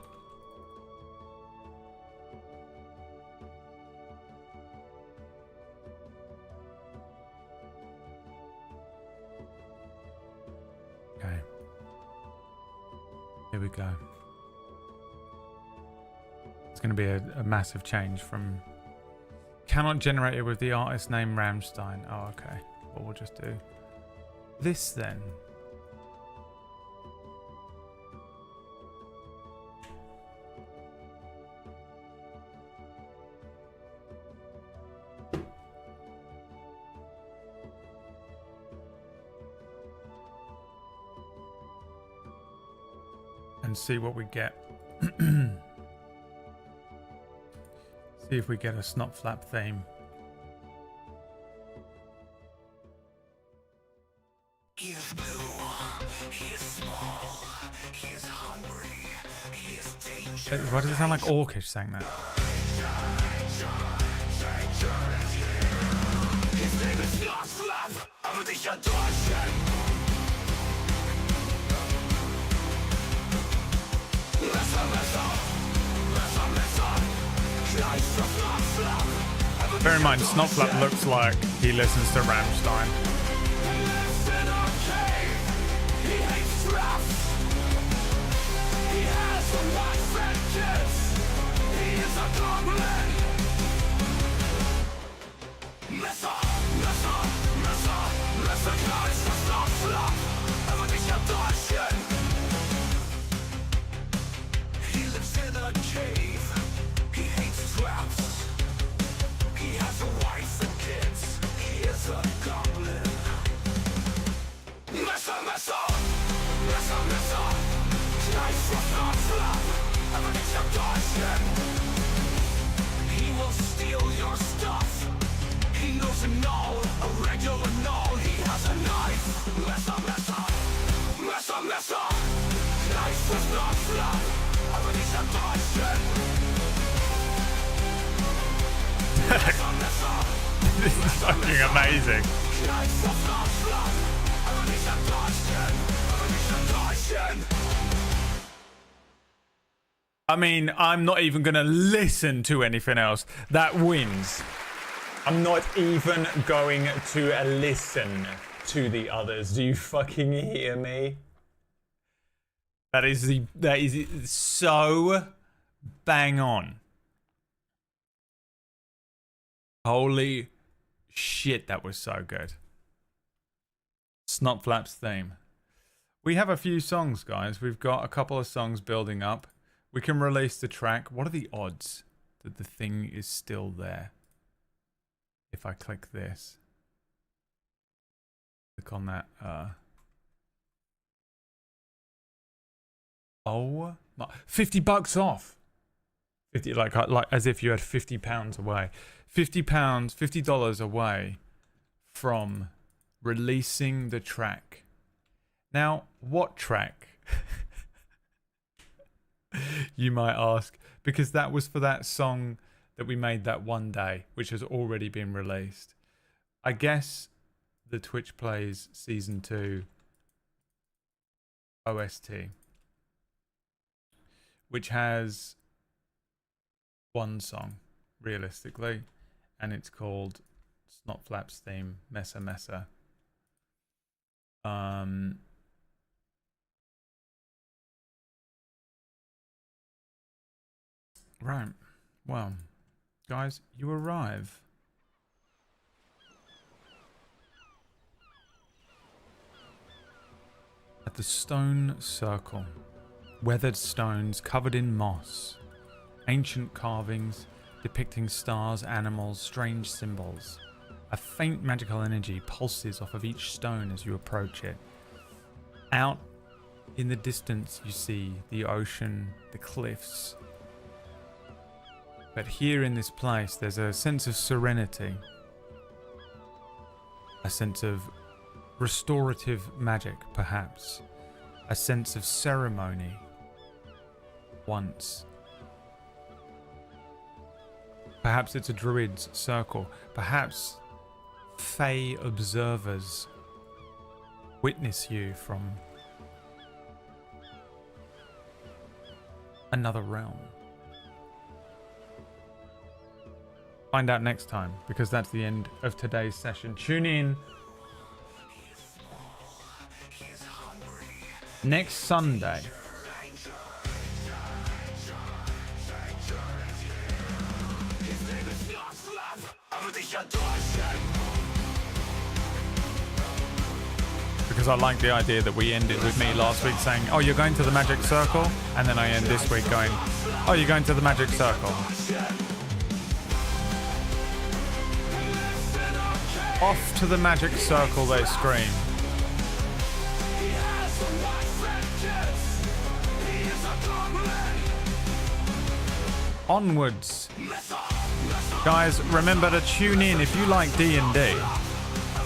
Okay. Here we go. It's going to be a massive change from... Cannot generate it with the artist name Rammstein. Oh, okay. Well, we'll just do this then. And see what we get. See if we get a Snotflap theme. He is blue, he is small, he is hungry, he is dangerous. Why does it sound like Orcish saying that? His name is Snotflap, aber dich enttäuschen. Messer, Messer, Messer, Messer, gleich für Snotflap. Bear in mind, Snotflap looks like he listens to Rammstein. He lives in a cave, he hates traps. He has a wife and kids, he is a a goblin. Messer, Messer, Messer, Messer, Geist, das Nachschlag, aber nicht enttäuschen. He lives in a cave, he hates traps. He has a wife and kids, he is a goblin. Messer, Messer, Messer, Messer, Geist, das Nachschlag, aber nicht enttäuschen. He will steal your stuff. He knows a null, a regular null. He has a knife. Messer, Messer, Messer, Messer. Knife does not flap, aber nicht enttäuschen. Messer, Messer. This is fucking amazing. Knife does not flap, aber nicht enttäuschen. Aber nicht enttäuschen. I mean, I'm not even going to listen to anything else. That wins. I'm not even going to listen to the others. Do you fucking hear me? That is so bang on. Holy shit, that was so good. Snotflap's theme. We have a few songs, guys. We've got a couple of songs building up. We can release the track. What are the odds that the thing is still there? If I click this. Click on that. Oh, $50 off. 50 like as if you had £50 away. $50 away from releasing the track. Now, what track? You might ask, because that was for that song that we made that one day, which has already been released. I guess the Twitch Plays Season 2 OST, which has one song, realistically, and it's called Snotflap's theme, Messer Messer. Right. Well, guys, you arrive at the stone circle. Weathered stones covered in moss. Ancient carvings depicting stars, animals, strange symbols. A faint magical energy pulses off of each stone as you approach it. Out in the distance you see the ocean, the cliffs. But here in this place there's a sense of serenity. A sense of restorative magic, perhaps. A sense of ceremony. Once. Perhaps it's a druid's circle. Perhaps Fey observers witness you from another realm. Find out next time, because that's the end of today's session. Tune in next Sunday. Because I like the idea that we ended with me last week saying, oh, you're going to the magic circle, and then I end this week going, oh, you're going to the magic circle. Off to the magic circle they scream. Onwards. Guys, remember to tune in if you like D&D.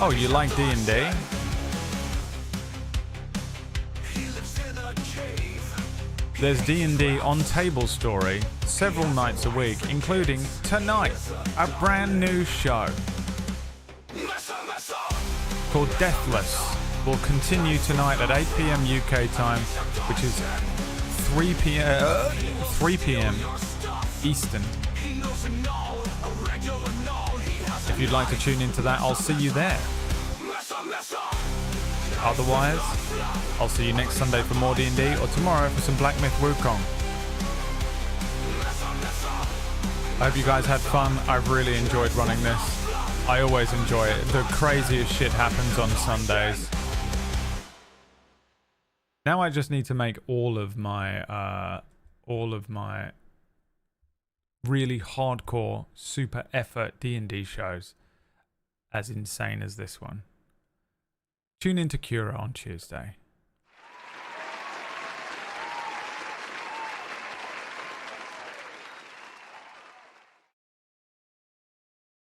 Oh, you like D&D? There's D&D on Table Story several nights a week, including tonight, a brand new show called Deathless. Will continue tonight at 8 PM UK time, which is 3 PM Eastern. If you'd like to tune into that, I'll see you there. Otherwise, I'll see you next Sunday for more D&D, or tomorrow for some Black Myth Wukong. I hope you guys had fun. I really enjoyed running this. I always enjoy it. The craziest shit happens on Sundays. Now I just need to make all of my really hardcore, super effort D&D shows as insane as this one. Tune into Cura on Tuesday.